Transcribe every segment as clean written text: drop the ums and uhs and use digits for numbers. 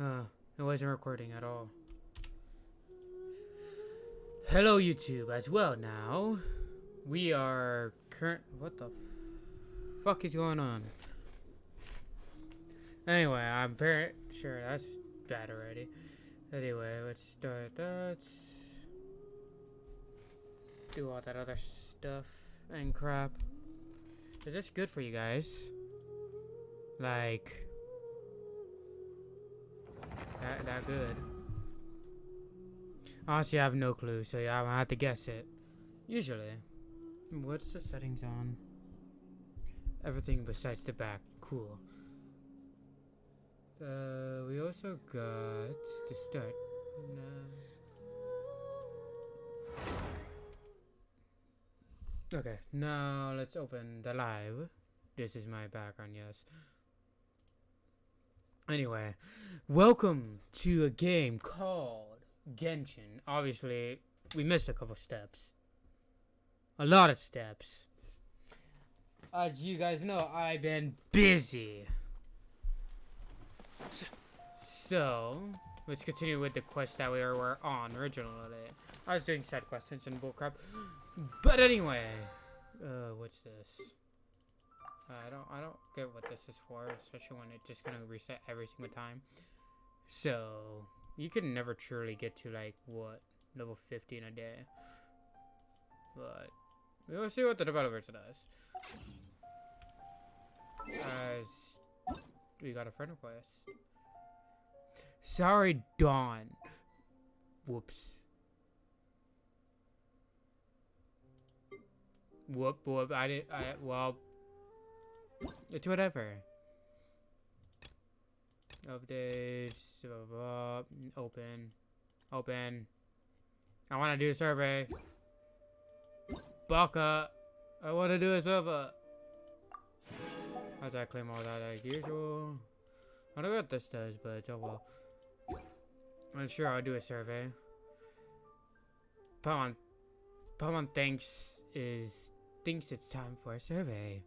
It wasn't recording at all. Hello YouTube as well now. We are what the fuck is going on? Anyway, I'm pretty sure that's bad already. Anyway, let's start that. Do all that other stuff and crap. Is this good for you guys? Like that good? Honestly, I have no clue, so yeah, I'm gonna have to guess it. Usually. What's the settings on? Everything besides the back. Cool. We also got to start. No. Okay, now let's open the live. This is my background, yes. Anyway, welcome to a game called Genshin. Obviously, we missed a couple steps. A lot of steps. As you guys know, I've been busy. So, let's continue with the quest that we were on originally. I was doing side quests and bullcrap. But anyway, what's this? I don't get what this is for, especially when it's just gonna reset every single time. So, you can never truly get to like what level 50 in a day. But we'll see what the developer does. As we got a friend request. Sorry, Dawn. Whoops. Whoop. Well, it's whatever. Updates. Open. I want to do a survey. Baka. I want to do a survey. How's I claim all that like usual? I don't know what this does, but oh well. I'm sure I'll do a survey. Paimon thinks it's time for a survey.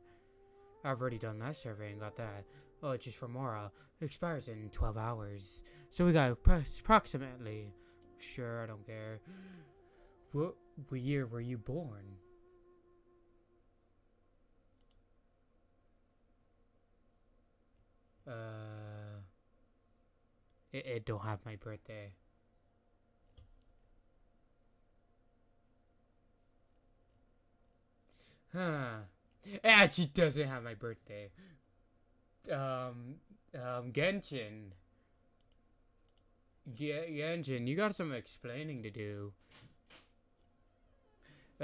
I've already done that survey and got that. Oh, it's just for Mora. It expires in 12 hours. So we got approximately. Sure, I don't care. What year were you born? It don't have my birthday. Huh. It actually doesn't have my birthday. Genshin. Genshin, you got some explaining to do.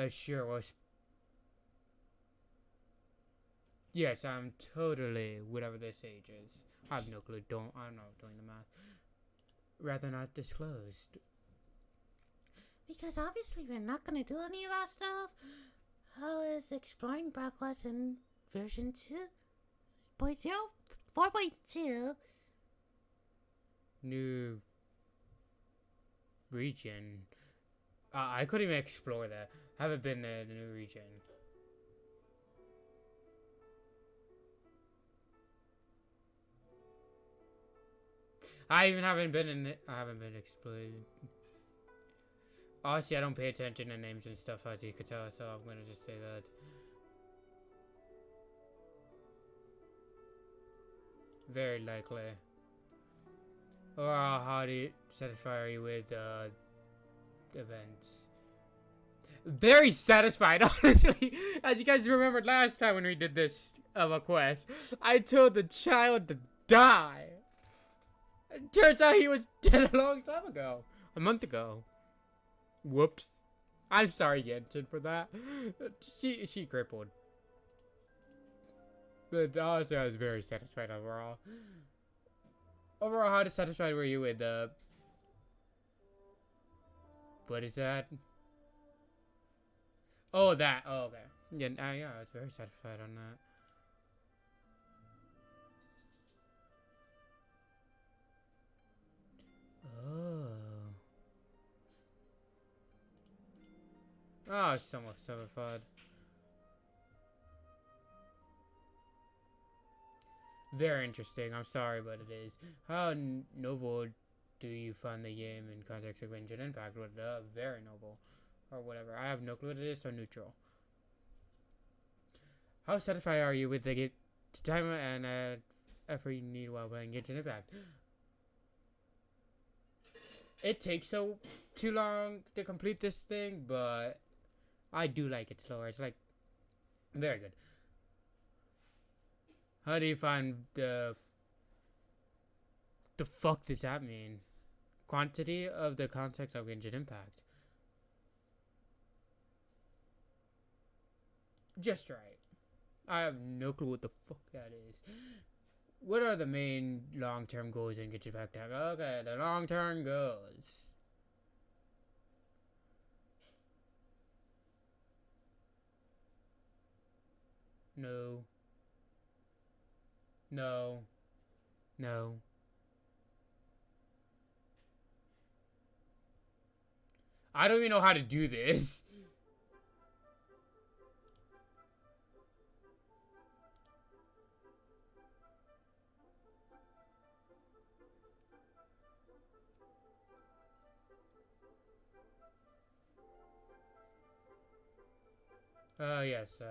Sure, well, yes, I'm totally whatever this age is. I have no clue. I'm not doing the math. Rather not disclosed. Because obviously we're not gonna do any of that stuff. How is exploring progress in version 2.0? 4.2? New region. I couldn't even explore that. Haven't been there, the new region. I haven't been explored. Honestly, I don't pay attention to names and stuff, as you could tell, so I'm gonna just say that. Very likely. Or how do you satisfy you with events? Very satisfied, honestly. As you guys remembered last time when we did this of a quest, I told the child to die. It turns out he was dead a long time ago. A month ago. Whoops. I'm sorry, Genshin, for that. She crippled. But honestly, I was very satisfied overall. Overall, how dissatisfied were you with what is that? Oh, that. Oh, okay. Yeah, yeah, I was very satisfied on that. Oh. Oh, somewhat satisfied. Very interesting. I'm sorry, but it is. How noble do you find the game in context of Genshin Impact? Very noble. Or whatever. I have no clue what it is, so neutral. How satisfied are you with the time and effort you need while playing Genshin Impact? It takes too long to complete this thing, but I do like it slower. It's like very good. How do you find the fuck does that mean? Quantity of the context of Genshin Impact. Just right. I have no clue what the fuck that is. What are the main long-term goals in Genshin Impact? Okay, the long-term goals. No. No. No. I don't even know how to do this. Yes,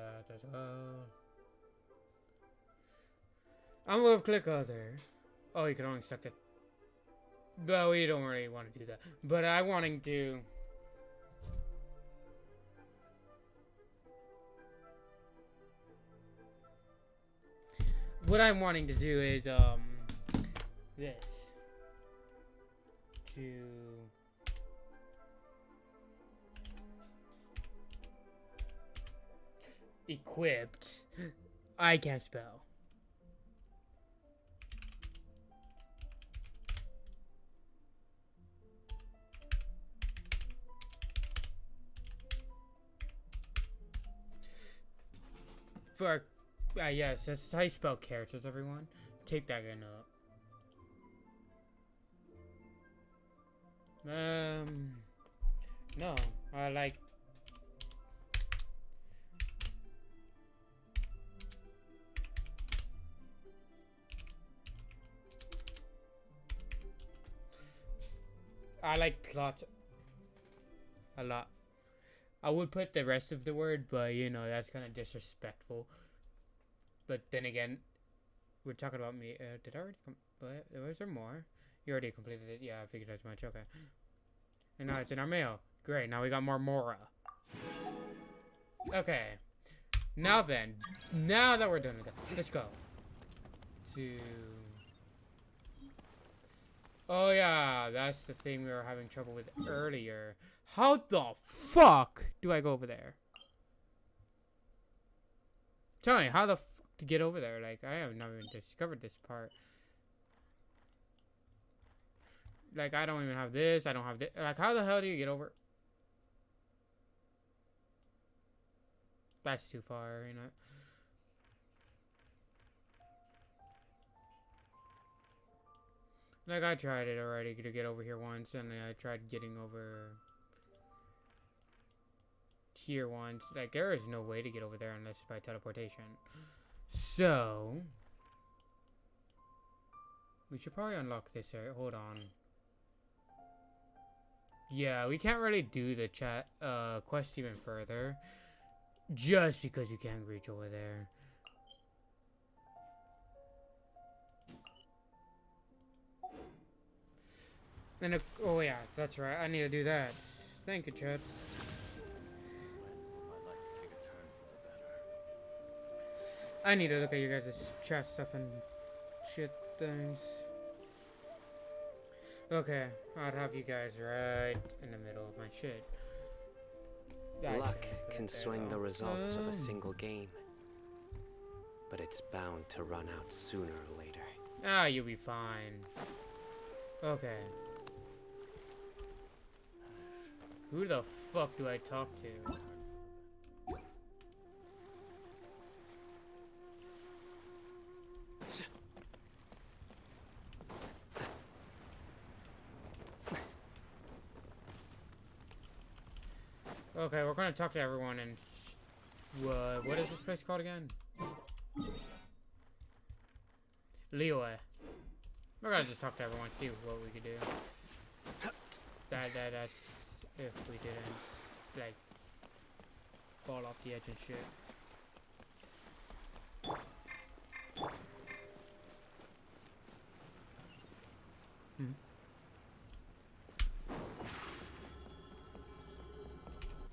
I'm gonna click other. Oh, you can only select it. But we don't really want to do that. But I wanting to. What I'm wanting to do is this to equipped. I can't spell. For yes, that's how you spell characters, everyone. Take that in up. No, I like. I like plot a lot. I would put the rest of the word, but you know that's kind of disrespectful. But then again, we're talking about me. Did I already come? Was there more? You already completed it. Yeah, I figured as much. Okay. And now it's in our mail. Great. Now we got more Mora. Okay. Now then, now that we're done with that, let's go to. Oh yeah, that's the thing we were having trouble with earlier. How the fuck do I go over there? Tell me, how the fuck to get over there? Like, I have not even discovered this part. Like, I don't even have this. I don't have this. Like, how the hell do you get over? That's too far, you know. Like, I tried it already to get over here once, and I tried getting over here once. Like, there is no way to get over there unless by teleportation. So, we should probably unlock this area. Hold on. Yeah, we can't really do the quest even further. Just because we can't reach over there. And oh yeah, that's right. I need to do that. Thank you, Chad. I need to look at you guys' chat stuff and shit things. Okay, I'd have you guys right in the middle of my shit. Luck can swing the results of a single game, but it's bound to run out sooner or later. Ah, you'll be fine. Okay. Who the fuck do I talk to? Okay, we're gonna talk to everyone and what is this place called again? leeway. We're gonna just talk to everyone, see what we can do. That's if we didn't like fall off the edge and shit.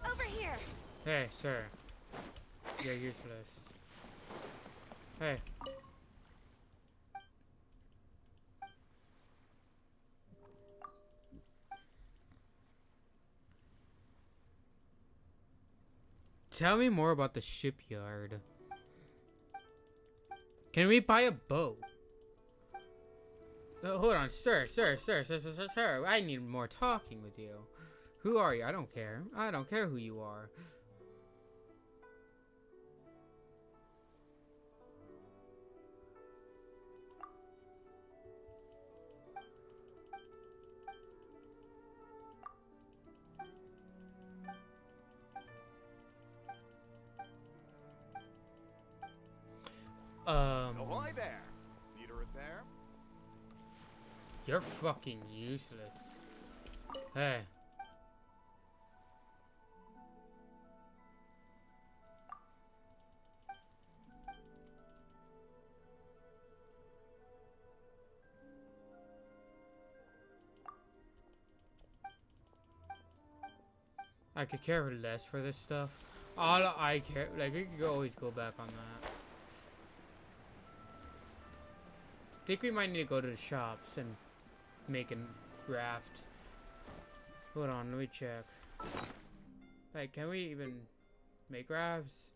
Over here. Hey, sir. You're useless. Hey. Tell me more about the shipyard. Can we buy a boat? Hold on, sir. I need more talking with you. Who are you? I don't care. I don't care who you are. Ahoy there! Need a repair? You're fucking useless. Hey. I could care less for this stuff. All I care, like, we could always go back on that. I think we might need to go to the shops and make a raft. Hold on, let me check. Like, can we even make rafts?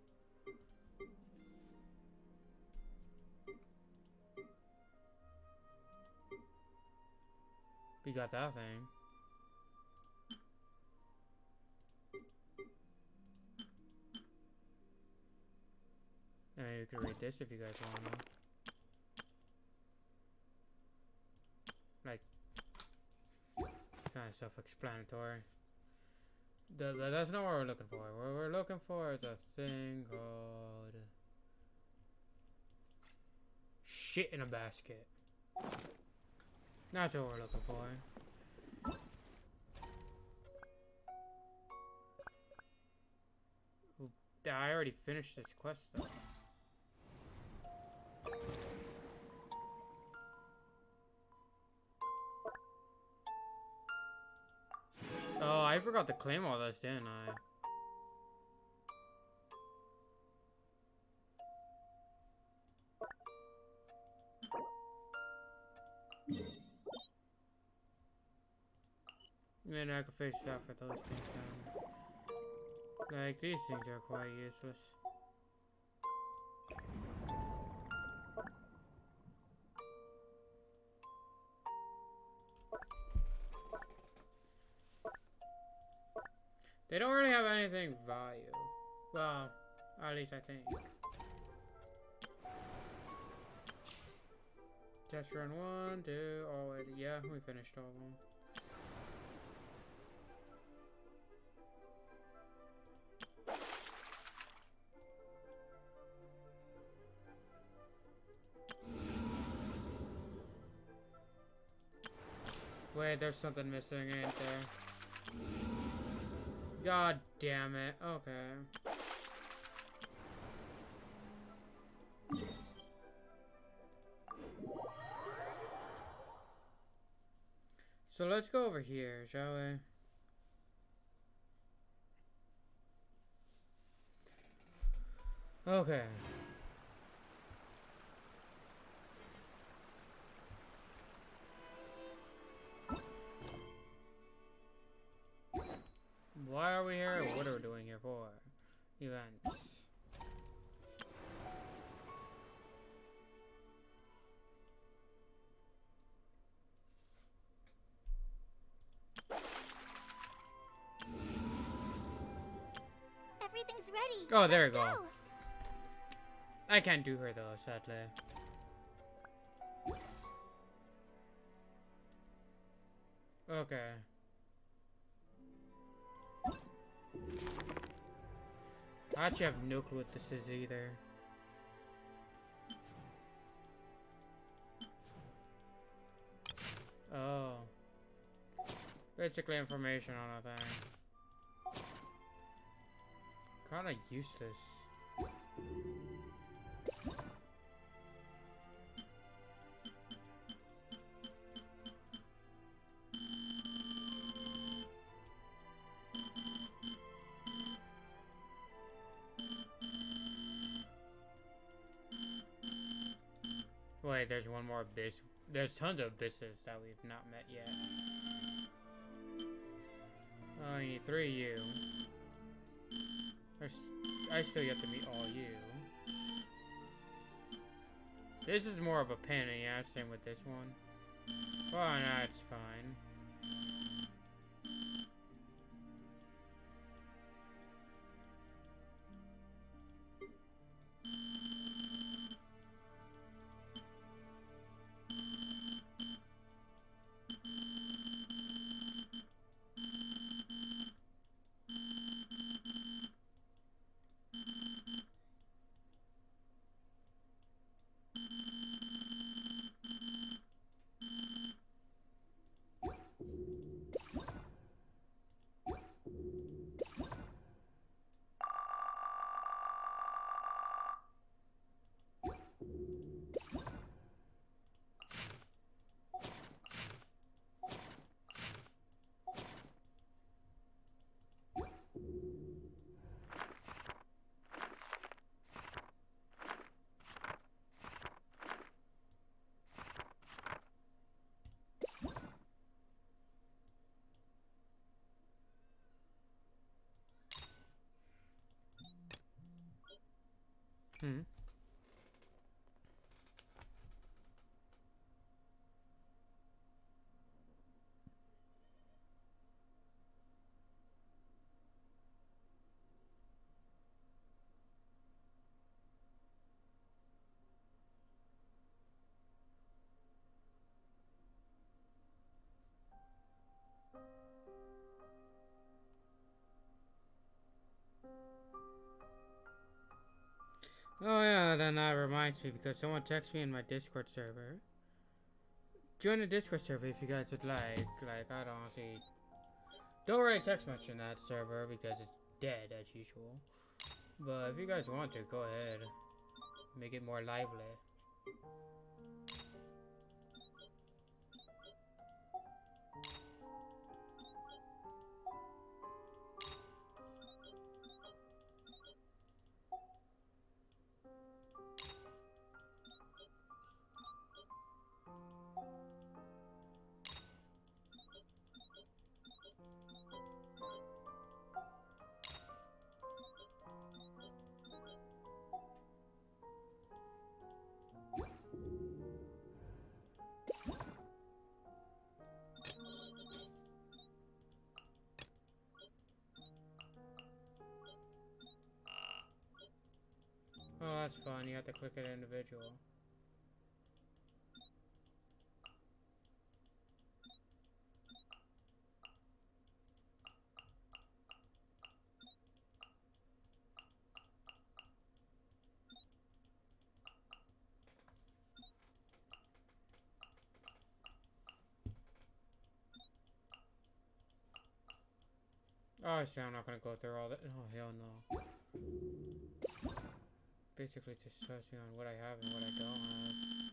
We got that thing. I mean, we could read this if you guys want to know. Like, kind of self-explanatory. That's not what we're looking for. What we're looking for is a thing called shit in a basket. That's what we're looking for. I already finished this quest though. Oh, I forgot to claim all this, didn't I? And I can face that for those things down. Like, these things are quite useless. They don't really have anything value. Well, at least I think. Test run 1, 2, oh wait, yeah, we finished all of them. Wait, there's something missing, ain't there? God damn it. Okay. So let's go over here, shall we? Okay. Why are we here? What are we doing here for? Events. Everything's ready. Oh, there Let's we go. I can't do her though, sadly. Okay. I actually have no clue what this is either. Basically information on a thing. Kinda useless. Wait, there's one more abyss. There's tons of abysses that we've not met yet. Oh, you need 3 of you. I still yet to meet all you. This is more of a pain in the ass, same with this one. Well, no, it's fine. Hmm. Oh yeah, then that reminds me because someone texted me in my Discord server. Join the Discord server if you guys would like. Like, I don't honestly don't really text much in that server because it's dead as usual. But if you guys want to, go ahead. Make it more lively. Oh, that's fun. You have to click it individual. Oh, see, I'm not gonna go through all that. Oh, hell no. Basically, just stressing on what I have and what I don't have.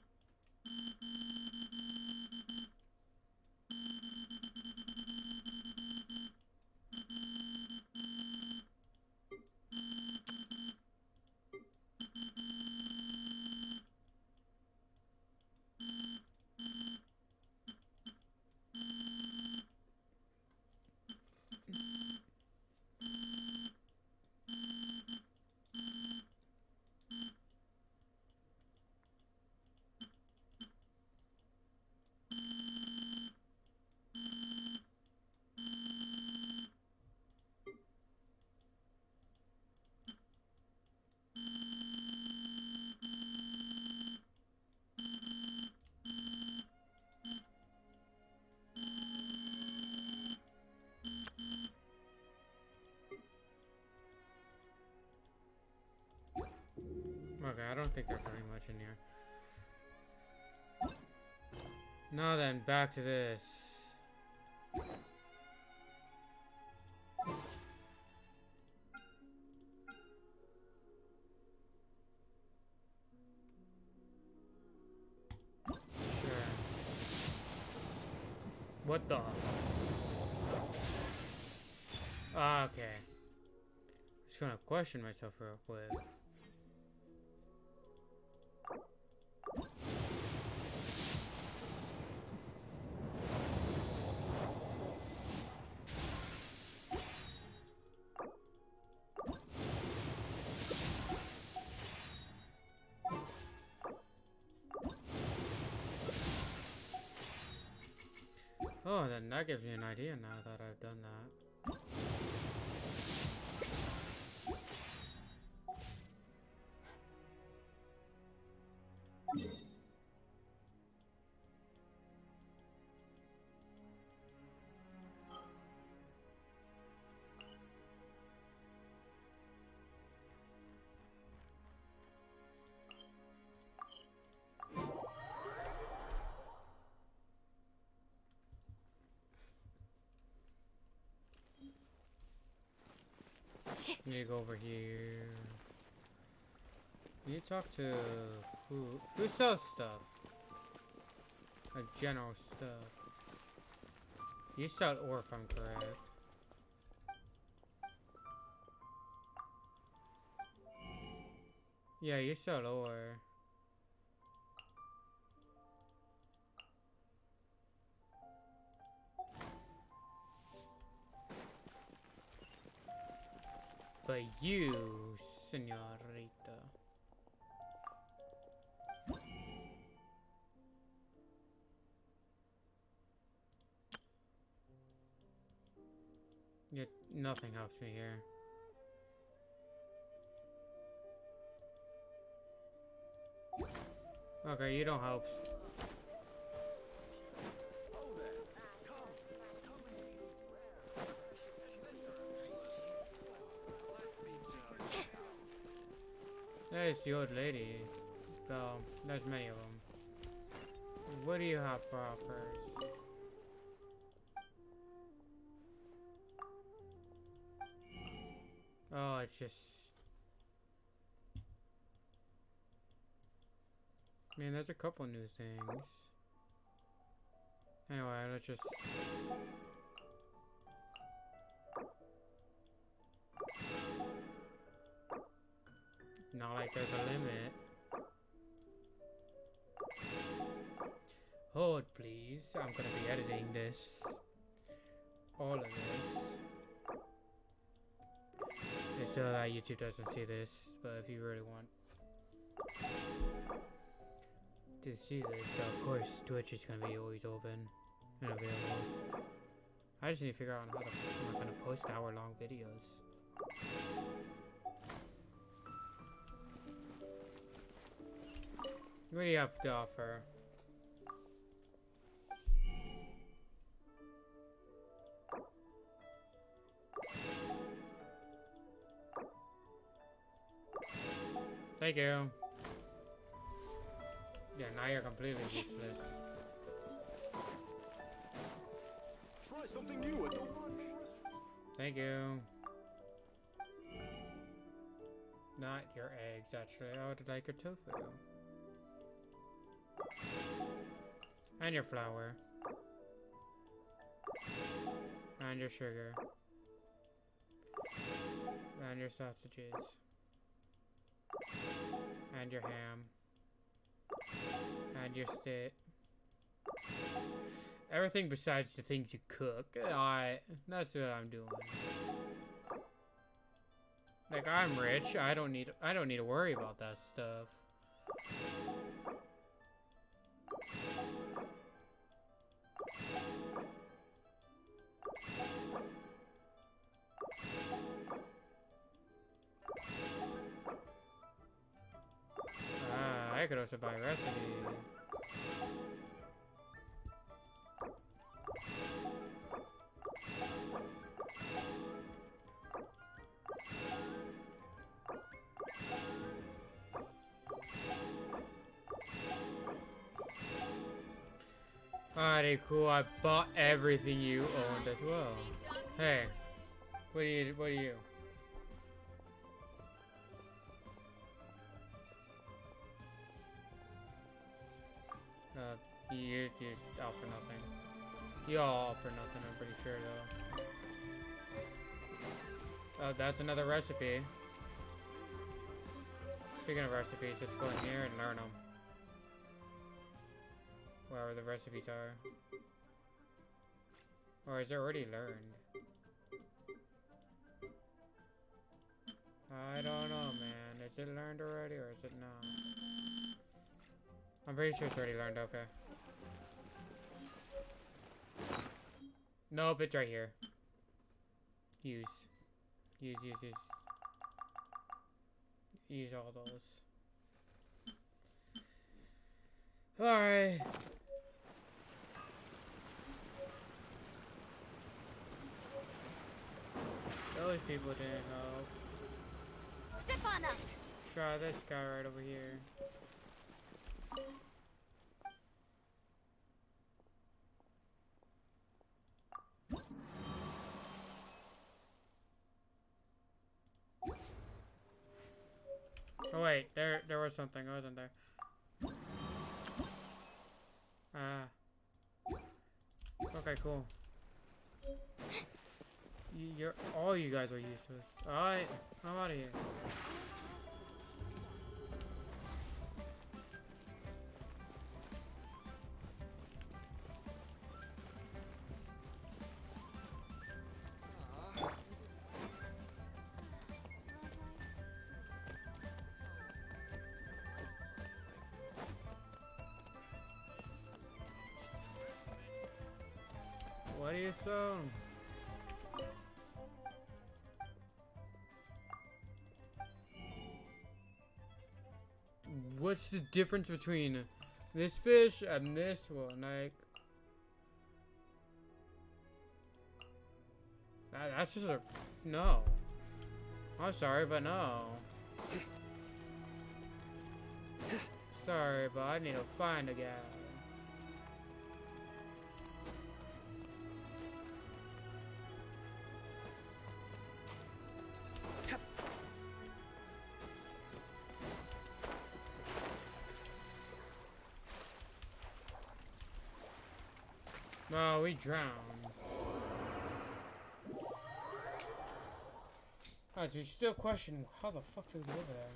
Okay, I don't think there's very much in here. Now then, back to this. What the? Ah, okay. Just gonna question myself real quick. Oh, then that gives me an idea now that I've done that. Need to go over here. You talk to who sells stuff? Like general stuff. You sell ore if I'm correct. Yeah, you sell ore. But you, señorita. Yet nothing helps me here. Okay, you don't help. There's the old lady. Well, there's many of them. What do you have for offers? Oh, it's just... Man, there's a couple new things. Anyway, let's just... Not like there's a limit. Hold, please. I'm gonna be editing this. All of this. It's so that YouTube doesn't see this, but if you really want to see this, of course Twitch is gonna be always open and available. I just need to figure out how to I'm gonna post hour-long videos. What do you have to offer? Thank you. Yeah, now you're completely useless. Try something new at the lunch. Thank you. Not your eggs, actually. I would like your tofu. And your flour. And your sugar. And your sausages. And your ham. And your steak. Everything besides the things you cook. That's what I'm doing. Like, I'm rich. I don't need to worry about that stuff. I could also buy a recipe. Alrighty, cool. I bought everything you owned as well. Hey, what are you? You just offer nothing. Y'all for nothing, I'm pretty sure though. Oh, that's another recipe. Speaking of recipes, just go in here and learn them. Wherever the recipes are. Or is it already learned? I don't know, man. Is it learned already or is it not? I'm pretty sure it's already learned, okay. Nope, it's right here. Use. Use. Use all those. Alright. Those people didn't help. Step on up. Try this guy right over here. Oh wait, there was something, wasn't there? Ah. Okay, cool. You're all you guys are useless. Alright, I'm out of here. What do you say? What's the difference between this fish and this one? Like, that's just a no. I'm sorry, but no. Sorry, but I need to find a guy. No, we drowned. Alright, so you still question how the fuck did we get over there?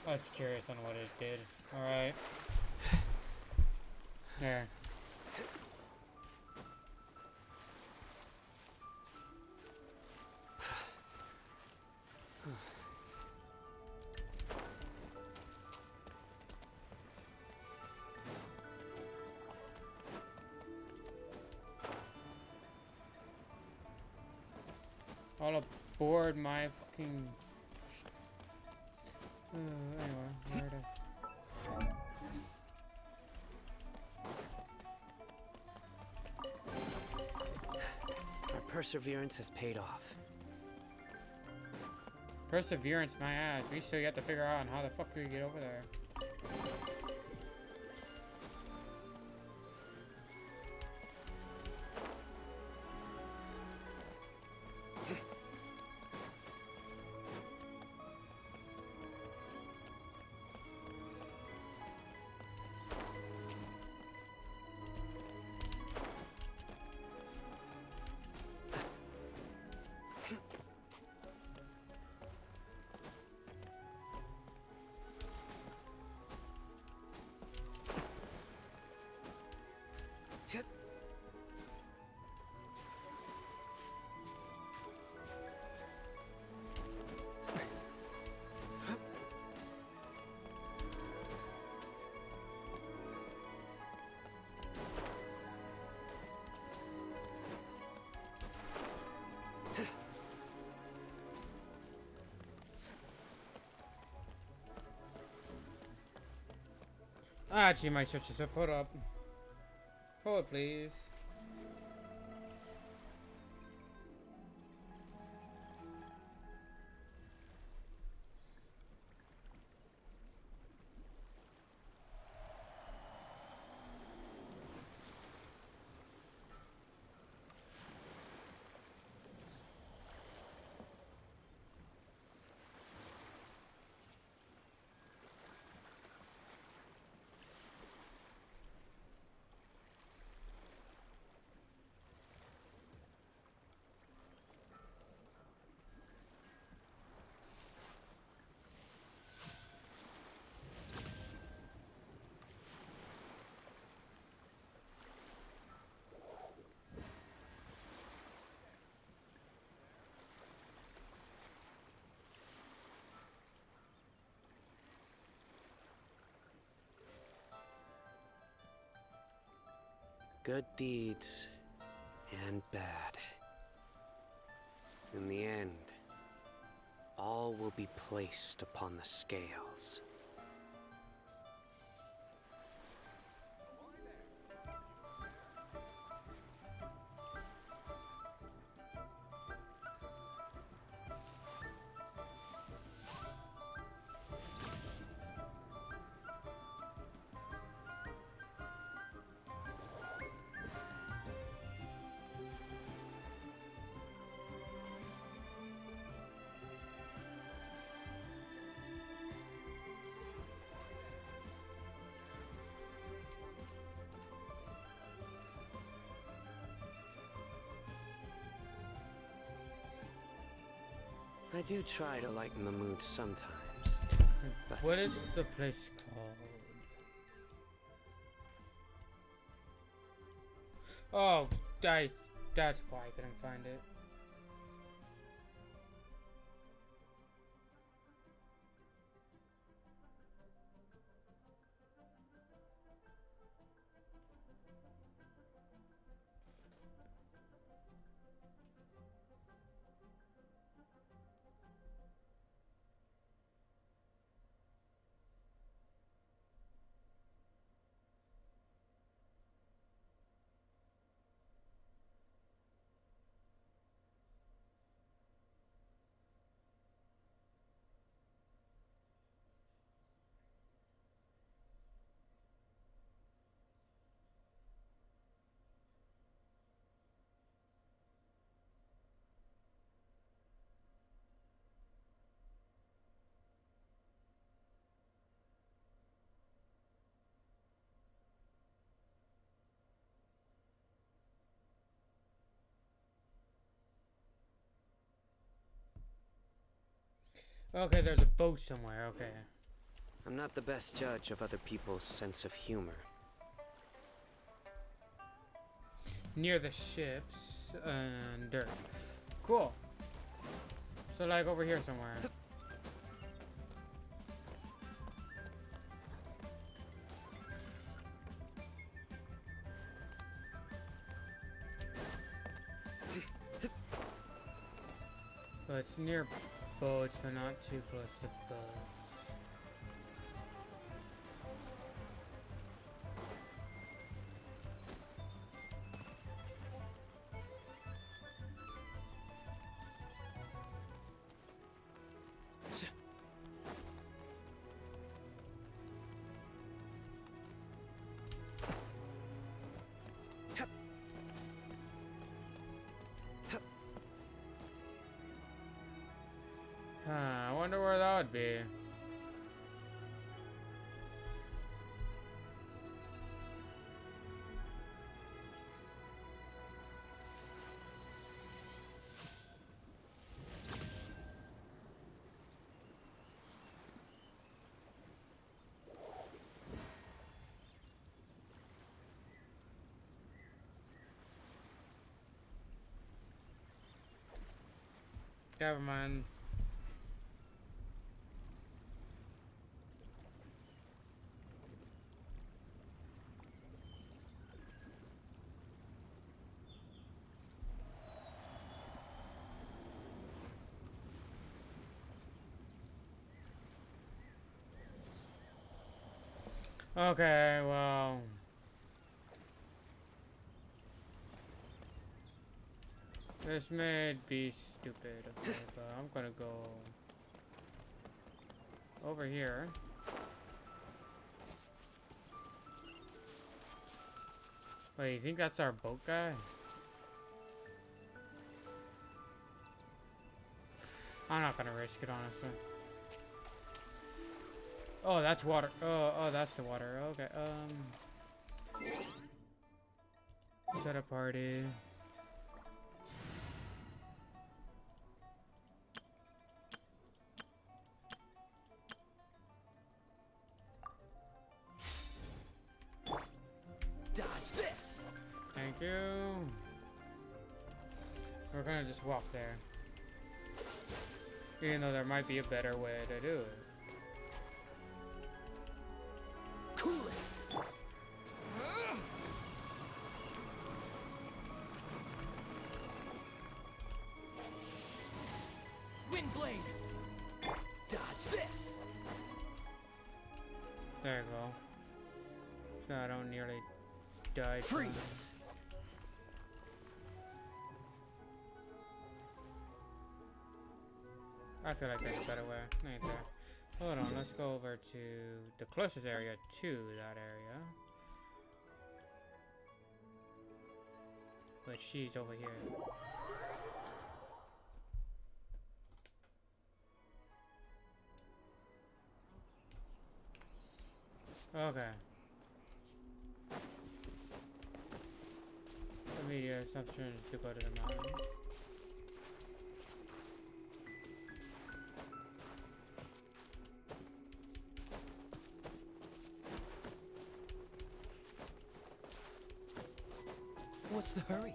I was curious on what it did. Alright. There. All aboard my fucking... anyway, where to... Our perseverance has paid off. Perseverance, my ass. We still got to figure out how the fuck do we get over there. I actually might switch this up. Hold up. Hold, please. Good deeds and bad. In the end, all will be placed upon the scales. I do try to lighten the mood sometimes. But What is the place called? Oh, that's why I couldn't find it. Okay, there's a boat somewhere. Okay. I'm not the best judge of other people's sense of humor. Near the ships and dirt. Cool. So like over here somewhere. So it's near boats, but not too close to boats. I wonder where that would be. Never mind. Okay, well. This may be stupid, okay, but I'm gonna go over here. Wait, you think that's our boat guy? I'm not gonna risk it, honestly. Oh, that's water. Oh, that's the water. Okay, set a party. Dodge this. Thank you. We're gonna just walk there. Even though there might be a better way to do it. Cool it. Wind blade. Dodge this. There you go. So I don't nearly die. Freeze. I feel like there's a better way. Ain't there? Hold on, let's go over to the closest area to that area. But she's over here. Okay. The media assumption is to go to the mountain. What's the hurry?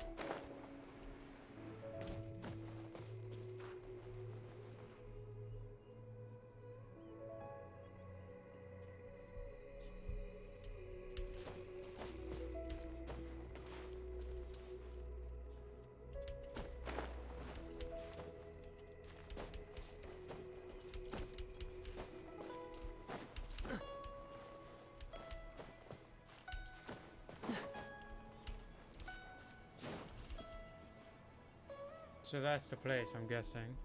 So that's the place, I'm guessing.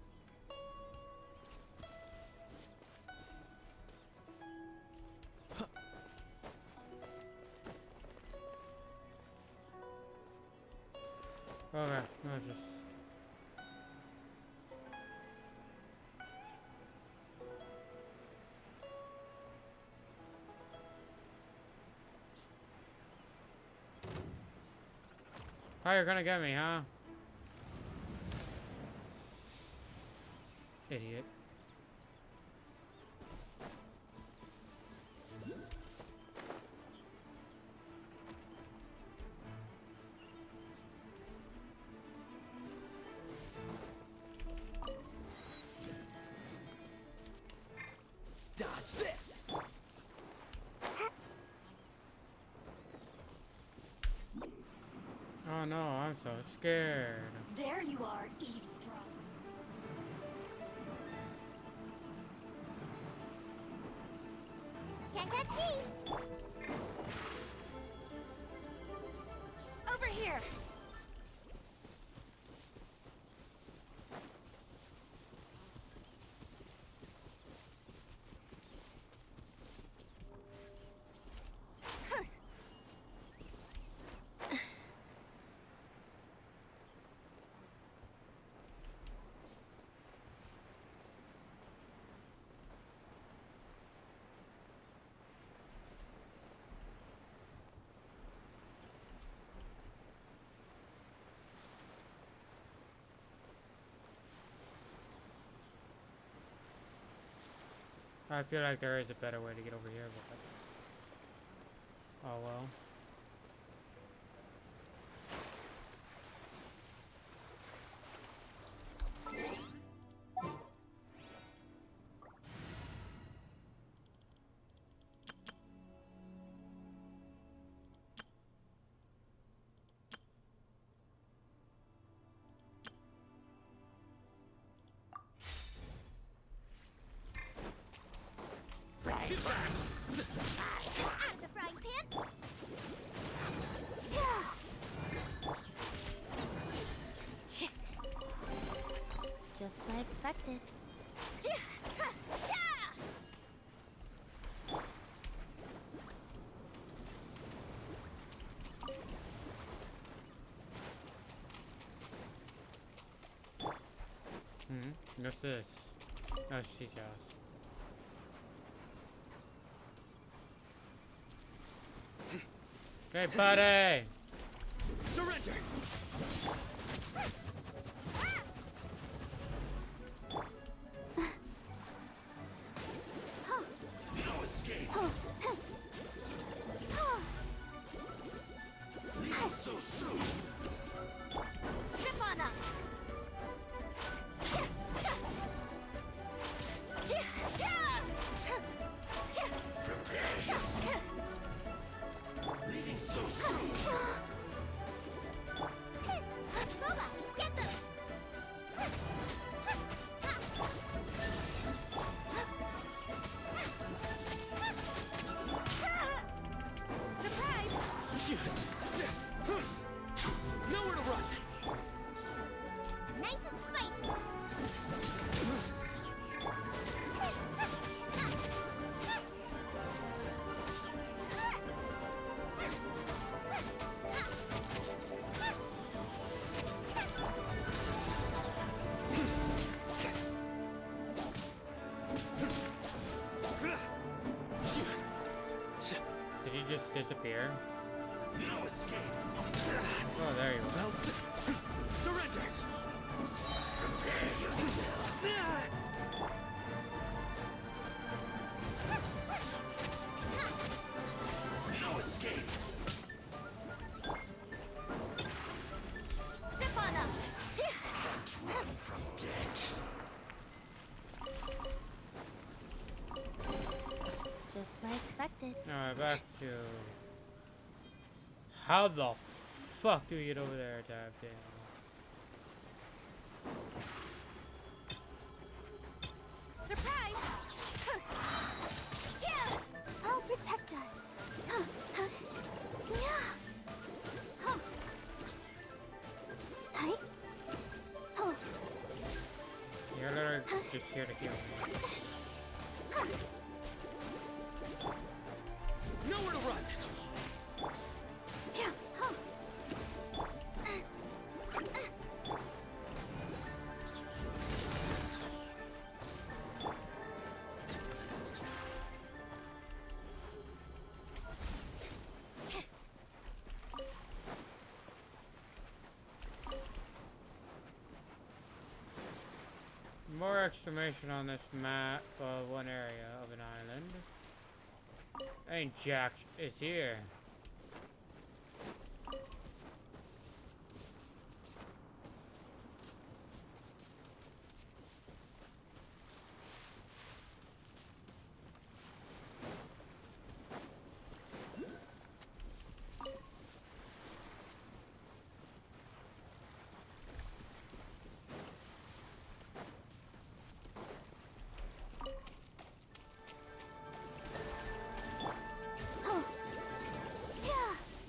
Okay, let's just... Oh, you're gonna get me, huh? Idiot. Dodge this. Oh no, I'm so scared. There you are, eavesdropper. Can't catch me! Over here! I feel like there is a better way to get over here, but... Oh well. Out of the frying pan! expected. What's this? Oh, she's yours. Hey, buddy! Surrender! No escape! Leave so soon! Trip on us! Prepare yourself! Leaving so soon! Get them! Surprise! Nowhere to run! Nice and spicy! Did he just disappear? No escape! Oh, there you go. Surrender! Prepare yourself! No escape! Step on them! Can't run from death. Just as I expected. Alright, back to... How the fuck do we get over there, Tap Dan? Surprise! Yeah! I'll protect us. Yeah! Hi. Oh. You're literally just here to heal me. Nowhere to run! Yeah. More exclamation on this map of one area of an island. Ain't Jack is here.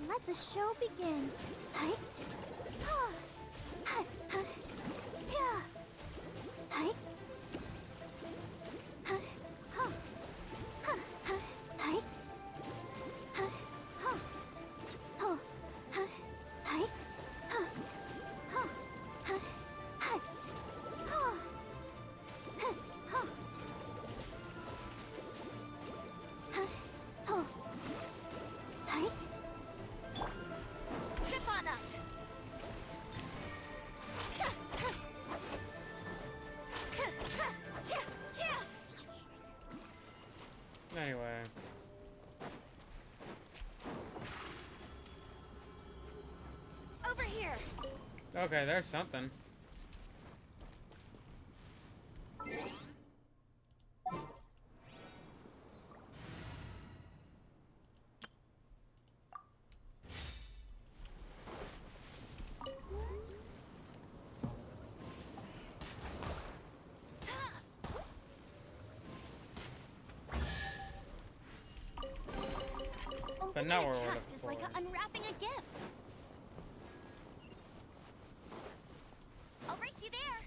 Let the show begin. Hi. Hi. Yeah. Hi. Hi. Hi. Anyway. Over here. Okay, there's something. But now we're Trust is like unwrapping a gift. I'll race you there.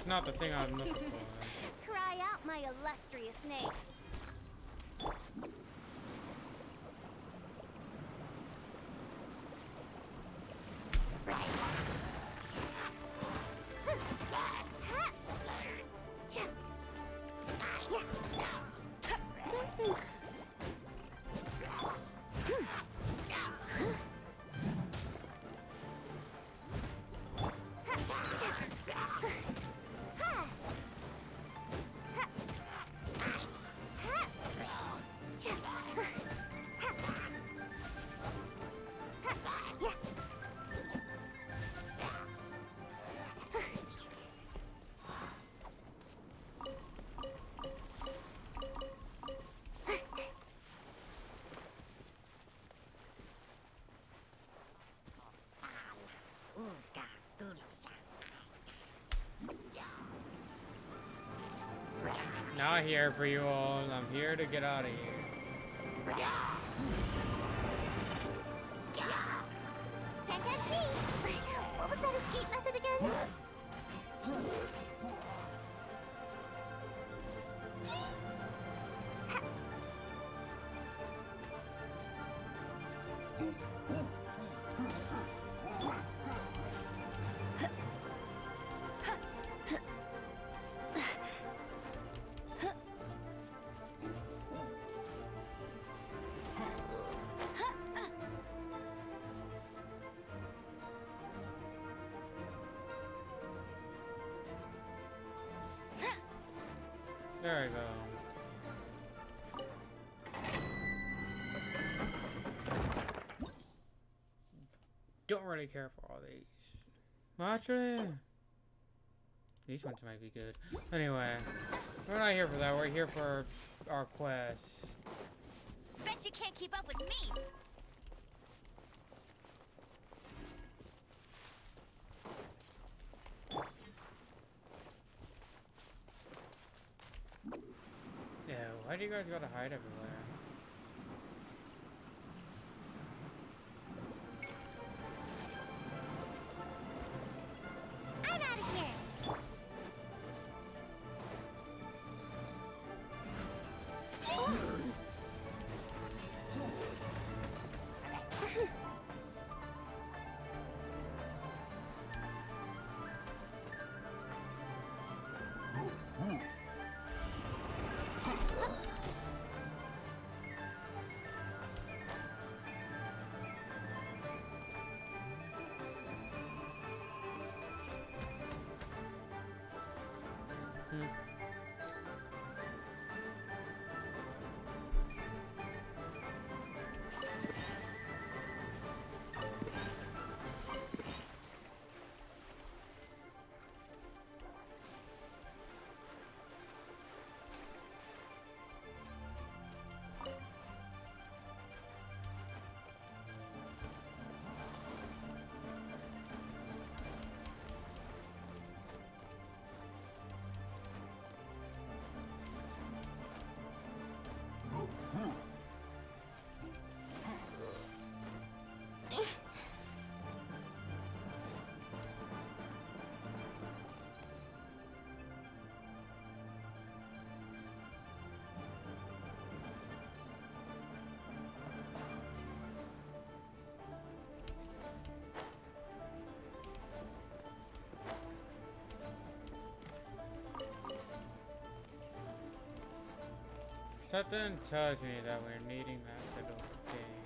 That's not the thing I'm looking for. Cry out my illustrious name. Not here for you all. I'm here to get out of here. Can't catch me! What was that escape method again? There we go. Don't really care for all these. Well, actually, these ones might be good. Anyway, we're not here for that. We're here for our quest. Bet you can't keep up with me! Yeah, why do you guys gotta hide everywhere? I'm out of here! Something tells me that we're needing that little thing.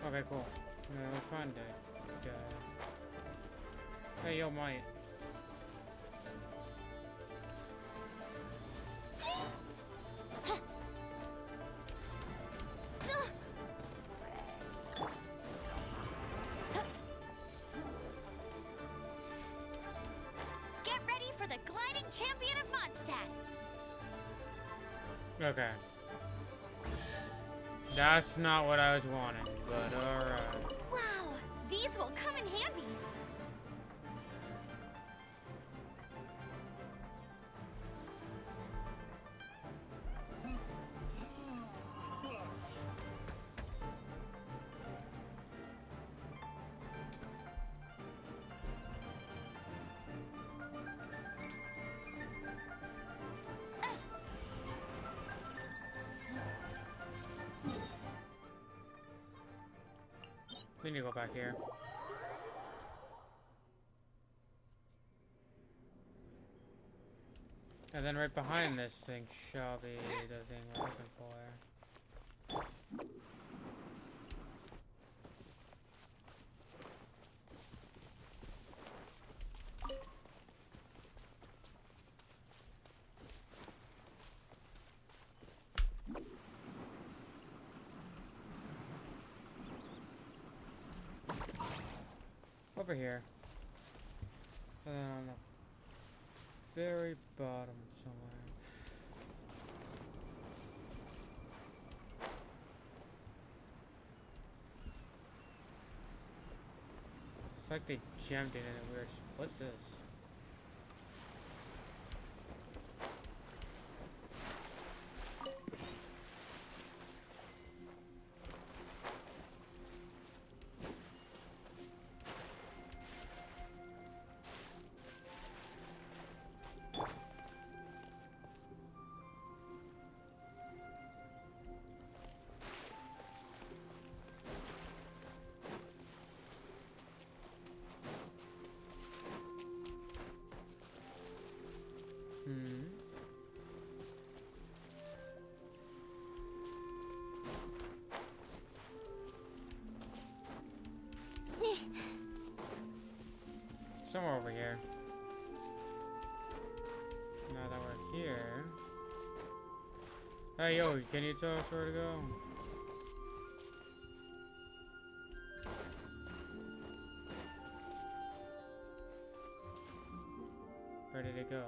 Okay, cool. Let's find it. Hey, yo, Mike. Get ready for the gliding champion of Mondstadt! Okay. That's not what I was wanting, but alright. Wow, these will come in handy. We need to go back here. And then right behind this thing shall be the thing we're looking for. Over here. And then on the very bottom somewhere. It's like they jammed it in a weird. What's this? Hmm. Somewhere over here. Now that we're here. Hey, yo, can you tell us where to go? Where did it go?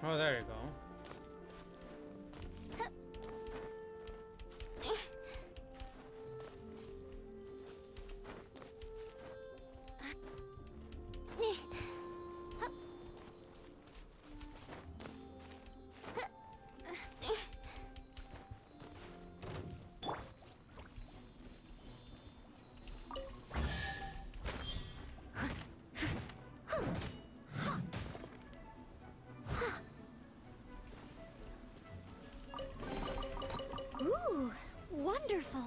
Oh, there you go. Ooh, wonderful.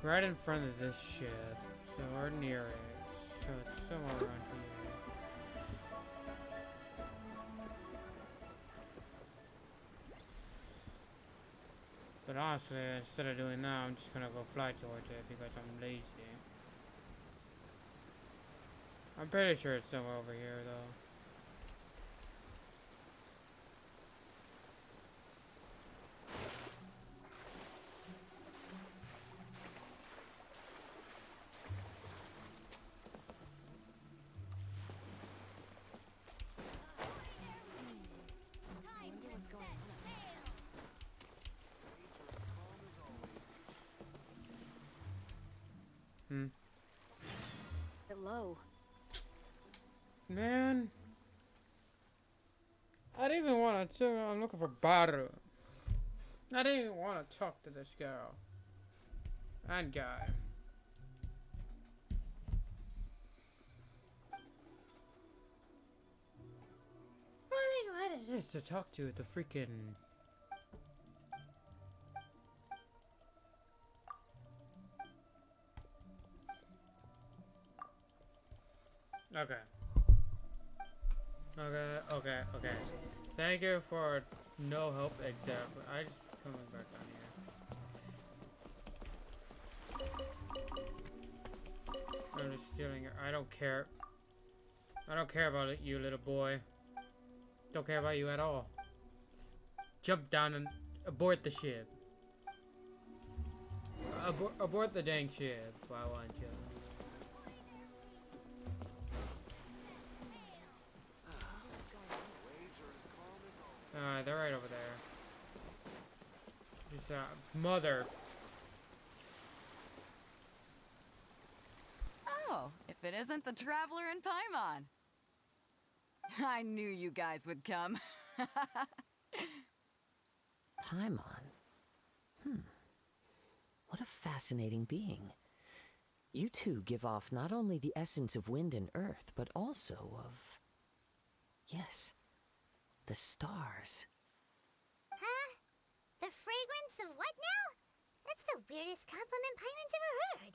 Right in front of this ship. So we're near it. So it's somewhere around here. But honestly, instead of doing that, I'm just gonna go fly towards it because I'm lazy. I'm pretty sure it's somewhere over here though. Hello. Man, I didn't even want to. I'm looking for Baru. I didn't even want to talk to this girl and guy. What is this to talk to the freaking? Okay. Okay. Thank you for no help except I just coming back down here. I'm just stealing it. I don't care. I don't care about it, you little boy. Don't care about you at all. Jump down and abort the ship. Abort the dang ship. I want you. They're right over there. Just, mother. Oh, it if it isn't the Traveler and Paimon. I knew you guys would come. Paimon? What a fascinating being. You two give off not only the essence of wind and earth, but also of... yes, the stars. Huh? The fragrance of what now? That's the weirdest compliment Paimon's ever heard.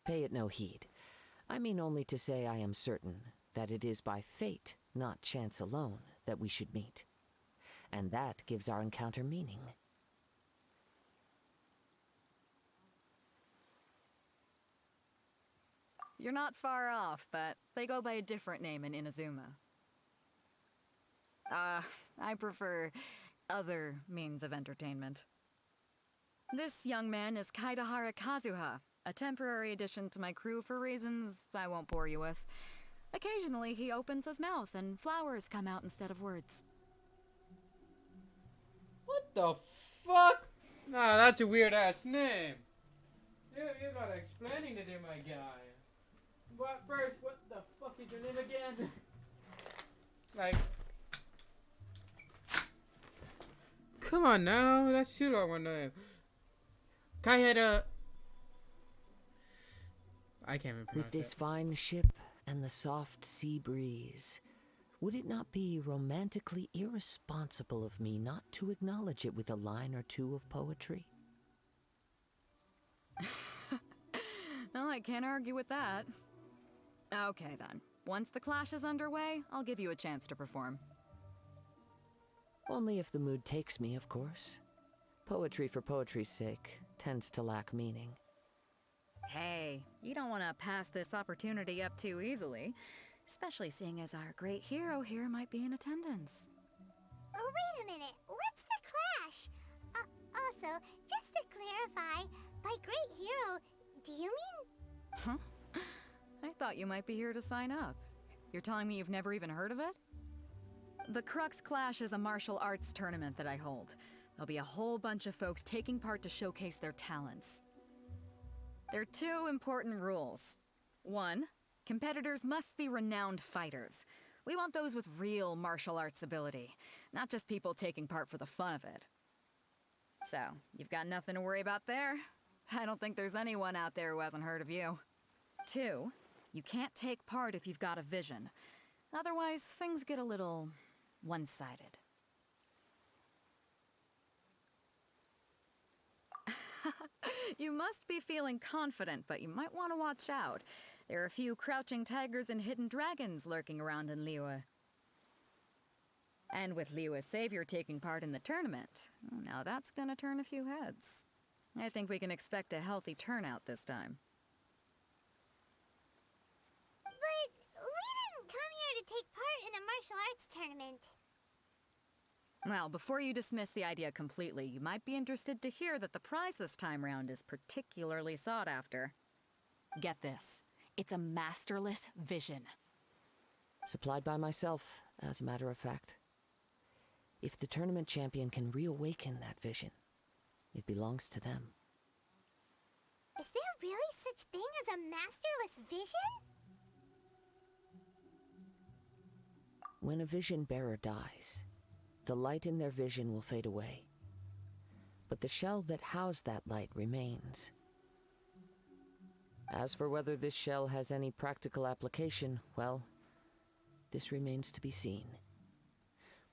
Pay it no heed. I mean only to say I am certain that it is by fate, not chance alone, that we should meet. And that gives our encounter meaning. You're not far off, but they go by a different name in Inazuma. I prefer other means of entertainment. This young man is Kaidahara Kazuha, a temporary addition to my crew for reasons I won't bore you with. Occasionally, he opens his mouth and flowers come out instead of words. What the fuck? Nah, that's a weird ass name. You got explaining to do, my guy. What first? What the fuck is your name again? Like, come on now, that's too long a name. Kaihara. I can't even pronounce With this it. fine ship and the soft sea breeze, would it not be romantically irresponsible of me not to acknowledge it with a line or two of poetry? No, I can't argue with that. Okay then. Once the clash is underway, I'll give you a chance to perform. Only if the mood takes me, of course. Poetry for poetry's sake tends to lack meaning. Hey, you don't want to pass this opportunity up too easily, especially seeing as our great hero here might be in attendance. Oh, wait a minute. What's the clash? Also, just to clarify, by great hero, do you mean... Huh? I thought you might be here to sign up. You're telling me you've never even heard of it? The Crux Clash is a martial arts tournament that I hold. There'll be a whole bunch of folks taking part to showcase their talents. There are two important rules. One, competitors must be renowned fighters. We want those with real martial arts ability, not just people taking part for the fun of it. So, you've got nothing to worry about there. I don't think there's anyone out there who hasn't heard of you. Two, you can't take part if you've got a vision. Otherwise, things get a little one-sided. You must be feeling confident, but you might want to watch out. There are a few crouching tigers and hidden dragons lurking around in Liyue. And with Liyue's savior taking part in the tournament, now that's gonna turn a few heads. I think we can expect a healthy turnout this time. But we didn't come here to take part in a martial arts tournament. Well, before you dismiss the idea completely, you might be interested to hear that the prize this time round is particularly sought after. Get this. It's a masterless vision. Supplied by myself, as a matter of fact. If the tournament champion can reawaken that vision, it belongs to them. Is there really such thing as a masterless vision? When a vision bearer dies, the light in their vision will fade away. But the shell that housed that light remains. As for whether this shell has any practical application, well, this remains to be seen.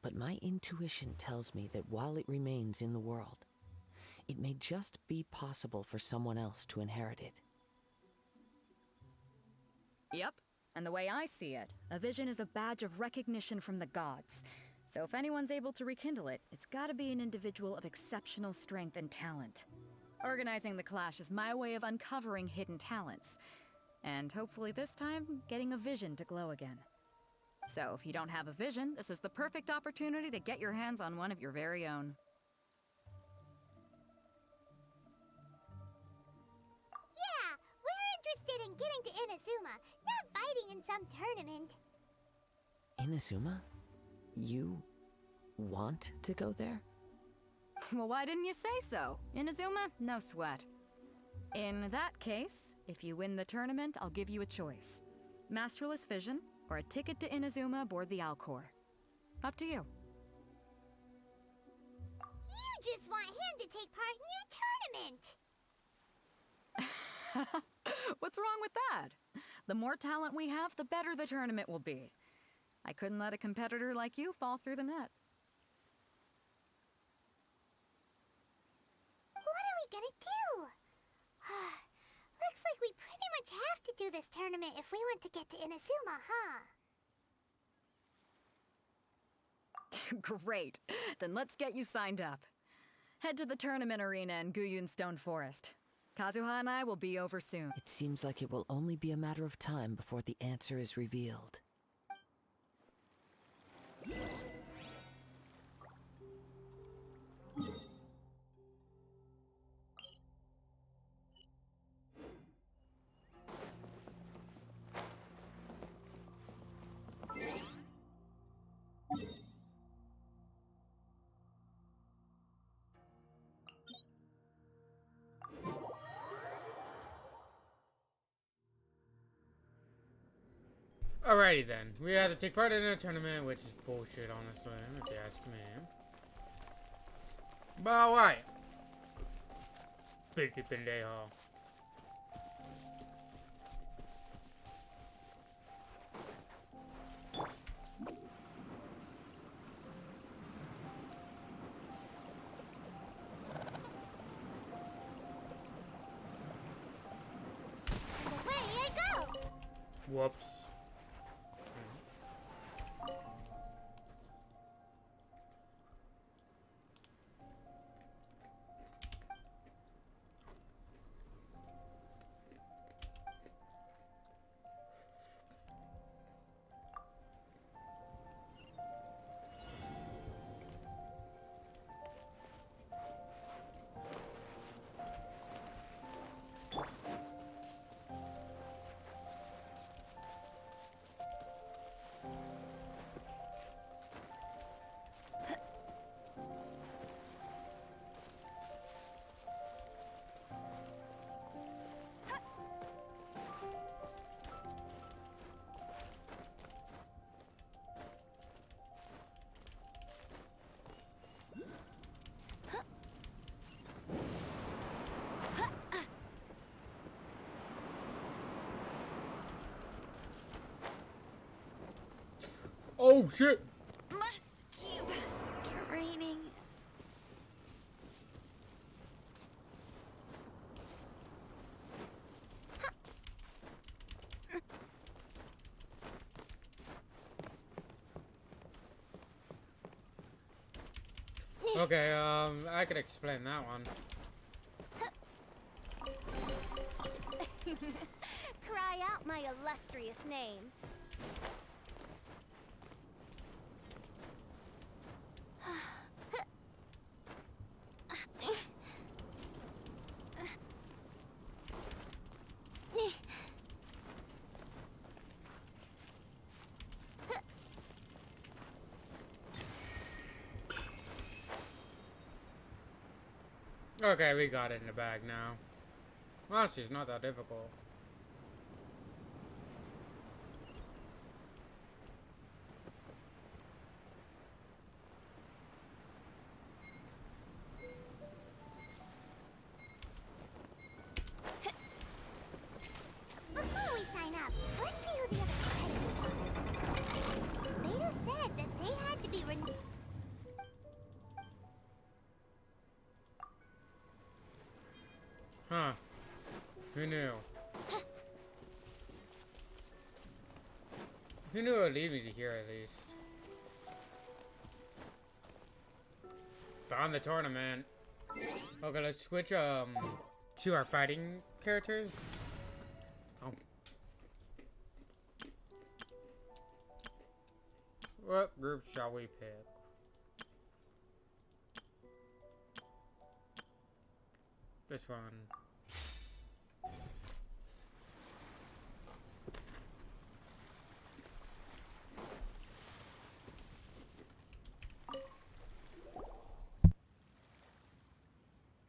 But my intuition tells me that while it remains in the world, it may just be possible for someone else to inherit it. Yep, and the way I see it, a vision is a badge of recognition from the gods. So if anyone's able to rekindle it, it's gotta be an individual of exceptional strength and talent. Organizing the clash is my way of uncovering hidden talents. And hopefully this time, getting a vision to glow again. So if you don't have a vision, this is the perfect opportunity to get your hands on one of your very own. Yeah, we're interested in getting to Inazuma, not fighting in some tournament. Inazuma? You want to go there? Well, why didn't you say so? Inazuma? No sweat. In that case, if you win the tournament, I'll give you a choice. Masterless Vision, or a ticket to Inazuma aboard the Alcor. Up to you. You just want him to take part in your tournament! What's wrong with that? The more talent we have, the better the tournament will be. I couldn't let a competitor like you fall through the net. What are we gonna do? Looks like we pretty much have to do this tournament if we want to get to Inazuma, huh? Great. Then let's get you signed up. Head to the tournament arena in Guyun Stone Forest. Kazuha and I will be over soon. It seems like it will only be a matter of time before the answer is revealed. Alrighty then, we had to take part in a tournament, which is bullshit, honestly, if you ask me. But alright. Big pendejo. Away I go! Whoops. Oh shit! Must keep training. Okay, I could explain that one. Cry out my illustrious name. Okay, we got it in the bag now. Honestly, it's not that difficult. Before we sign up, let's see who the other competitors are. Beta said that they had to be Huh. Who knew? Who knew it would lead me to here, at least? Found the tournament. Okay, let's switch, to our fighting characters. Oh. What group shall we pick? This one.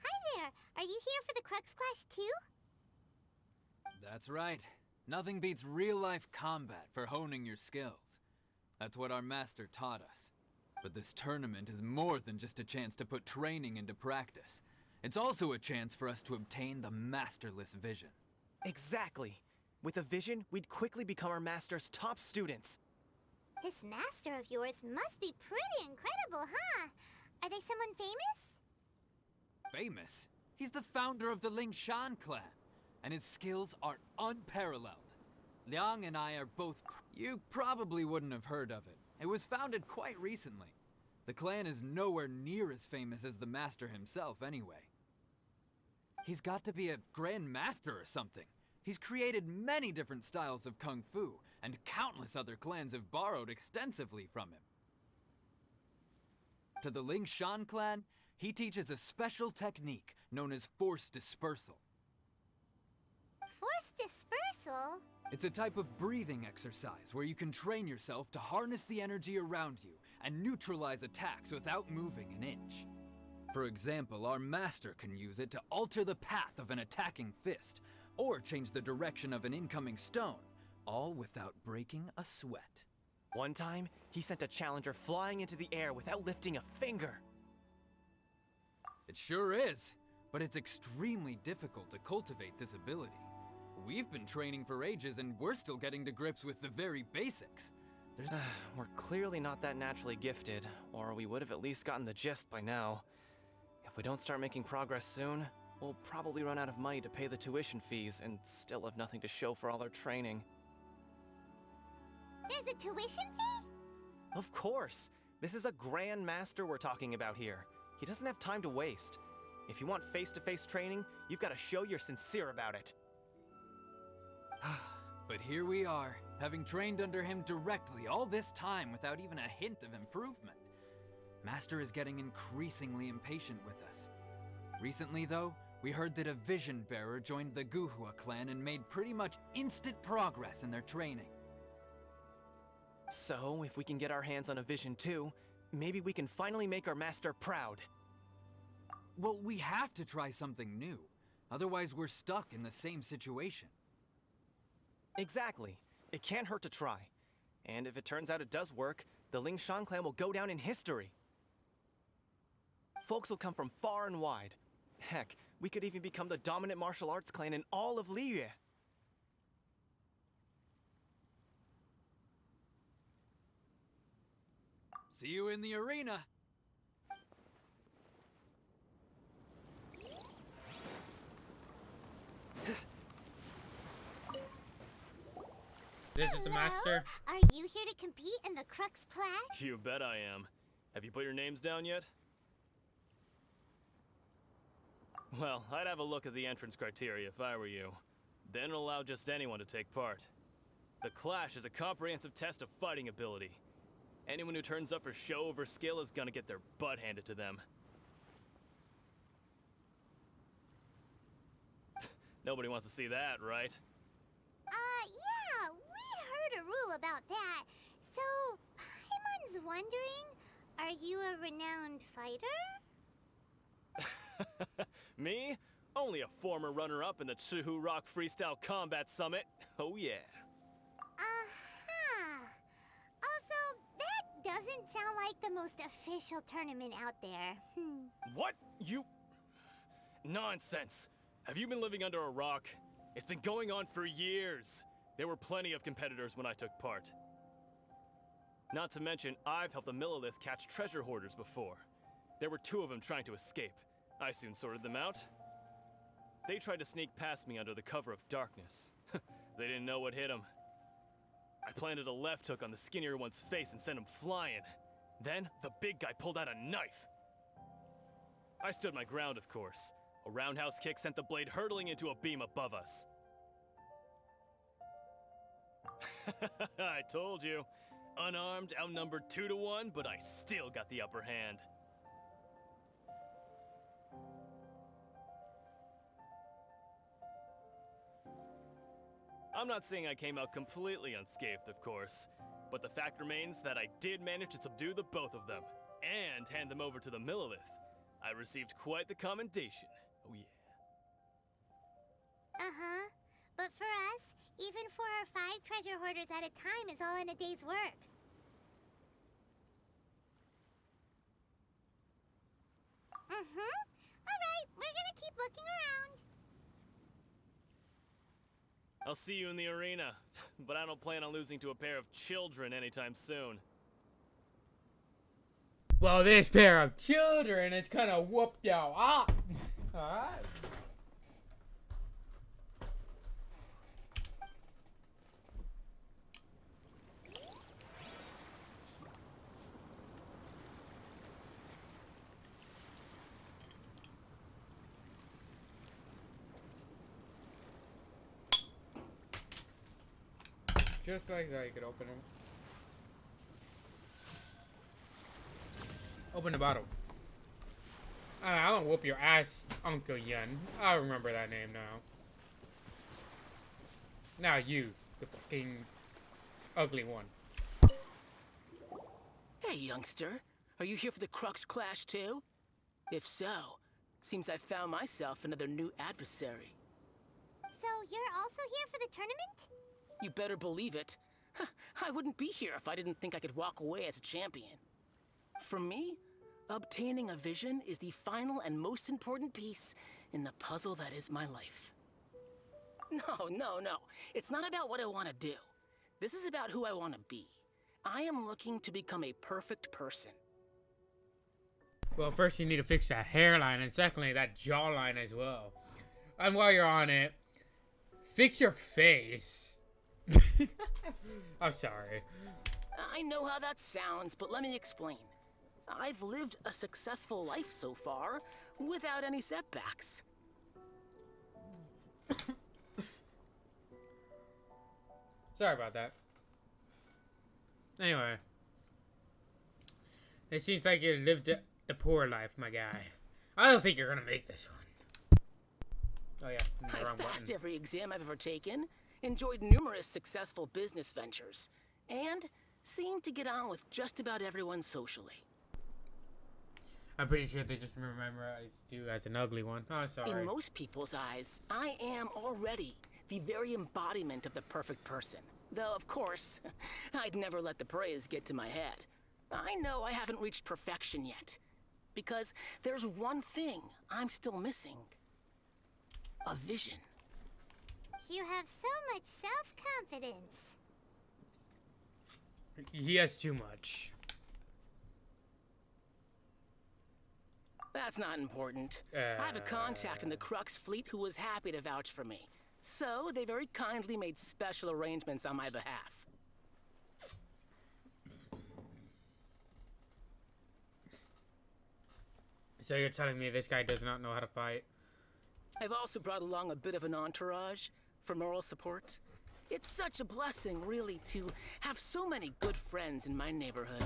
Hi there! Are you here for the Crux Clash too? That's right. Nothing beats real-life combat for honing your skills. That's what our master taught us. But this tournament is more than just a chance to put training into practice. It's also a chance for us to obtain the masterless vision. Exactly. With a vision, we'd quickly become our master's top students. This master of yours must be pretty incredible, huh? Are they someone famous? Famous? He's the founder of the Lingshan clan, and his skills are unparalleled. Liang and I are both... You probably wouldn't have heard of it. It was founded quite recently. The clan is nowhere near as famous as the master himself, anyway. He's got to be a grand master or something. He's created many different styles of kung fu, and countless other clans have borrowed extensively from him. To the Lingshan clan, he teaches a special technique known as force dispersal. Force dispersal? It's a type of breathing exercise where you can train yourself to harness the energy around you and neutralize attacks without moving an inch. For example, our master can use it to alter the path of an attacking fist, or change the direction of an incoming stone, all without breaking a sweat. One time, he sent a challenger flying into the air without lifting a finger. It sure is, but it's extremely difficult to cultivate this ability. We've been training for ages and we're still getting to grips with the very basics. We're clearly not that naturally gifted, or we would have at least gotten the gist by now. If we don't start making progress soon, we'll probably run out of money to pay the tuition fees and still have nothing to show for all our training. There's a tuition fee? Of course! This is a grand master we're talking about here. He doesn't have time to waste. If you want face-to-face training, you've got to show you're sincere about it. But here we are, having trained under him directly all this time without even a hint of improvement. Master is getting increasingly impatient with us. Recently, though, we heard that a vision bearer joined the Guhua clan and made pretty much instant progress in their training. So, if we can get our hands on a vision too, maybe we can finally make our master proud. Well, we have to try something new. Otherwise, we're stuck in the same situation. Exactly. It can't hurt to try. And if it turns out it does work, the Lingshan clan will go down in history. Folks will come from far and wide. Heck, we could even become the dominant martial arts clan in all of Liyue. See you in the arena! This is the master. Are you here to compete in the Crux Clash? You bet I am. Have you put your names down yet? Well, I'd have a look at the entrance criteria if I were you. Then it'll allow just anyone to take part. The Clash is a comprehensive test of fighting ability. Anyone who turns up for show over skill is gonna get their butt handed to them. Nobody wants to see that, right? Yeah, we heard a rule about that. So, Paimon's wondering, are you a renowned fighter? Me? Only a former runner-up in the Chihu Rock Freestyle Combat Summit. Oh yeah. Also, that doesn't sound like the most official tournament out there. What? You... Nonsense. Have you been living under a rock? It's been going on for years. There were plenty of competitors when I took part. Not to mention, I've helped the Millilith catch treasure hoarders before. There were 2 of them trying to escape. I soon sorted them out. They tried to sneak past me under the cover of darkness. They didn't know what hit them. I planted a left hook on the skinnier one's face and sent him flying. Then, the big guy pulled out a knife. I stood my ground, of course. A roundhouse kick sent the blade hurtling into a beam above us. I told you. Unarmed, outnumbered 2 to 1, but I still got the upper hand. I'm not saying I came out completely unscathed, of course, but the fact remains that I did manage to subdue the both of them, and hand them over to the Millilith. I received quite the commendation. Oh yeah. But for us, even 4 or 5 treasure hoarders at a time is all in a day's work. Alright, we're gonna keep looking around. I'll see you in the arena, but I don't plan on losing to a pair of children anytime soon. Well, this pair of children is gonna whoop y'all up. Alright. Just like that, you could open them. Open the bottle. I'm gonna whoop your ass, Uncle Yen. I remember that name now. Now you, the fucking ugly one. Hey, youngster. Are you here for the Crux Clash too? If so, seems I found myself another new adversary. So you're also here for the tournament? You better believe it. I wouldn't be here if I didn't think I could walk away as a champion. For me, obtaining a vision is the final and most important piece in the puzzle that is my life. No. It's not about what I want to do. This is about who I want to be. I am looking to become a perfect person. Well, first you need to fix that hairline, and secondly, that jawline as well. And while you're on it, fix your face. I'm sorry. I know how that sounds, but let me explain. I've lived a successful life so far, without any setbacks. Sorry about that. Anyway. It seems like you lived the poor life, my guy. I don't think you're gonna make this one. Oh yeah, the wrong I've passed button. every exam I've ever taken, enjoyed numerous successful business ventures, and seemed to get on with just about everyone socially. I'm pretty sure they just memorized you as an ugly one. Oh, sorry. In most people's eyes, I am already the very embodiment of the perfect person. Though, of course, I'd never let the praise get to my head. I know I haven't reached perfection yet, because there's one thing I'm still missing. A vision. You have so much self-confidence. He has too much. That's not important. I have a contact in the Crux fleet who was happy to vouch for me. So, they very kindly made special arrangements on my behalf. So you're telling me this guy does not know how to fight? I've also brought along a bit of an entourage for moral support. It's such a blessing, really, to have so many good friends in my neighborhood.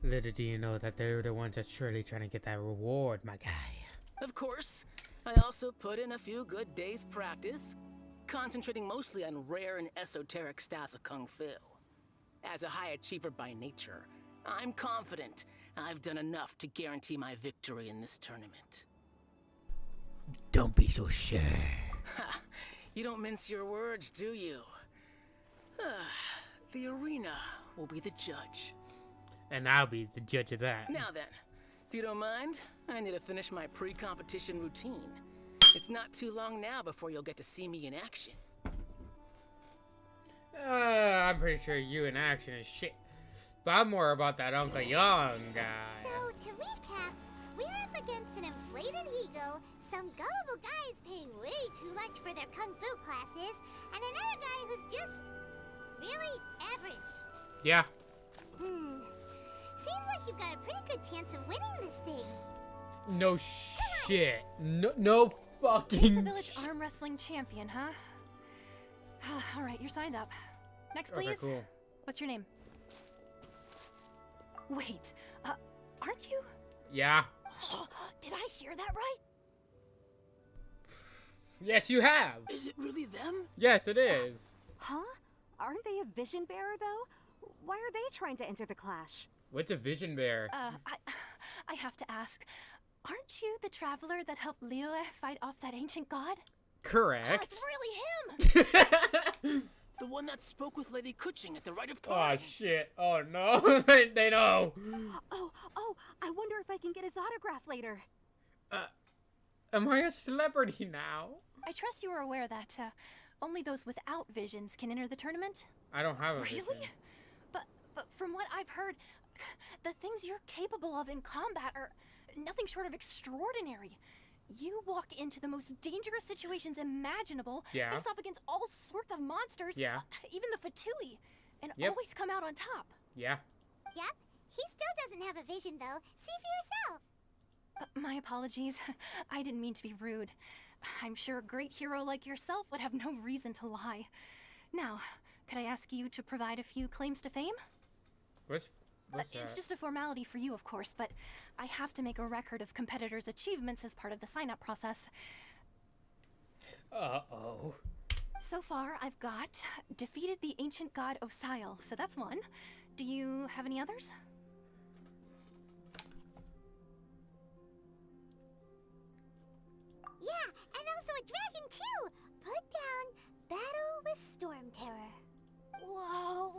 Little do you know that they're the ones that's surely trying to get that reward, my guy. Of course, I also put in a few good days' practice, concentrating mostly on rare and esoteric styles of Kung Fu. As a high achiever by nature, I'm confident I've done enough to guarantee my victory in this tournament. Don't be so sure. Ha! You don't mince your words, do you? The arena will be the judge. And I'll be the judge of that. Now then, if you don't mind, I need to finish my pre-competition routine. It's not too long now before you'll get to see me in action. I'm pretty sure you in action is shit. But I'm more about that Uncle Young guy. So, to recap, we're up against an inflated ego, some gullible guys paying way too much for their kung fu classes, and another guy who's just really average. Yeah. Seems like you've got a pretty good chance of winning this thing. No shit. No fucking He's a village arm wrestling champion, huh? Alright, you're signed up. Next, please. Okay, cool. What's your name? Wait, aren't you? Yeah. Did I hear that right? Yes, you have. Is it really them? Yes, it is. Huh? Aren't they a vision bearer, though? Why are they trying to enter the clash? What's a vision bear? I have to ask, aren't you the traveler that helped Liyue fight off that ancient god? Correct. It's really him! The one that spoke with Lady Kuching at the Rite of Oh Prime. shit! Oh no! they know. Oh, I wonder if I can get his autograph later. Am I a celebrity now? I trust you are aware that only those without visions can enter the tournament. I don't have a Really? vision. But from what I've heard, the things you're capable of in combat are nothing short of extraordinary. You walk into the most dangerous situations imaginable, Yeah. face off against all sorts of monsters, Yeah. Even the Fatui, and Yep. always come out on top. Yeah. Yep, he still doesn't have a vision though. See for yourself. My apologies. I didn't mean to be rude. I'm sure a great hero like yourself would have no reason to lie. Now, could I ask you to provide a few claims to fame? What's It's that? just a formality for you, of course, but I have to make a record of competitors' achievements as part of the sign-up process. Uh-oh. So far, I've got defeated the ancient god Osile, so that's one. Do you have any others? Yeah, and also a dragon too. Put down battle with Storm Terror. Whoa.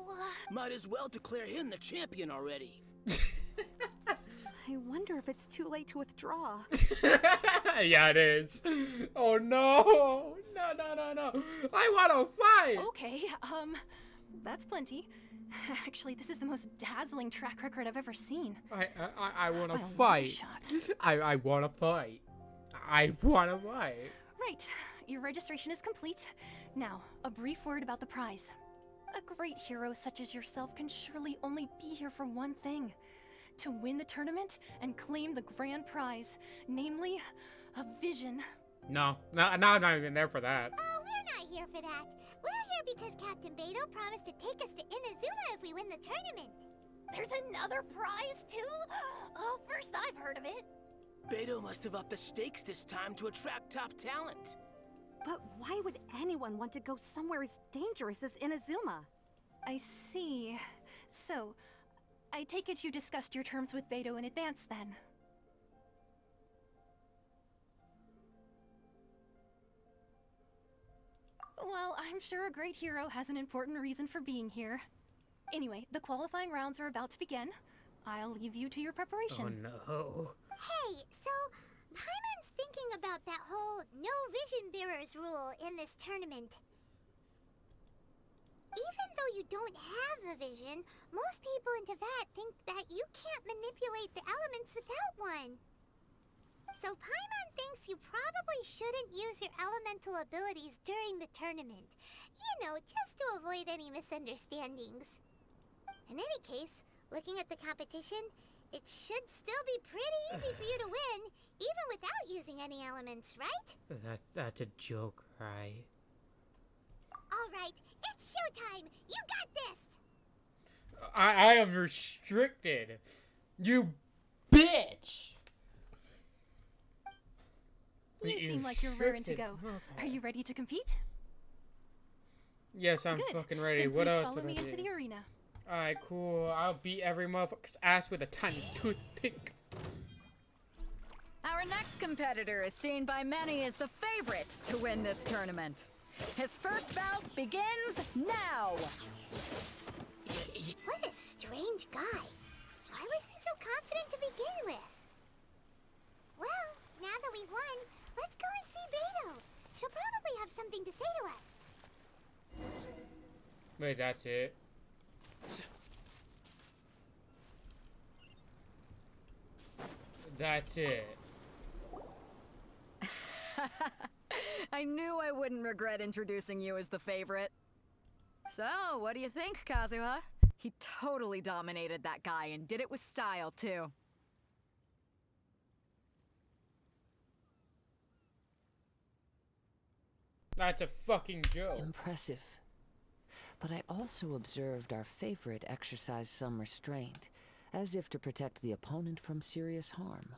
Might as well declare him the champion already. I wonder if it's too late to withdraw. Yeah, it is. Oh no! No! I want to fight. Okay, that's plenty. Actually, this is the most dazzling track record I've ever seen. I want to Well, fight. shot. I want to fight. I want to fight. Right, your registration is complete. Now, a brief word about the prize. A great hero such as yourself can surely only be here for one thing. To win the tournament and claim the grand prize, namely, a vision. No, I'm not even there for that. Oh, we're not here for that. We're here because Captain Beto promised to take us to Inazuma if we win the tournament. There's another prize, too? Oh, first I've heard of it. Beto must have upped the stakes this time to attract top talent. But why would anyone want to go somewhere as dangerous as Inazuma? I see. So, I take it you discussed your terms with Beto in advance, then? Well, I'm sure a great hero has an important reason for being here. Anyway, the qualifying rounds are about to begin. I'll leave you to your preparation. Oh no. Hey, so Paimon's thinking about that whole no vision bearers rule in this tournament. Even though you don't have a vision, most people in Teyvat think that you can't manipulate the elements without one. So Paimon thinks you probably shouldn't use your elemental abilities during the tournament. You know, just to avoid any misunderstandings. In any case, looking at the competition, it should still be pretty easy for you to win, even without using any elements, right? That's a joke, right? Alright, it's showtime! You got this! I am restricted. You bitch! You seem like you're raring to go. Are you ready to compete? Yes, I'm Good. fucking ready. Then What please else? follow would I me into do? the arena. Alright, cool. I'll beat every motherfucker's ass with a tiny toothpick. Our next competitor is seen by many as the favorite to win this tournament. His first bout begins now. What a strange guy. Why was he so confident to begin with? Well, now that we've won, let's go and see Beto. She'll probably have something to say to us. Wait, that's it? That's it. I knew I wouldn't regret introducing you as the favorite. So, what do you think, Kazuha? He totally dominated that guy and did it with style, too. That's a fucking joke. Impressive. But I also observed our favorite exercise some restraint, as if to protect the opponent from serious harm.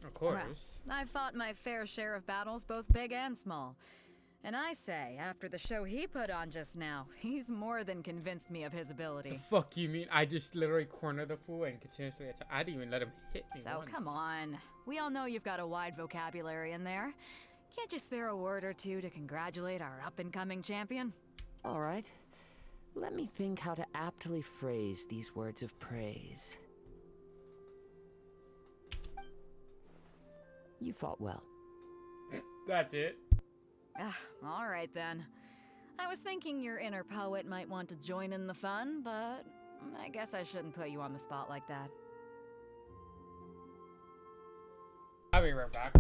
Of course. Well, I've fought my fair share of battles, both big and small. And I say, after the show he put on just now, he's more than convinced me of his ability. The fuck you mean? I just literally cornered the fool and continuously attacked. I didn't even let him hit me So once. come on. We all know you've got a wide vocabulary in there. Can't you spare a word or two to congratulate our up-and-coming champion? All right. Let me think how to aptly phrase these words of praise. You fought well. That's it. All right then. I was thinking your inner poet might want to join in the fun, but I guess I shouldn't put you on the spot like that. I'll be right back.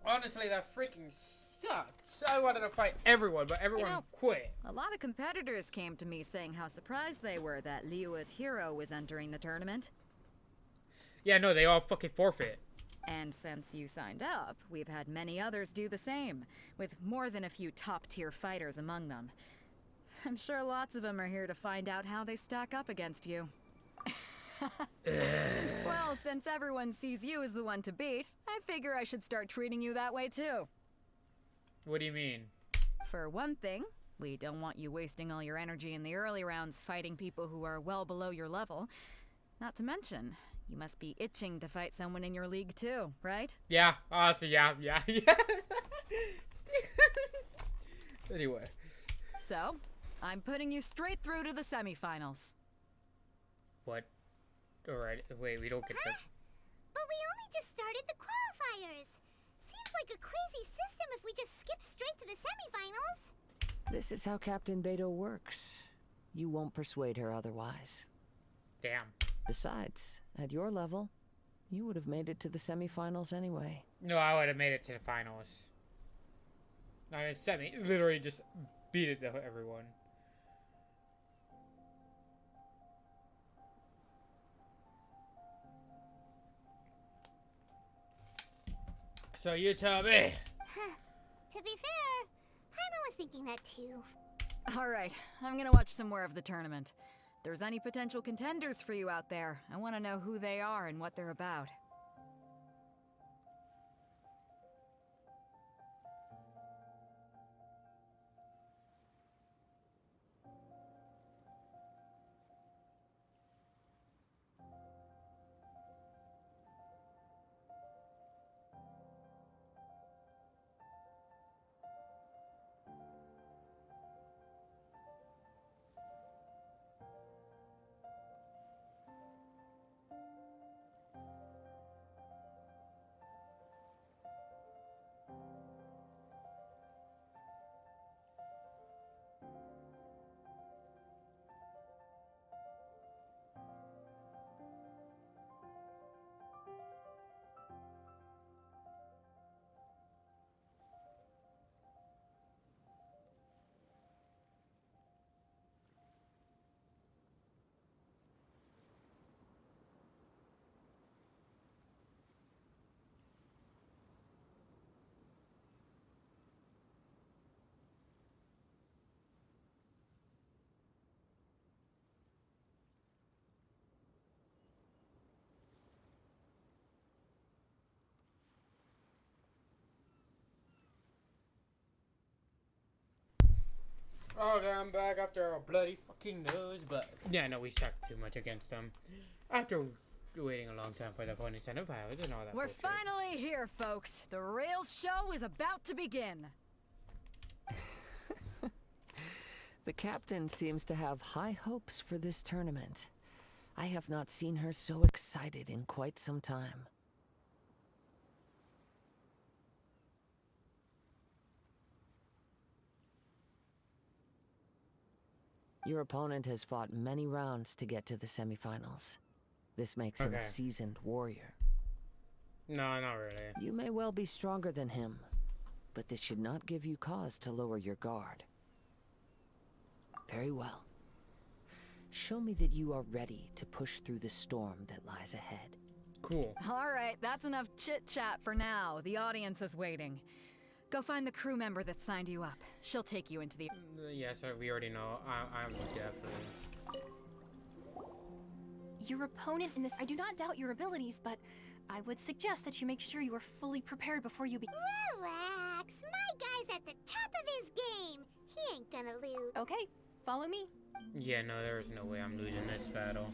Honestly, that freaking sucked. So I wanted to fight everyone, but everyone quit. A lot of competitors came to me saying how surprised they were that Liyue's hero was entering the tournament. Yeah, no, they all fucking forfeit. And since you signed up, we've had many others do the same, with more than a few top-tier fighters among them. I'm sure lots of them are here to find out how they stack up against you. Well, since everyone sees you as the one to beat, I figure I should start treating you that way too. What do you mean? For one thing, we don't want you wasting all your energy in the early rounds fighting people who are well below your level. Not to mention, you must be itching to fight someone in your league too, right? Yeah, honestly, yeah. Anyway. So, I'm putting you straight through to the semifinals. What? Alright, wait, we don't get that. But we only just started the qualifiers. Seems like a crazy system if we just skip straight to the semifinals. This is how Captain Beto works. You won't persuade her otherwise. Damn. Besides, at your level, you would have made it to the semifinals anyway. No, I would have made it to the finals. I mean, literally just beat it to everyone. So you tell me. To be fair, Paimon was thinking that too. Alright, I'm gonna watch some more of the tournament. If there's any potential contenders for you out there, I want to know who they are and what they're about. Okay, I'm back after a bloody fucking nose, but yeah, no, we sucked too much against them. After waiting a long time for the opponents and pilots and all that We're bullshit. finally here, folks. The rail show is about to begin. The captain seems to have high hopes for this tournament. I have not seen her so excited in quite some time. Your opponent has fought many rounds to get to the semifinals. This makes him a seasoned warrior. No, not really. You may well be stronger than him, but this should not give you cause to lower your guard. Very well. Show me that you are ready to push through the storm that lies ahead. Cool. All right, that's enough chit-chat for now. The audience is waiting. Go find the crew member that signed you up. She'll take you into the... Yes, we already know. I'm definitely... Your opponent in this, I do not doubt your abilities, but I would suggest that you make sure you are fully prepared before you Relax. My guy's at the top of his game. He ain't gonna lose. Okay, follow me. Yeah, no, there is no way I'm losing this battle.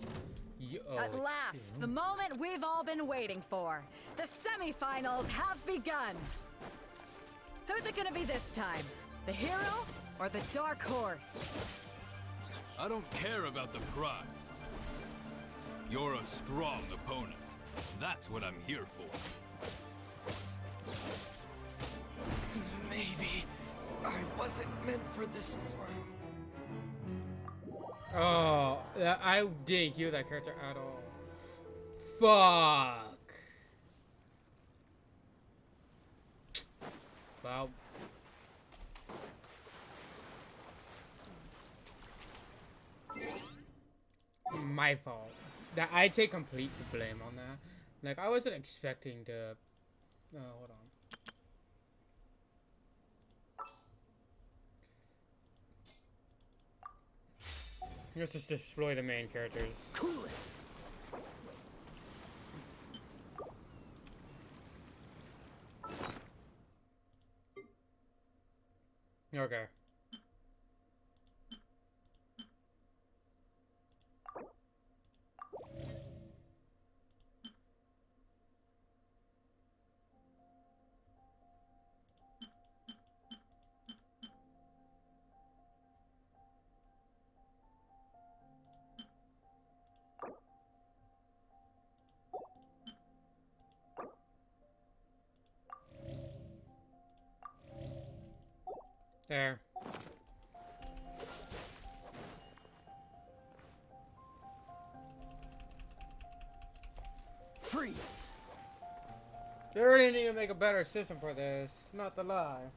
At last, the moment we've all been waiting for. The semifinals have begun. Who's it gonna be this time? The hero or the dark horse? I don't care about the prize. You're a strong opponent. That's what I'm here for. Maybe I wasn't meant for this war. Oh, I didn't hear that character at all. Fuck. Wow. My fault. That I take complete blame on that. Like, I wasn't expecting to... hold on. Let's just destroy the main characters. Cool it. Okay. There. Freeze. They really need to make a better system for this, not to lie.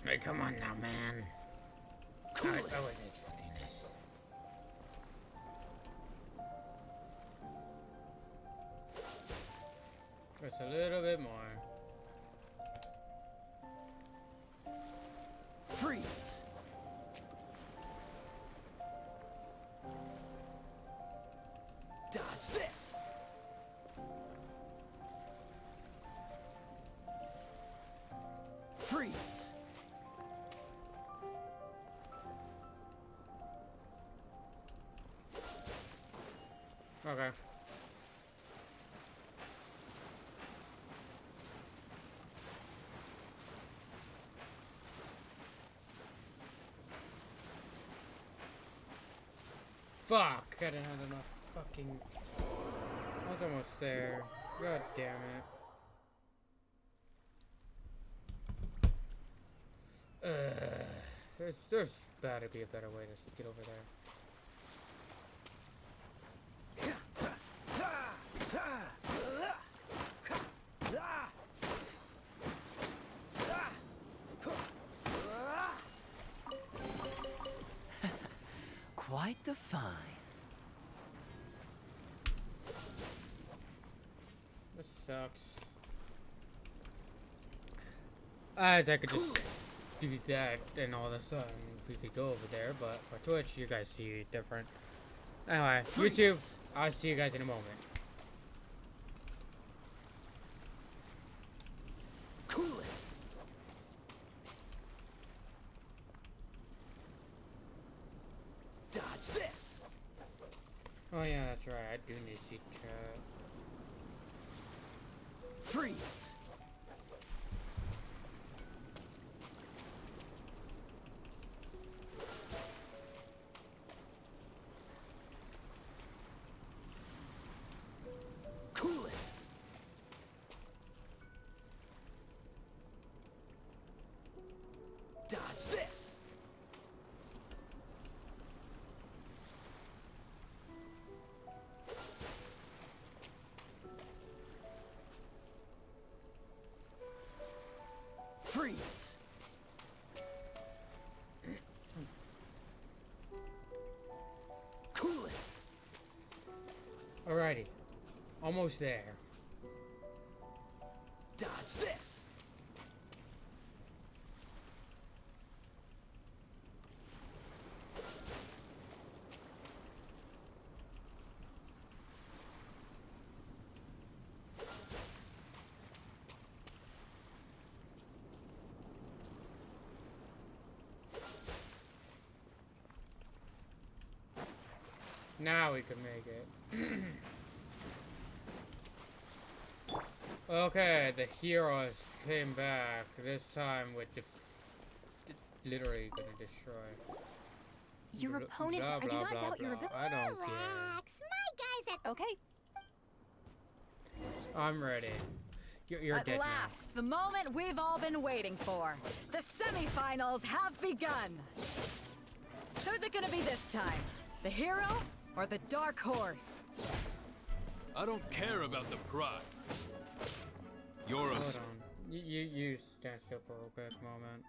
Hey, come on now, man. I wasn't expecting this. Just a little bit more. Freeze. Dodge this. Freeze. Okay. Fuck! I didn't have enough fucking... I was almost there. God damn it. There's gotta be a better way to get over there. Quite the find. This sucks. As I could just do that and all of a sudden we could go over there, but for Twitch you guys see it different. Anyway, YouTube, I'll see you guys in a moment. Cool it. Dodge this. Oh yeah, that's right. I do need to see chat. Freeze. Cool it. Dodge this. Freeze! Cool it! Alrighty. Almost there. Dodge this! Now we can make it. Okay, the heroes came back. This time with literally gonna destroy. Your opponent, Blah, I do blah, not blah, doubt your blah. ability. I don't care. Relax, my guys at Okay, I'm ready. You're At dead last, the moment we've all been waiting for. The semifinals have begun. Who's it gonna be this time? The hero or the dark horse? I don't care about the prize. You're now. a Hold on. You stand still for a quick moment.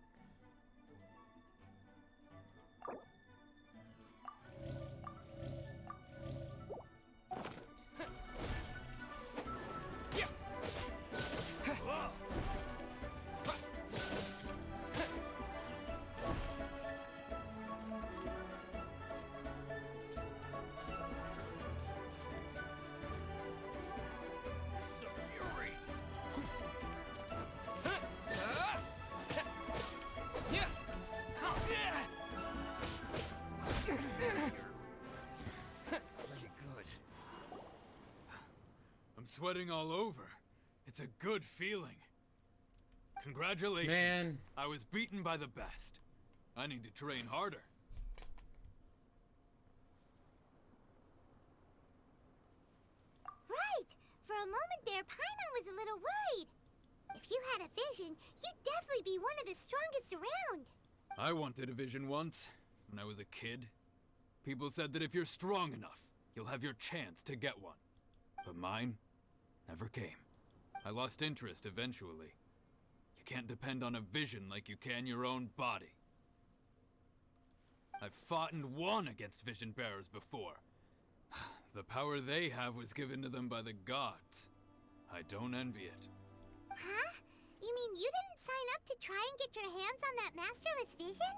pretty good. I'm sweating all over. It's a good feeling. Congratulations. Man. I was beaten by the best. I need to train harder. Right! For a moment there, Paimon was a little worried. If you had a vision, you'd definitely be one of the strongest around. I wanted a vision once, when I was a kid. People said that if you're strong enough, you'll have your chance to get one. But mine never came. I lost interest eventually. You can't depend on a vision like you can your own body. I've fought and won against vision bearers before. The power they have was given to them by the gods. I don't envy it. Huh? You mean you didn't sign up to try and get your hands on that masterless vision?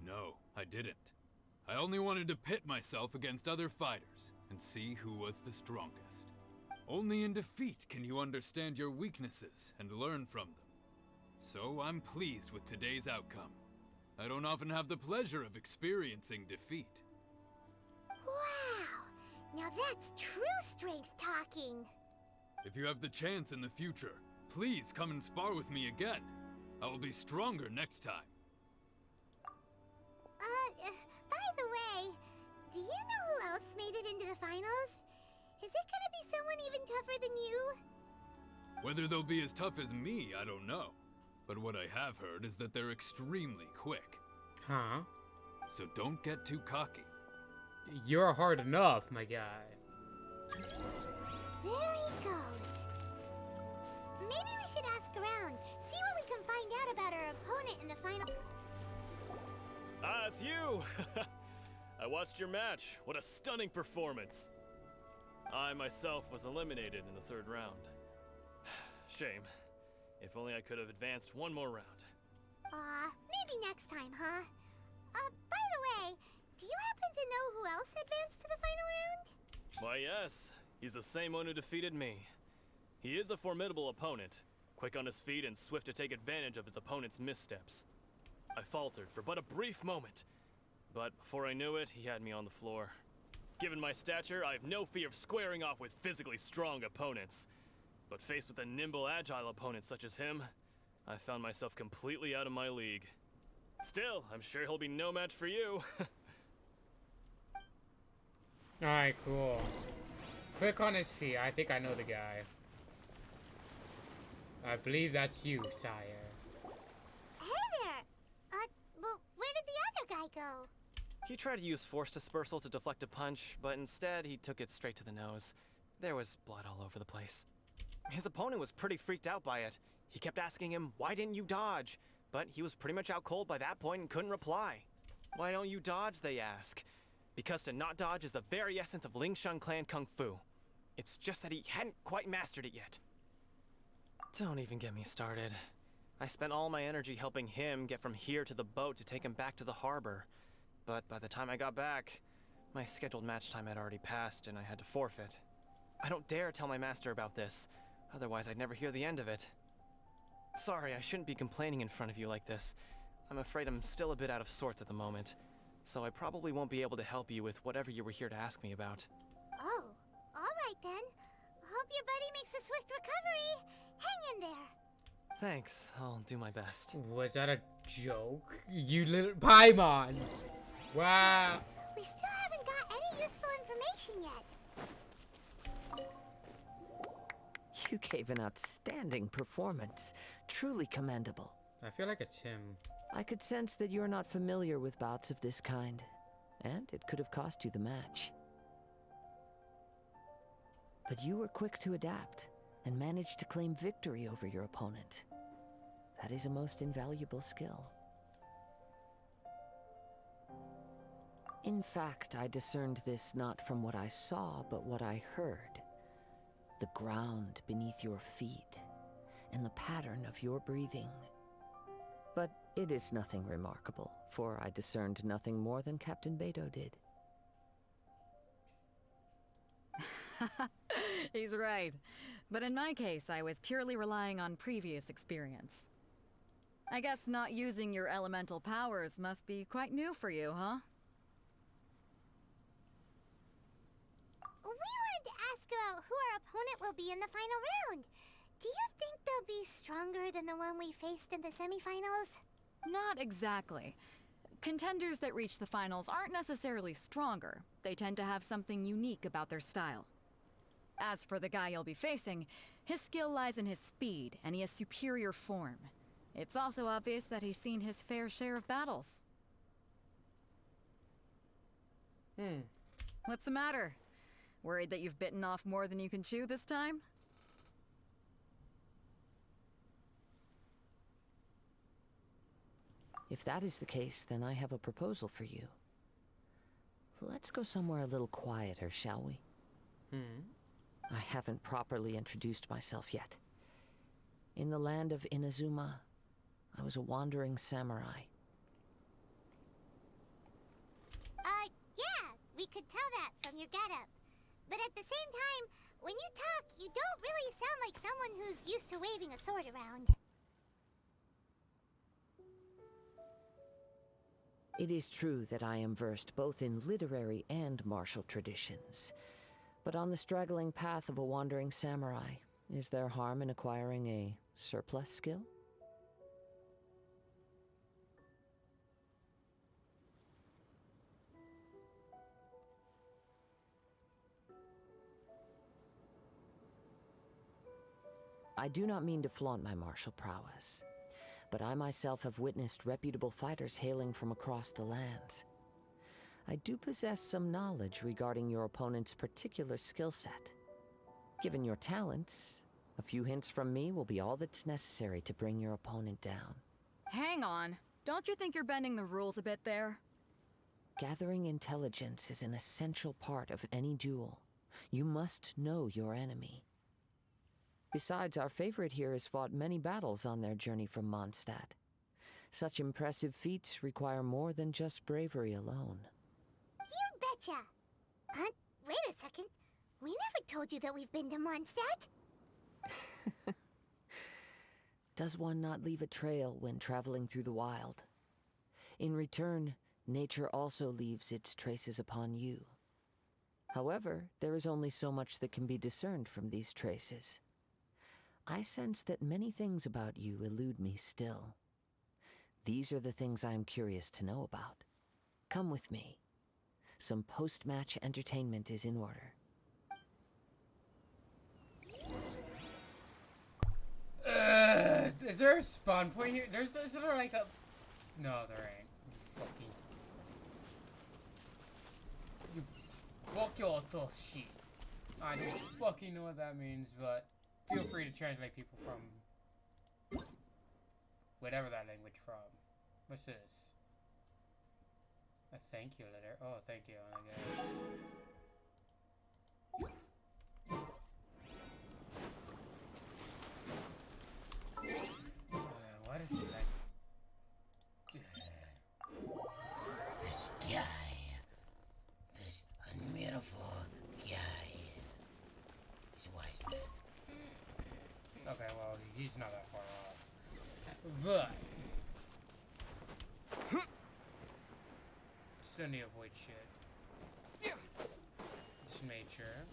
No, I didn't. I only wanted to pit myself against other fighters and see who was the strongest. Only in defeat can you understand your weaknesses and learn from them. So I'm pleased with today's outcome. I don't often have the pleasure of experiencing defeat. Wow! Now that's true strength talking. If you have the chance in the future, please come and spar with me again. I will be stronger next time. By the way, do you know who else made it into the finals? Is it gonna be someone even tougher than you? Whether they'll be as tough as me, I don't know. But what I have heard is that they're extremely quick. Huh? So don't get too cocky. You're hard enough, my guy. There he goes. Maybe we should ask around, see what we can find out about our opponent in the final. Ah, it's you! I watched your match. What a stunning performance. I myself was eliminated in the third round. Shame. If only I could have advanced one more round. Maybe next time, huh? By the way, do you happen to know who else advanced to the final round? Why, yes. He's the same one who defeated me. He is a formidable opponent, quick on his feet and swift to take advantage of his opponent's missteps. I faltered for but a brief moment, but before I knew it, he had me on the floor. Given my stature, I have no fear of squaring off with physically strong opponents. But faced with a nimble, agile opponent such as him, I found myself completely out of my league. Still, I'm sure he'll be no match for you. Alright, cool. Quick on his feet. I think I know the guy. I believe that's you, sire. Hey there! Well, where did the other guy go? He tried to use force dispersal to deflect a punch, but instead he took it straight to the nose. There was blood all over the place. His opponent was pretty freaked out by it. He kept asking him, why didn't you dodge? But he was pretty much out cold by that point and couldn't reply. Why don't you dodge, they ask. Because to not dodge is the very essence of Lingshan clan Kung Fu. It's just that he hadn't quite mastered it yet. Don't even get me started. I spent all my energy helping him get from here to the boat to take him back to the harbor. But by the time I got back, my scheduled match time had already passed and I had to forfeit. I don't dare tell my master about this, otherwise I'd never hear the end of it. Sorry, I shouldn't be complaining in front of you like this. I'm afraid I'm still a bit out of sorts at the moment, so I probably won't be able to help you with whatever you were here to ask me about. Oh, alright then. Hope your buddy makes a swift recovery. Hang in there. Thanks, I'll do my best. Was that a joke? You little Paimon! Wow! We still haven't got any useful information yet. You gave an outstanding performance. Truly commendable. I feel like it's him. I could sense that you're not familiar with bouts of this kind, and it could have cost you the match. But you were quick to adapt, and managed to claim victory over your opponent. That is a most invaluable skill. In fact, I discerned this not from what I saw, but what I heard. The ground beneath your feet, and the pattern of your breathing. But it is nothing remarkable, for I discerned nothing more than Captain Beto did. He's right. But in my case, I was purely relying on previous experience. I guess not using your elemental powers must be quite new for you, huh? We wanted to ask about who our opponent will be in the final round. Do you think they'll be stronger than the one we faced in the semifinals? Not exactly. Contenders that reach the finals aren't necessarily stronger. They tend to have something unique about their style. As for the guy you'll be facing, his skill lies in his speed, and he has superior form. It's also obvious that he's seen his fair share of battles. What's the matter? Worried that you've bitten off more than you can chew this time? If that is the case, then I have a proposal for you. Let's go somewhere a little quieter, shall we? I haven't properly introduced myself yet. In the land of Inazuma, I was a wandering samurai. Yeah, we could tell that from your getup. But at the same time, when you talk, you don't really sound like someone who's used to waving a sword around. It is true that I am versed both in literary and martial traditions. But on the straggling path of a wandering samurai, is there harm in acquiring a surplus skill? I do not mean to flaunt my martial prowess, but I myself have witnessed reputable fighters hailing from across the lands. I do possess some knowledge regarding your opponent's particular skill set. Given your talents, a few hints from me will be all that's necessary to bring your opponent down. Hang on. Don't you think you're bending the rules a bit there? Gathering intelligence is an essential part of any duel. You must know your enemy. Besides, our favorite here has fought many battles on their journey from Mondstadt. Such impressive feats require more than just bravery alone. You betcha! Wait a second. We never told you that we've been to Mondstadt. Does one not leave a trail when traveling through the wild? In return, nature also leaves its traces upon you. However, there is only so much that can be discerned from these traces. I sense that many things about you elude me still. These are the things I am curious to know about. Come with me. Some post-match entertainment is in order. Is there a spawn point here? Is there like a... No, there ain't. You fuck your shit. I don't fucking know what that means, but feel free to translate people from whatever that language from. What's this? A thank you letter. Oh, thank you, I guess. What is it like? This guy. This unbeautiful guy. He's a wise man. Okay, well, he's not that far off. But still need to avoid shit. Just made sure.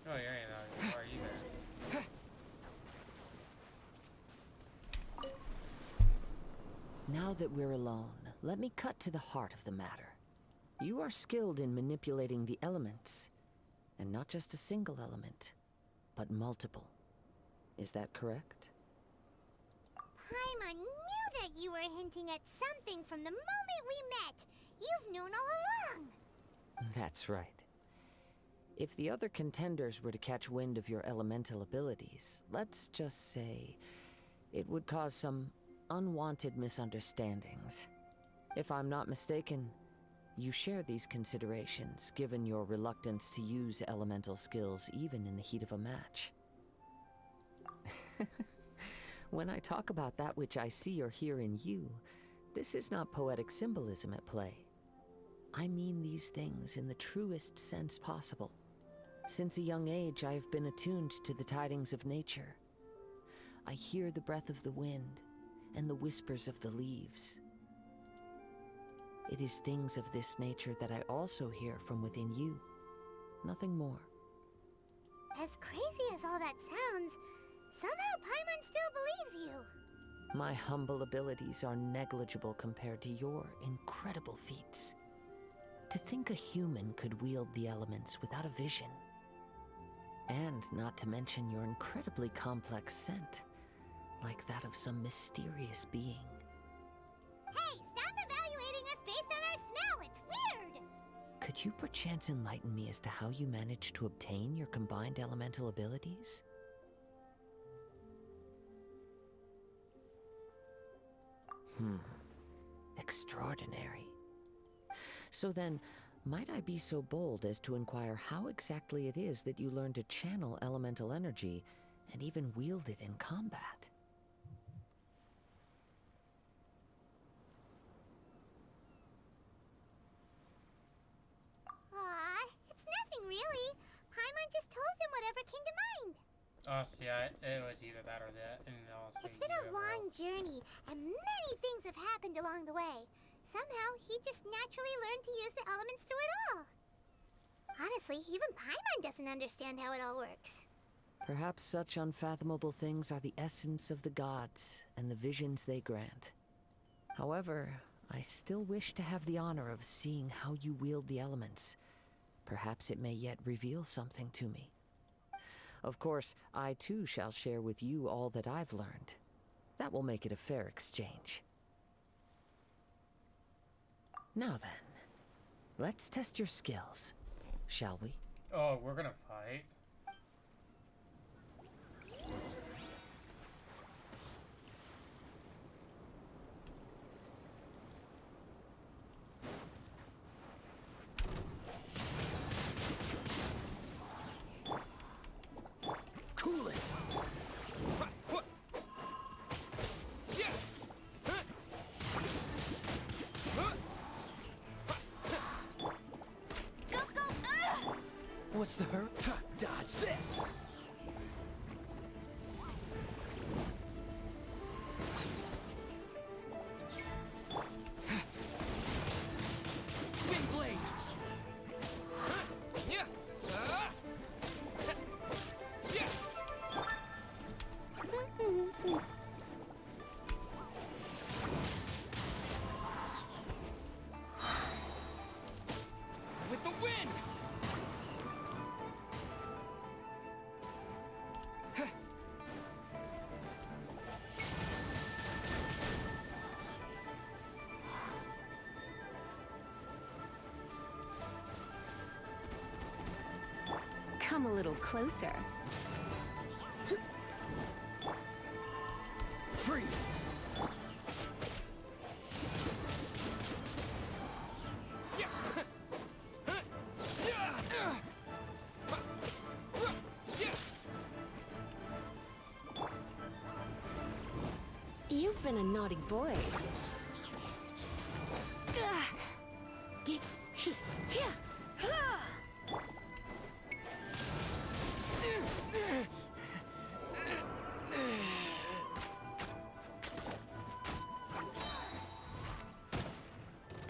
Oh, yeah, you are you there? Now that we're alone, let me cut to the heart of the matter. You are skilled in manipulating the elements, and not just a single element, but multiple. Is that correct? Paimon knew that you were hinting at something from the moment we met. You've known all along. That's right. If the other contenders were to catch wind of your elemental abilities, let's just say it would cause some unwanted misunderstandings. If I'm not mistaken, you share these considerations, given your reluctance to use elemental skills even in the heat of a match. When I talk about that which I see or hear in you, this is not poetic symbolism at play. I mean these things in the truest sense possible. Since a young age, I have been attuned to the tidings of nature. I hear the breath of the wind and the whispers of the leaves. It is things of this nature that I also hear from within you. Nothing more. As crazy as all that sounds, somehow Paimon still believes you. My humble abilities are negligible compared to your incredible feats. To think a human could wield the elements without a vision. And not to mention your incredibly complex scent, like that of some mysterious being. Hey, stop evaluating us based on our smell! It's weird! Could you perchance enlighten me as to how you managed to obtain your combined elemental abilities? Extraordinary. So then, might I be so bold as to inquire how exactly it is that you learn to channel elemental energy and even wield it in combat? Aw, it's nothing really. Paimon just told him whatever came to mind. Oh, see, it was either that or that. And It's been a long journey, and many things have happened along the way. Somehow, he just naturally learned to use the elements through it all. Honestly, even Paimon doesn't understand how it all works. Perhaps such unfathomable things are the essence of the gods and the visions they grant. However, I still wish to have the honor of seeing how you wield the elements. Perhaps it may yet reveal something to me. Of course, I too shall share with you all that I've learned. That will make it a fair exchange. Now then, let's test your skills, shall we? Oh, we're gonna fight? Cool it! What's the hurt? Dodge this! Wind blade! With the wind! Come a little closer. freeze! You've been a naughty boy.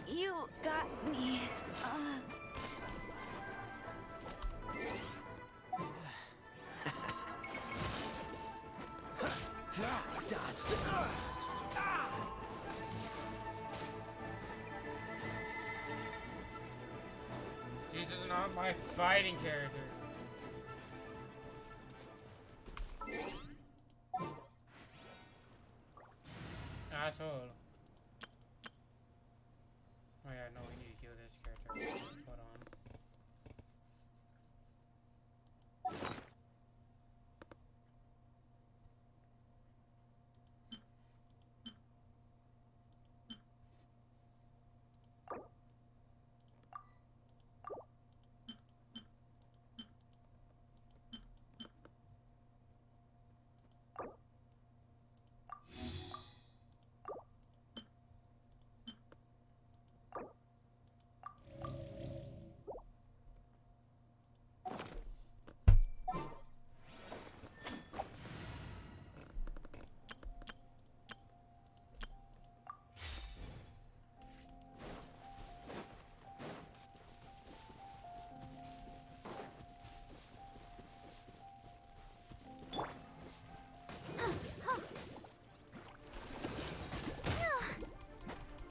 You got me. Dodge the... This is not my fighting character. Asshole. Oh yeah, no, we need to heal this character. Hold on.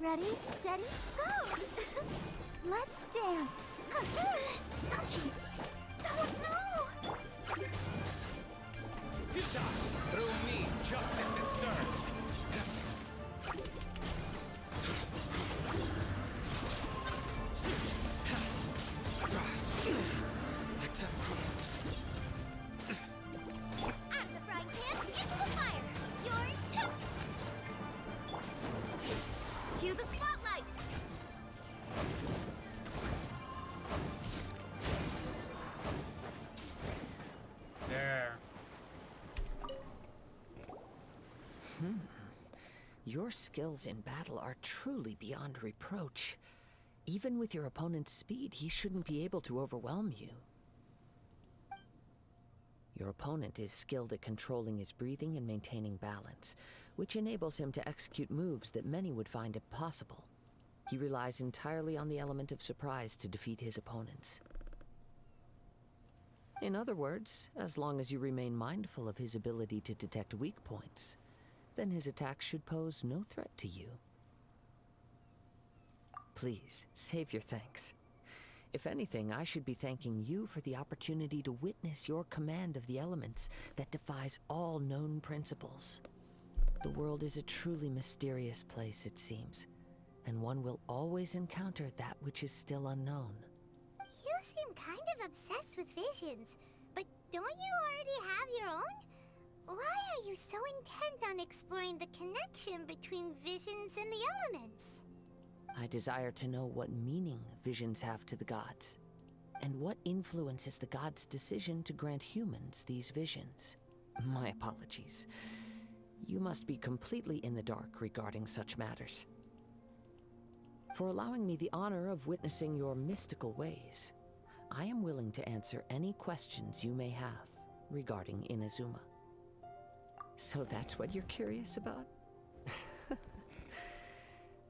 Ready, steady, go! Let's dance. Ouchie! Oh no! Futa! Through me, justice is served! Out of the frying pan, into the fire! Your tip! Cue the spotlight! There. Your skills in battle are truly beyond reproach. Even with your opponent's speed, he shouldn't be able to overwhelm you. Your opponent is skilled at controlling his breathing and maintaining balance, which enables him to execute moves that many would find impossible. He relies entirely on the element of surprise to defeat his opponents. In other words, as long as you remain mindful of his ability to detect weak points, then his attacks should pose no threat to you. Please, save your thanks. If anything, I should be thanking you for the opportunity to witness your command of the elements that defies all known principles. The world is a truly mysterious place, it seems, and one will always encounter that which is still unknown. You seem kind of obsessed with visions, but don't you already have your own? Why are you so intent on exploring the connection between visions and the elements? I desire to know what meaning visions have to the gods, and what influences the gods' decision to grant humans these visions. My apologies. You must be completely in the dark regarding such matters. For allowing me the honor of witnessing your mystical ways, I am willing to answer any questions you may have regarding Inazuma. So that's what you're curious about?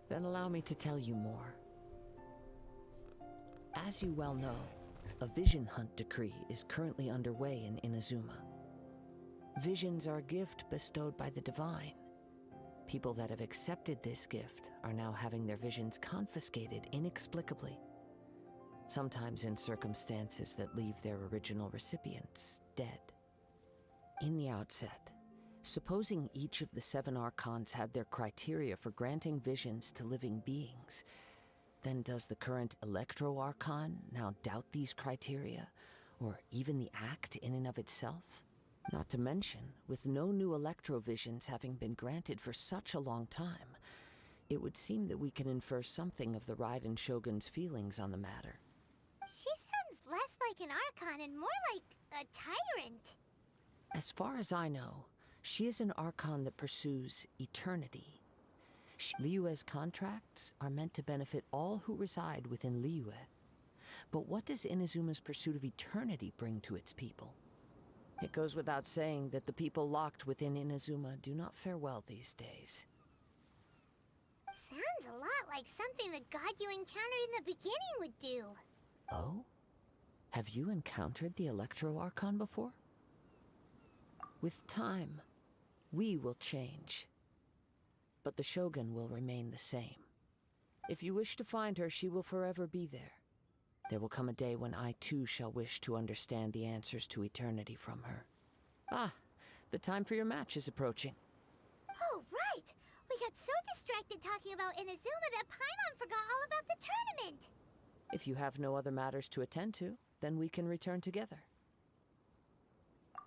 Then allow me to tell you more. As you well know, a vision hunt decree is currently underway in Inazuma. Visions are a gift bestowed by the divine. People that have accepted this gift are now having their visions confiscated inexplicably, sometimes in circumstances that leave their original recipients dead. In the outset, supposing each of the 7 archons had their criteria for granting visions to living beings, then does the current Electro-Archon now doubt these criteria, or even the act in and of itself? Not to mention, with no new electrovisions having been granted for such a long time, it would seem that we can infer something of the Raiden Shogun's feelings on the matter. She sounds less like an Archon and more like a tyrant. As far as I know, she is an Archon that pursues eternity. Liyue's contracts are meant to benefit all who reside within Liyue. But what does Inazuma's pursuit of eternity bring to its people? It goes without saying that the people locked within Inazuma do not fare well these days. Sounds a lot like something the god you encountered in the beginning would do. Oh? Have you encountered the Electro Archon before? With time, we will change. But the Shogun will remain the same. If you wish to find her, she will forever be there. There will come a day when I too shall wish to understand the answers to eternity from her. Ah, the time for your match is approaching. Oh, right! We got so distracted talking about Inazuma that Paimon forgot all about the tournament! If you have no other matters to attend to, then we can return together.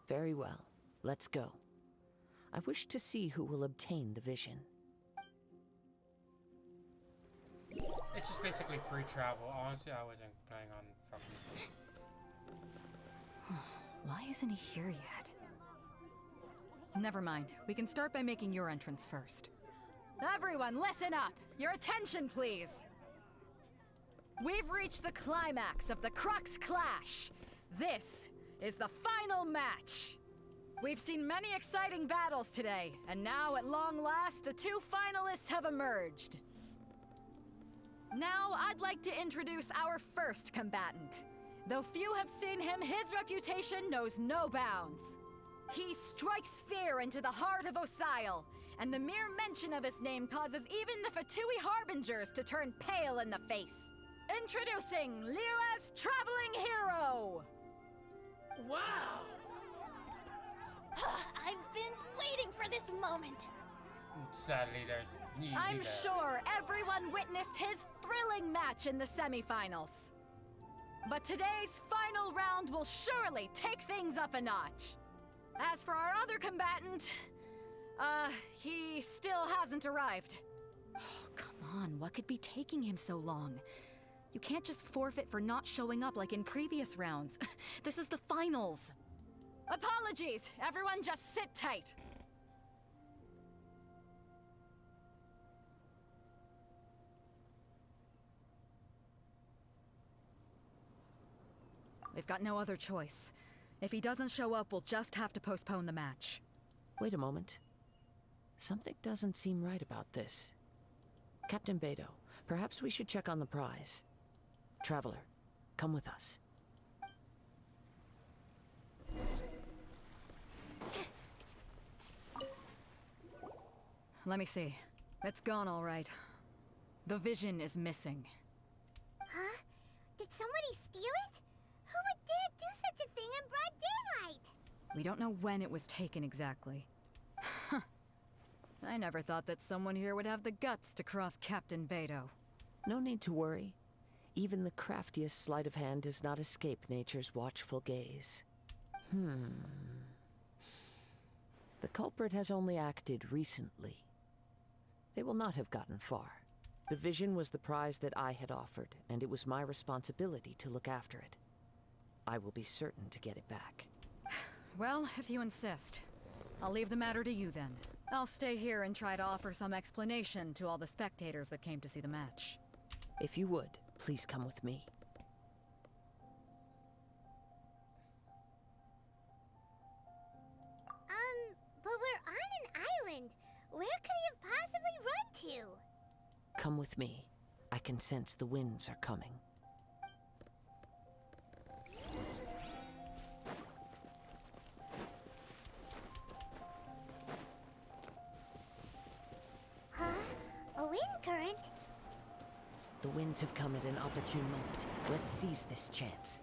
Very well, let's go. I wish to see who will obtain the vision. It's just basically free travel. Honestly, I wasn't planning on fucking... Why isn't he here yet? Never mind. We can start by making your entrance first. Everyone, listen up! Your attention, please! We've reached the climax of the Crux Clash! This is the final match! We've seen many exciting battles today, and now, at long last, the two finalists have emerged. Now, I'd like to introduce our first combatant. Though few have seen him, his reputation knows no bounds. He strikes fear into the heart of Osile, and the mere mention of his name causes even the Fatui Harbingers to turn pale in the face. Introducing Liyue's traveling hero! Wow! I've been waiting for this moment. Sadly, there's... I'm sure everyone witnessed his thrilling match in the semifinals. But today's final round will surely take things up a notch. As for our other combatant, he still hasn't arrived. Oh, come on, what could be taking him so long? You can't just forfeit for not showing up like in previous rounds. This is the finals. Apologies, everyone just sit tight. We've got no other choice. If he doesn't show up, we'll just have to postpone the match. Wait a moment. Something doesn't seem right about this. Captain Beidou, perhaps we should check on the prize. Traveler, come with us. Let me see. It's gone all right. The vision is missing. Huh? Did somebody steal it? Who would dare do such a thing in broad daylight? We don't know when it was taken exactly. I never thought that someone here would have the guts to cross Captain Beidou. No need to worry. Even the craftiest sleight of hand does not escape nature's watchful gaze. The culprit has only acted recently. They will not have gotten far. The vision was the prize that I had offered, and it was my responsibility to look after it. I will be certain to get it back. Well, if you insist. I'll leave the matter to you then. I'll stay here and try to offer some explanation to all the spectators that came to see the match. If you would, please come with me. But we're on an island. Where could he have possibly run to? Come with me. I can sense the winds are coming. Huh? A wind current? The winds have come at an opportune moment. Let's seize this chance.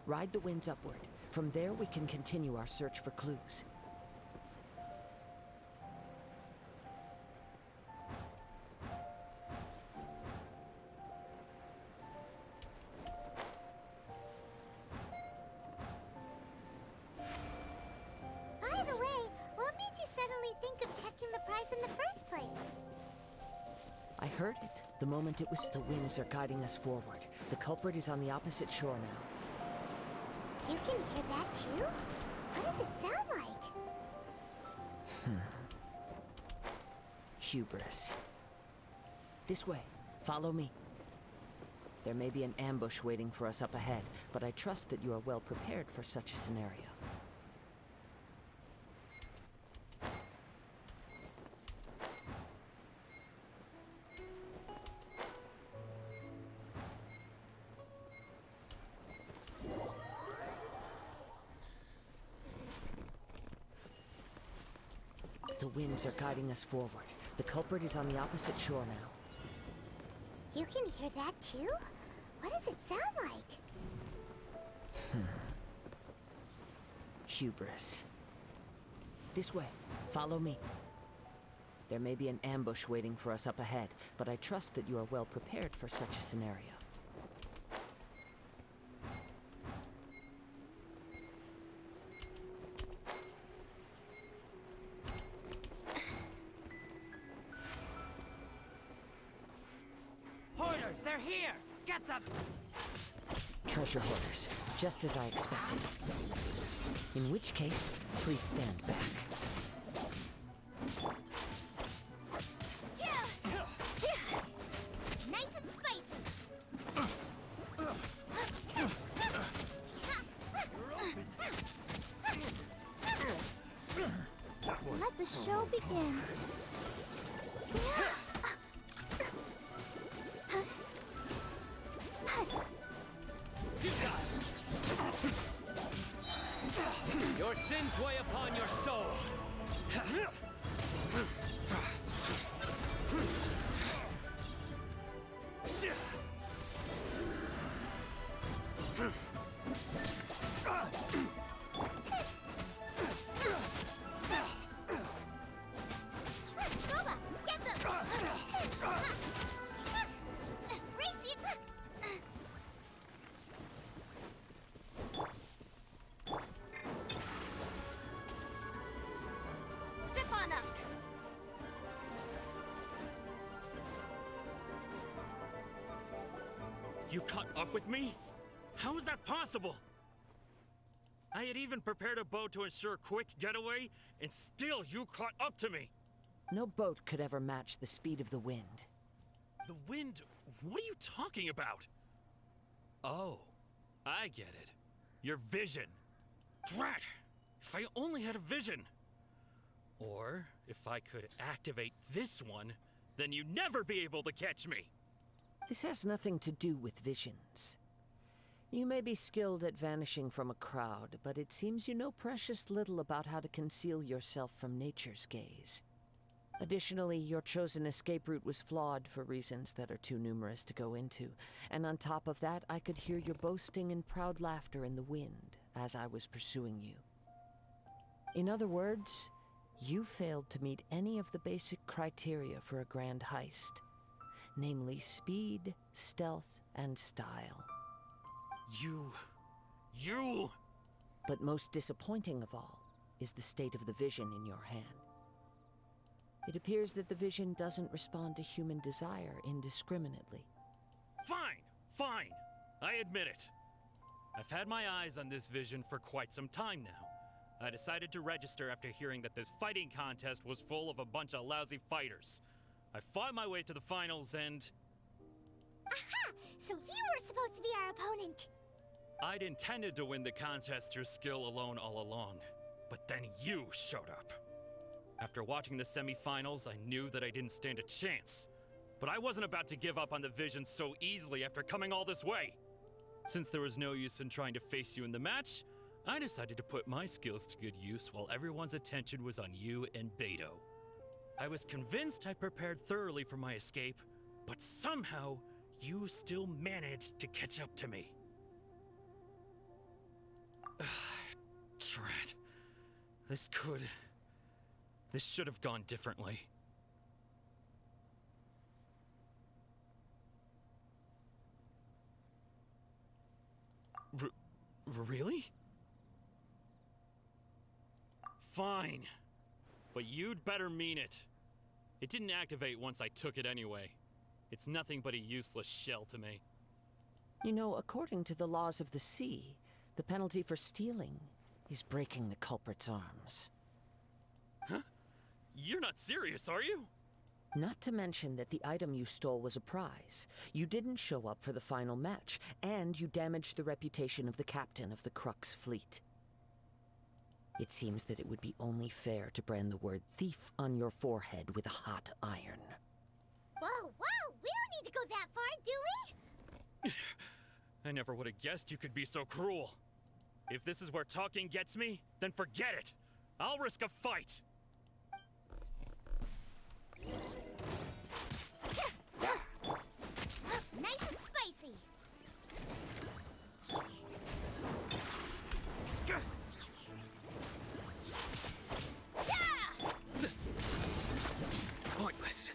Ride the winds upward. From there, we can continue our search for clues. I heard it the moment it was. The winds are guiding us forward. The culprit is on the opposite shore now. You can hear that too? What does it sound like? Hubris. This way. Follow me. There may be an ambush waiting for us up ahead, but I trust that you are well prepared for such a scenario. The winds are guiding us forward. The culprit is on the opposite shore now. You can hear that too? What does it sound like? Hubris. This way. Follow me. There may be an ambush waiting for us up ahead, but I trust that you are well prepared for such a scenario. Hoarders, they're here! Get them! Treasure hoarders, just as I expected. In which case, please stand back. Nice and spicy. Let the show begin. Your sins weigh upon your soul. Boba, get them! Race you! Step on up! You caught up with me? How is that possible? I had even prepared a boat to ensure a quick getaway, and still you caught up to me. No boat could ever match the speed of the wind. The wind? What are you talking about? Oh, I get it. Your vision. Drat! If I only had a vision. Or, if I could activate this one, then you'd never be able to catch me. This has nothing to do with visions. You may be skilled at vanishing from a crowd, but it seems you know precious little about how to conceal yourself from nature's gaze. Additionally, your chosen escape route was flawed for reasons that are too numerous to go into, and on top of that, I could hear your boasting and proud laughter in the wind as I was pursuing you. In other words, you failed to meet any of the basic criteria for a grand heist, namely speed, stealth, and style. You... But most disappointing of all is the state of the vision in your hand. It appears that the vision doesn't respond to human desire indiscriminately. Fine. I admit it. I've had my eyes on this vision for quite some time now. I decided to register after hearing that this fighting contest was full of a bunch of lousy fighters. I fought my way to the finals and... Aha! So you were supposed to be our opponent. I'd intended to win the contest through skill alone all along, but then you showed up. After watching the semi-finals, I knew that I didn't stand a chance. But I wasn't about to give up on the vision so easily after coming all this way. Since there was no use in trying to face you in the match, I decided to put my skills to good use while everyone's attention was on you and Beto. I was convinced I prepared thoroughly for my escape, but somehow, you still managed to catch up to me. Drat. This should have gone differently. Really? Fine. But you'd better mean it. It didn't activate once I took it anyway. It's nothing but a useless shell to me. You know, according to the laws of the sea, the penalty for stealing is breaking the culprit's arms. Huh? You're not serious, are you? Not to mention that the item you stole was a prize. You didn't show up for the final match, and you damaged the reputation of the captain of the Crux fleet. It seems that it would be only fair to brand the word thief on your forehead with a hot iron. Whoa, whoa! We don't need to go that far, do we? I never would have guessed you could be so cruel. If this is where talking gets me, then forget it. I'll risk a fight. Nice and spicy. Pointless.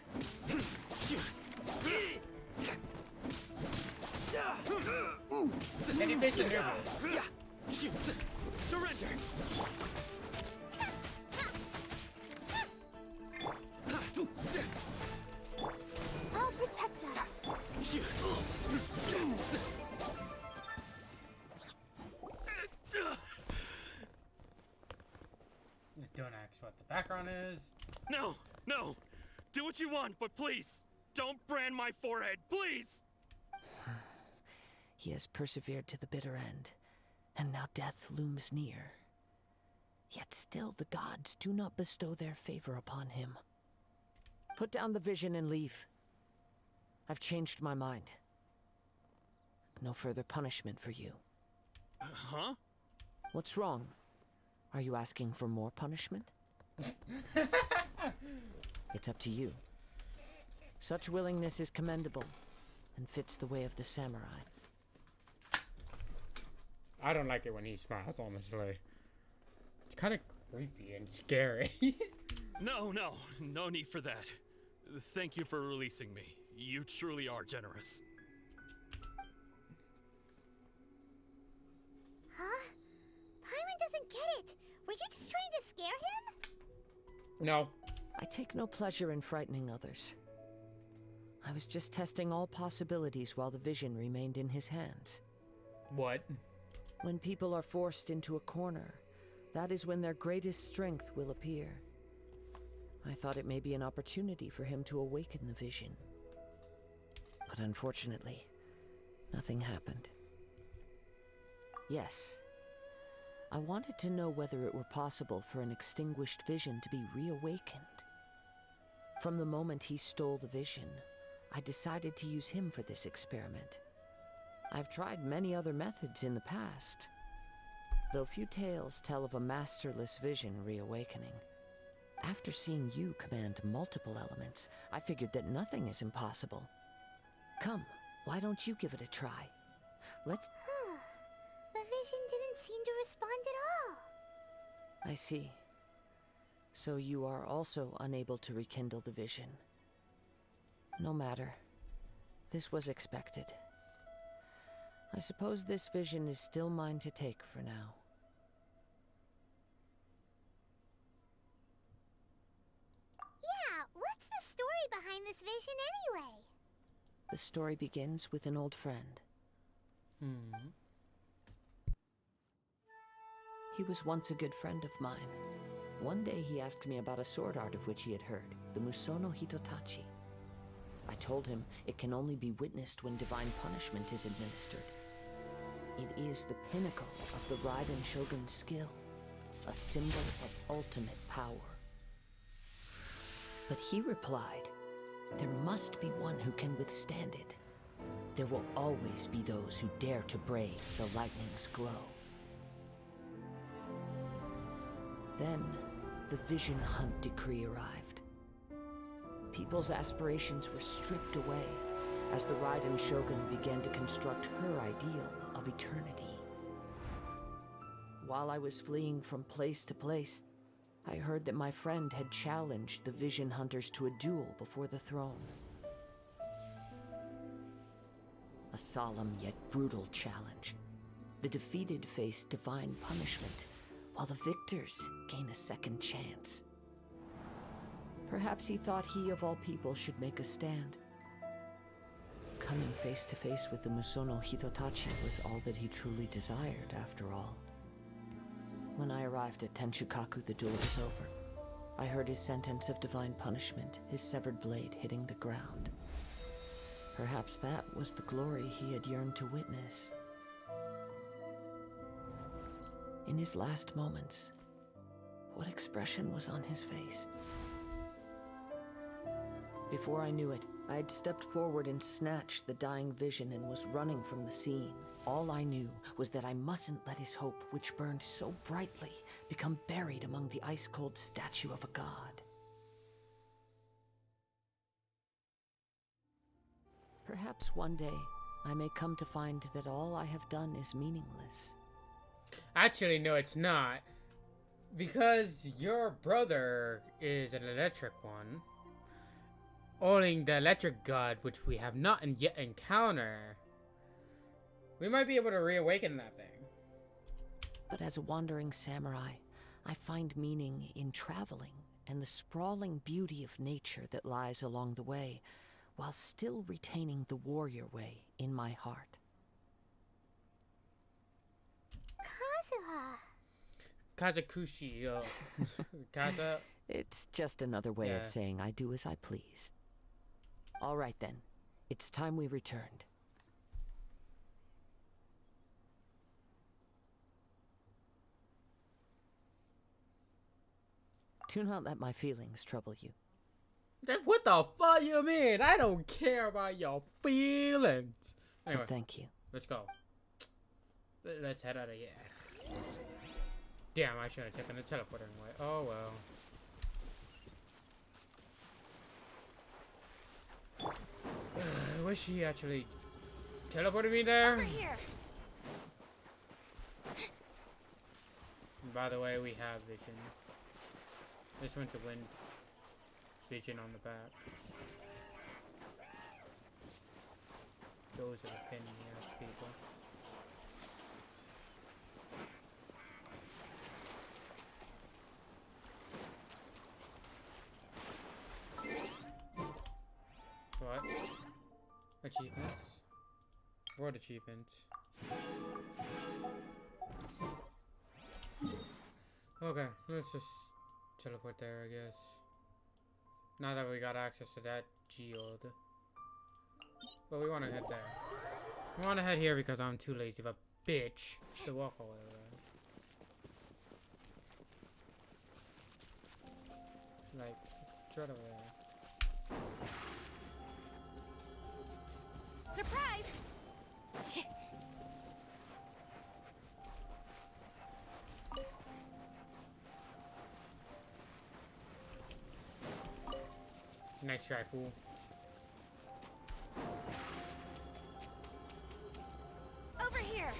Can you face the nervous? Surrender! I'll protect us. Don't ask what the background is. No, no! Do what you want, but please, don't brand my forehead, please! He has persevered to the bitter end, and now death looms near. Yet still the gods do not bestow their favor upon him. Put down the vision and leave. I've changed my mind. No further punishment for you. Huh? What's wrong? Are you asking for more punishment? It's up to you. Such willingness is commendable, and fits the way of the samurai. I don't like it when he smiles, honestly. It's kind of creepy and scary. No, no need for that. Thank you for releasing me. You truly are generous. Huh? Paimon doesn't get it. Were you just trying to scare him? No. I take no pleasure in frightening others. I was just testing all possibilities while the vision remained in his hands. What? When people are forced into a corner, that is when their greatest strength will appear. I thought it may be an opportunity for him to awaken the vision. But unfortunately, nothing happened. Yes, I wanted to know whether it were possible for an extinguished vision to be reawakened. From the moment he stole the vision, I decided to use him for this experiment. I've tried many other methods in the past, though few tales tell of a masterless vision reawakening. After seeing you command multiple elements, I figured that nothing is impossible. Come, why don't you give it a try? Let's... The vision didn't seem to respond at all. I see. So you are also unable to rekindle the vision. No matter. This was expected. I suppose this vision is still mine to take for now. Yeah, what's the story behind this vision anyway? The story begins with an old friend. He was once a good friend of mine. One day he asked me about a sword art of which he had heard, the Musono Hitotachi. I told him it can only be witnessed when divine punishment is administered. It is the pinnacle of the Raiden Shogun's skill, a symbol of ultimate power. But he replied, there must be one who can withstand it. There will always be those who dare to brave the lightning's glow. Then, the Vision Hunt decree arrived. People's aspirations were stripped away as the Raiden Shogun began to construct her ideal of eternity. While I was fleeing from place to place, I heard that my friend had challenged the Vision Hunters to a duel before the throne. A solemn yet brutal challenge. The defeated face divine punishment, while the victors gain a second chance. Perhaps he thought he of all people should make a stand. Coming face to face with the Musono Hitotachi was all that he truly desired, after all. When I arrived at Tenchukaku, the duel was over. I heard his sentence of divine punishment, his severed blade hitting the ground. Perhaps that was the glory he had yearned to witness. In his last moments, what expression was on his face? Before I knew it, I had stepped forward and snatched the dying vision and was running from the scene. All I knew was that I mustn't let his hope, which burned so brightly, become buried among the ice-cold statue of a god. Perhaps one day, I may come to find that all I have done is meaningless. Actually, no, it's not. Because your brother is an electric one. Owning the electric god, which we have not yet encountered. We might be able to reawaken that thing. But as a wandering samurai, I find meaning in traveling and the sprawling beauty of nature that lies along the way, while still retaining the warrior way in my heart. Kazakushi, Kaza. It's just another way of saying I do as I please. All right then, it's time we returned. Do not let my feelings trouble you. What the fuck you mean? I don't care about your feelings. Anyway, but thank you. Let's go. Let's head out of here. Damn, I should have taken the teleporter away. Oh well. I wish he actually teleported me there. Over here. And by the way, we have vision. This one's a wind vision on the back. Those are the pin ass people. What? Achievements? What achievements? Okay, let's just teleport there, I guess. Now that we got access to that geode. But we want to head there. We want to head here because I'm too lazy of a bitch to walk all the way around. Like, it's right over there. Surprise! Nice try, fool. Over here.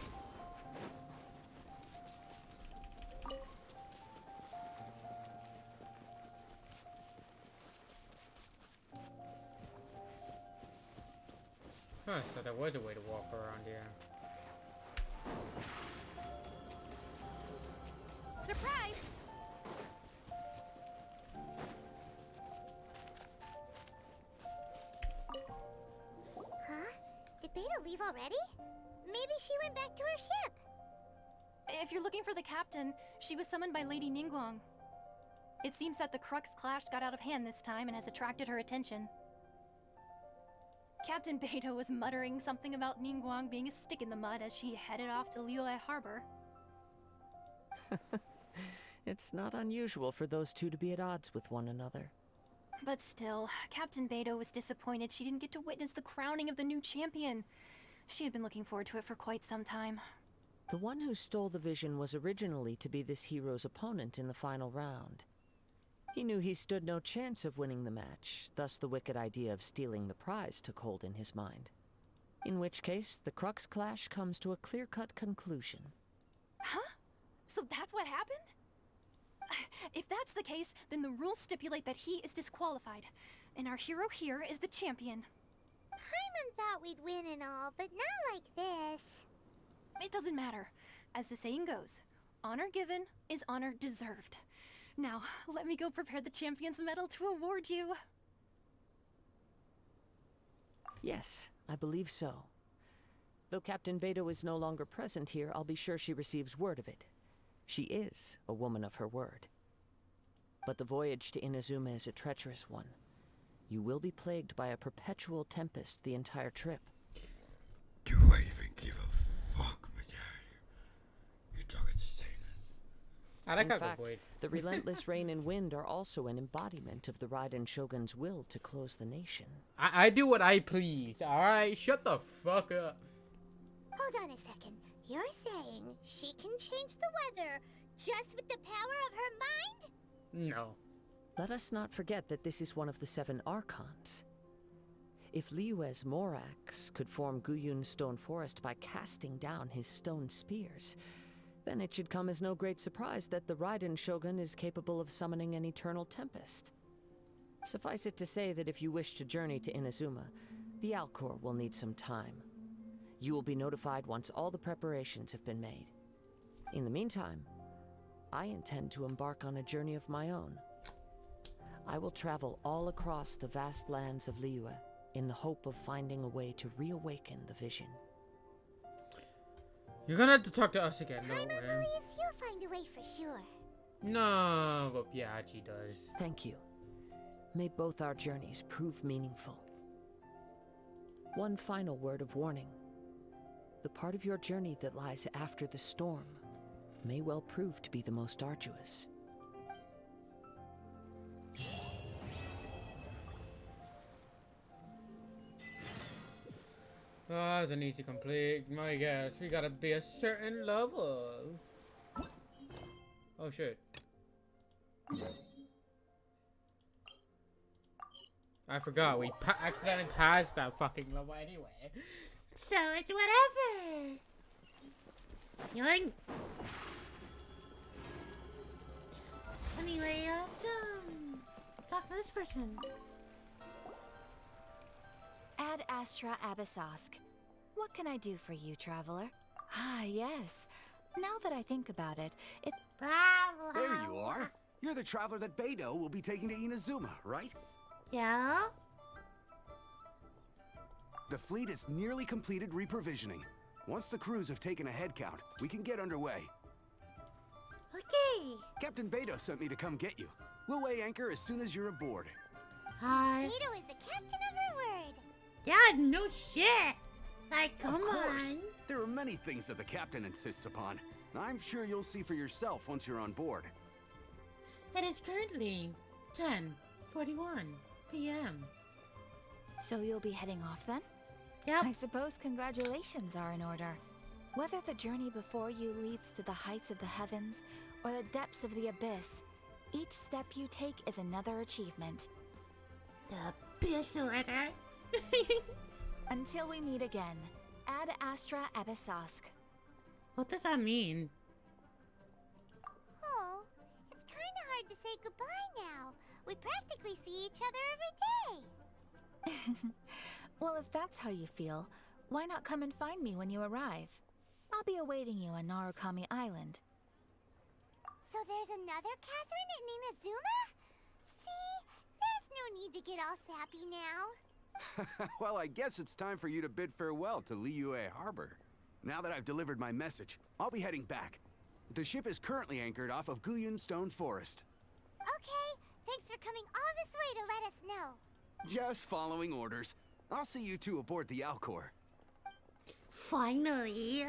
Huh, so there was a way to walk around here. Surprise! Huh? Did Beta leave already? Maybe she went back to her ship. If you're looking for the captain, she was summoned by Lady Ningguang. It seems that the Crux clash got out of hand this time and has attracted her attention. Captain Beto was muttering something about Ningguang being a stick in the mud as she headed off to Liyue Harbor. It's not unusual for those two to be at odds with one another. But still, Captain Beto was disappointed she didn't get to witness the crowning of the new champion. She had been looking forward to it for quite some time. The one who stole the vision was originally to be this hero's opponent in the final round. He knew he stood no chance of winning the match, thus the wicked idea of stealing the prize took hold in his mind. In which case, the Crux clash comes to a clear-cut conclusion. Huh? So that's what happened? If that's the case, then the rules stipulate that he is disqualified, and our hero here is the champion. Paimon thought we'd win and all, but not like this. It doesn't matter. As the saying goes, honor given is honor deserved. Now, let me go prepare the champion's medal to award you. Yes, I believe so. Though Captain Beto is no longer present here, I'll be sure she receives word of it. She is a woman of her word. But the voyage to Inazuma is a treacherous one. You will be plagued by a perpetual tempest the entire trip. Do I even give a fuck, my guy? You talking insaneness. In fact, the relentless rain and wind are also an embodiment of the Raiden Shogun's will to close the nation. I do what I please, alright? Shut the fuck up. Hold on a second. You're saying she can change the weather just with the power of her mind? No. Let us not forget that this is one of the 7 Archons. If Liyue's Morax could form Guyun's stone forest by casting down his stone spears, then it should come as no great surprise that the Raiden Shogun is capable of summoning an eternal tempest. Suffice it to say that if you wish to journey to Inazuma, the Alcor will need some time. You will be notified once all the preparations have been made. In the meantime, I intend to embark on a journey of my own. I will travel all across the vast lands of Liyue in the hope of finding a way to reawaken the vision. You're gonna have to talk to us again, no Paimon way. believes you'll find a way for sure. No, but yeah, she does. Thank you. May both our journeys prove meaningful. One final word of warning. The part of your journey that lies after the storm may well prove to be the most arduous. Oh, that's an easy complete. My guess, we gotta be a certain level. Oh shit. I forgot, we accidentally passed that fucking level anyway. So it's whatever. Yoink. Anyway, let's talk to this person. Ad Astra Abyssosk. What can I do for you, traveler? Ah, yes. Now that I think about it, There you are. You're the traveler that Beto will be taking to Inazuma, right? Yeah? The fleet is nearly completed reprovisioning. Once the crews have taken a head count, we can get underway. Okay. Captain Beto sent me to come get you. We'll weigh anchor as soon as you're aboard. Hi. Beto is the captain of her word. Yeah, no shit. Like, come Of course. on. There are many things that the captain insists upon. I'm sure you'll see for yourself once you're on board. It is currently 10:41 p.m. So you'll be heading off then? Yep. I suppose congratulations are in order. Whether the journey before you leads to the heights of the heavens or the depths of the abyss, each step you take is another achievement. The abyss order. Until we meet again, Ad Astra Abyssosk. What does that mean? Oh, it's kind of hard to say goodbye now. We practically see each other every day. Well, if that's how you feel, why not come and find me when you arrive? I'll be awaiting you on Narukami Island. So there's another Catherine in Inazuma? See? There's no need to get all sappy now. Well, I guess it's time for you to bid farewell to Liyue Harbor. Now that I've delivered my message, I'll be heading back. The ship is currently anchored off of Guyun Stone Forest. Okay, thanks for coming all this way to let us know. Just following orders. I'll see you two aboard the Alcor. Finally.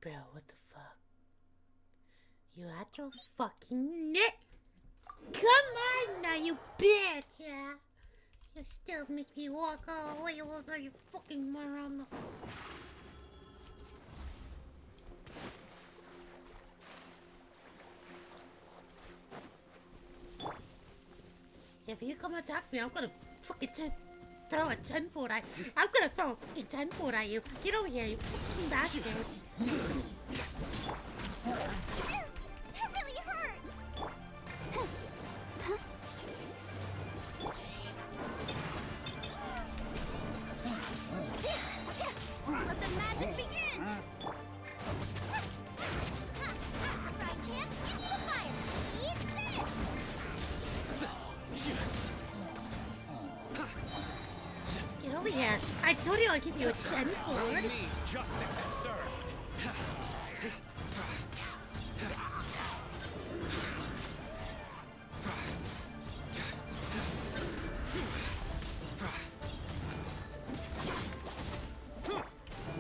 Bro, what the fuck? You at your fucking neck? Come on now, you bitch! Yeah? You still make me walk all the way over, you fucking moron. If you come attack me, I'm gonna fucking throw a 10-foot at you. I'm gonna throw a fucking 10-foot at you. Get over here, you fucking bastards. That really hurt! Let the magic begin! over here. I told you I'd give you a chance for On it. me, justice is served.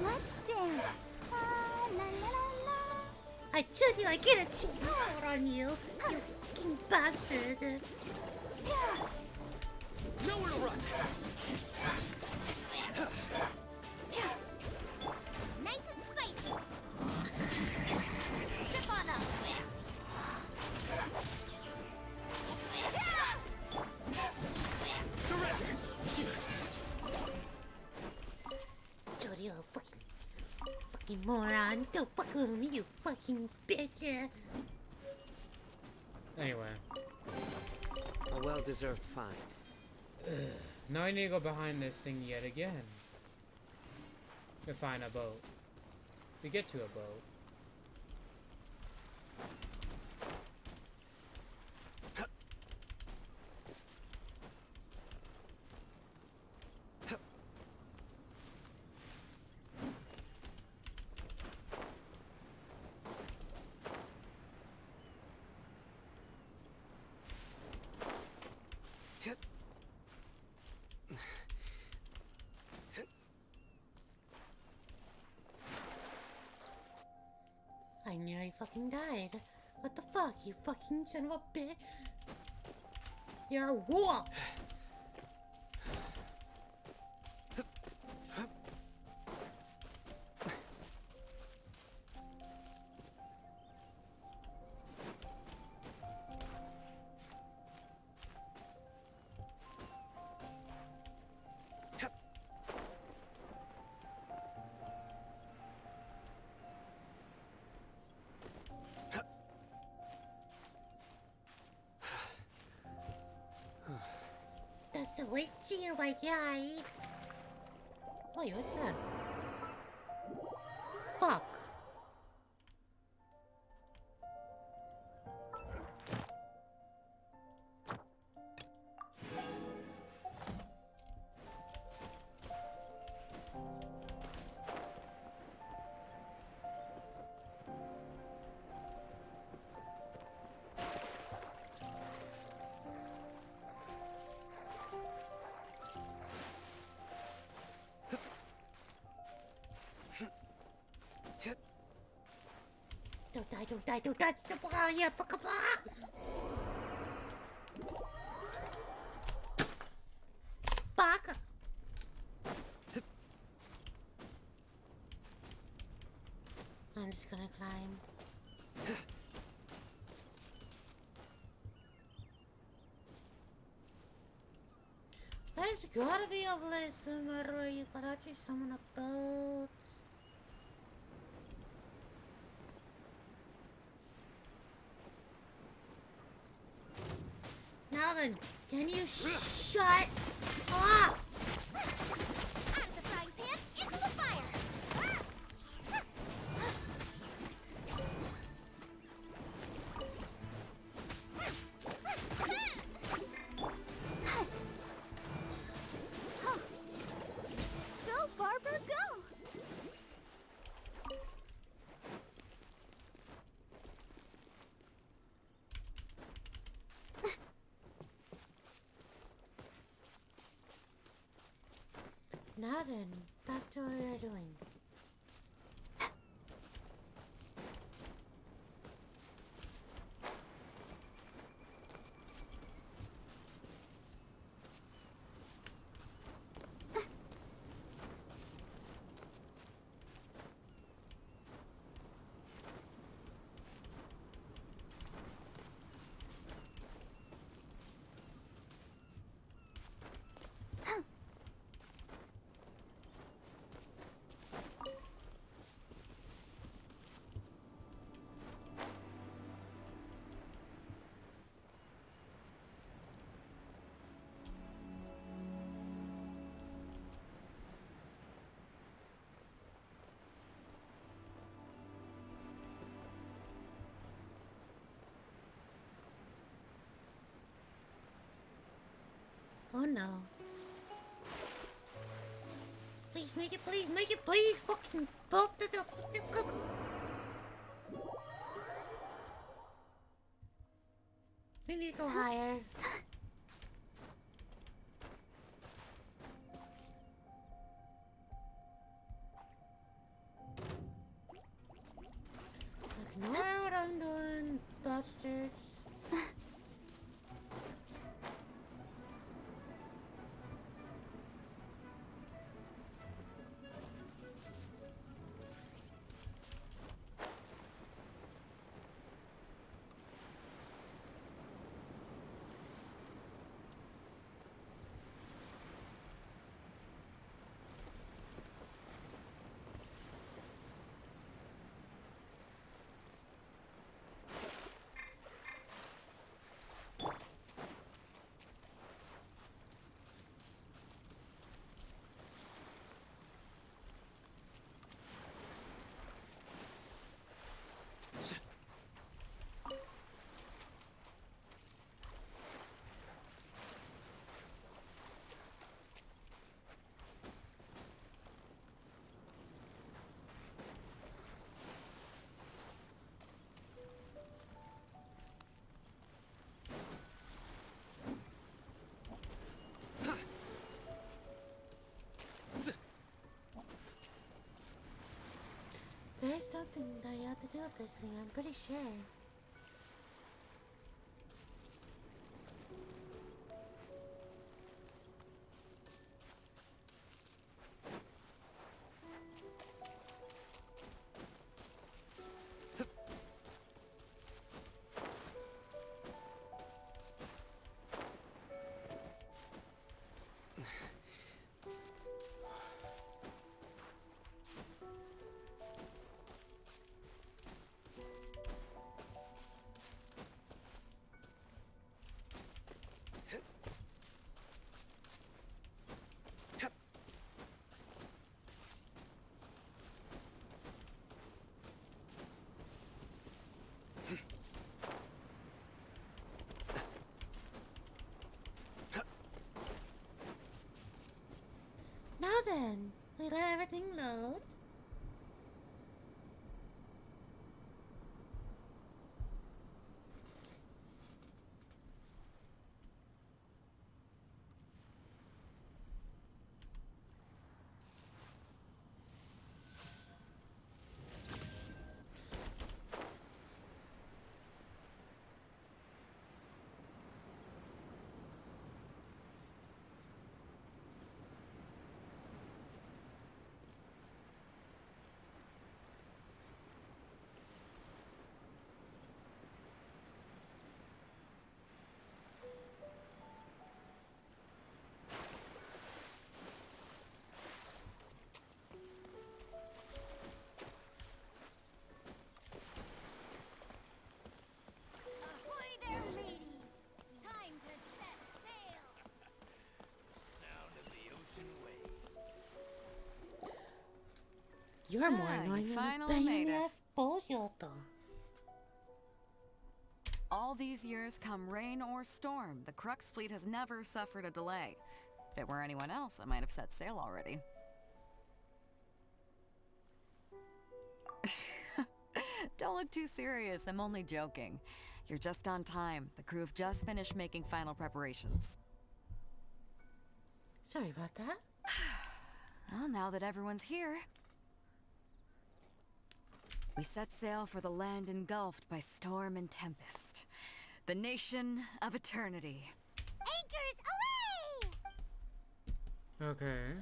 Let's dance. La, la, la, la. I told you I'd get a chance on you, you fucking bastard. Nowhere to run. Nice and spicy. Chip on up. Told you, fucking moron. Don't fuck with me, you fucking bitch. Anyway. A well-deserved find. Now I need to go behind this thing yet again. To find a boat. To get to a boat. I nearly fucking died. What the fuck, you fucking son of a bitch? You're a wolf! That's a wait to you, my guy. Wait, what's that? Fuck. Don't die, don't die. Oh, yeah, fuck up. Fuck. I'm just gonna climb. There's gotta be a place somewhere where you could actually summon a boat. Now then, can you shut up? Out of the frying pan, into the fire. Go, Barbara, go! Now then, back to what we were doing. Oh no. Please make it, please, fucking bolt it up. We need to go higher. Ignore what I'm doing, bastards. There's something that you have to do with this thing, I'm pretty sure. Now then, we let everything load. Ahoy there, ladies! Time to set sail! Sound of the ocean waves. You're more Ah, you annoying than a finally made banging it. ass bullshit. All these years, come rain or storm, the Crux fleet has never suffered a delay. If it were anyone else, I might have set sail already. Don't look too serious, I'm only joking. You're just on time. The crew have just finished making final preparations. Sorry about that. Well, now that everyone's here, we set sail for the land engulfed by storm and tempest. The nation of eternity. Anchors away! Okay.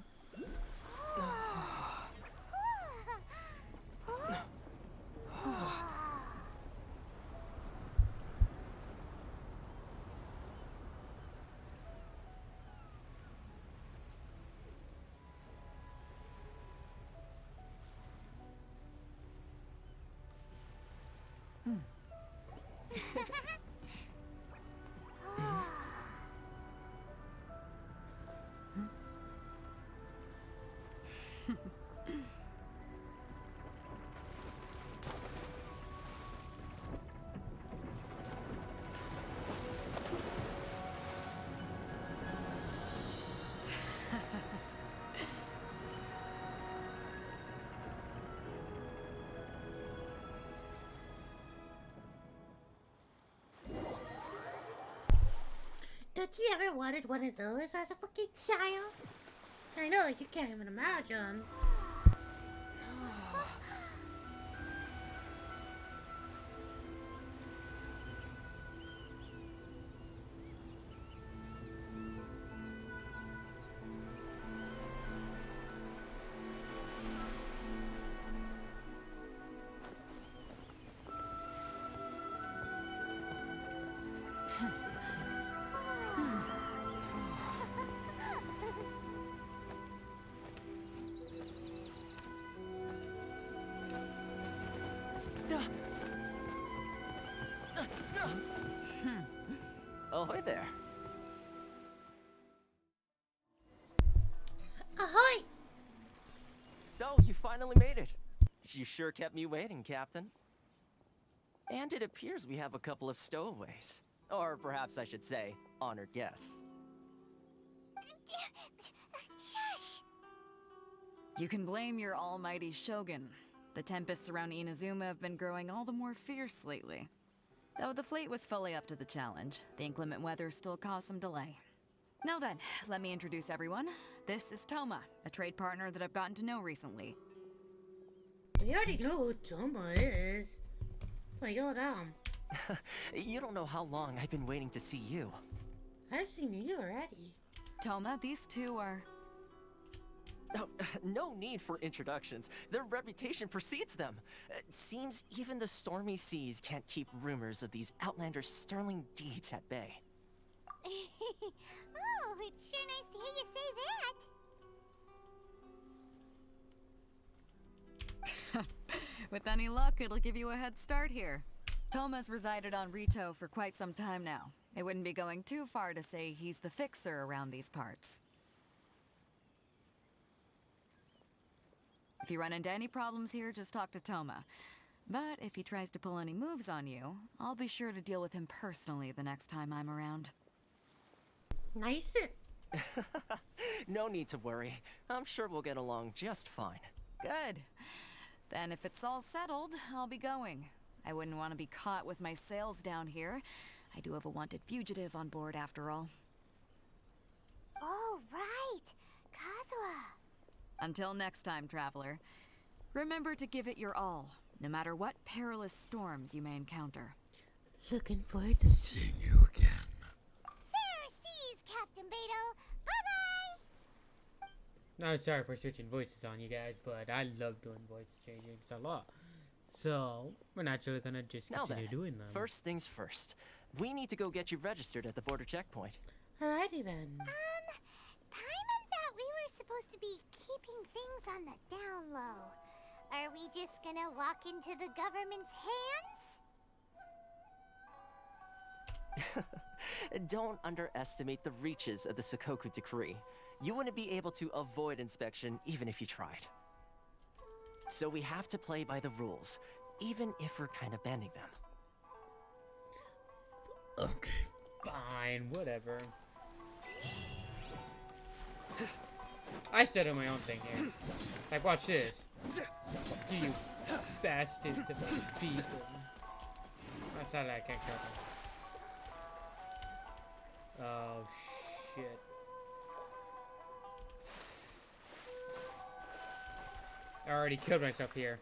Did you ever wanted one of those as a fucking child? I know, you can't even imagine. Ahoy there. Ahoy! So, you finally made it. You sure kept me waiting, Captain. And it appears we have a couple of stowaways. Or perhaps I should say, honored guests. Shush! You can blame your almighty shogun. The tempests around Inazuma have been growing all the more fierce lately. Though the fleet was fully up to the challenge, the inclement weather still caused some delay. Now then, let me introduce everyone. This is Toma, a trade partner that I've gotten to know recently. We already know who Toma is. Like, yo, damn. You don't know how long I've been waiting to see you. I've seen you already. Toma, these two are... Oh, no need for introductions. Their reputation precedes them. Seems even the stormy seas can't keep rumors of these outlanders' sterling deeds at bay. Oh, it's sure nice to hear you say that. With any luck, it'll give you a head start here. Toma's resided on Rito for quite some time now. It wouldn't be going too far to say he's the fixer around these parts. If you run into any problems here, just talk to Toma. But if he tries to pull any moves on you, I'll be sure to deal with him personally the next time I'm around. Nice. No need to worry. I'm sure we'll get along just fine. Good. Then if it's all settled, I'll be going. I wouldn't want to be caught with my sails down here. I do have a wanted fugitive on board after all. Oh, right. Kazuha. Until next time, traveler. Remember to give it your all, no matter what perilous storms you may encounter. Looking forward to seeing you again. Fair seas, Captain Beto. Bye-bye! No, sorry for switching voices on you guys, but I love doing voice changings a lot. So, we're naturally gonna just continue doing them. First things first. We need to go get you registered at the border checkpoint. Alrighty then. Paimon thought we were supposed to be keeping things on the down low. Are we just gonna walk into the government's hands? Don't underestimate the reaches of the Sakoku Decree. You wouldn't be able to avoid inspection even if you tried. So we have to play by the rules, even if we're kind of bending them. Okay. Fine, whatever. I started my own thing here. Like, watch this. You bastards of people. That's not like I can't kill them. Oh, shit. I already killed myself here.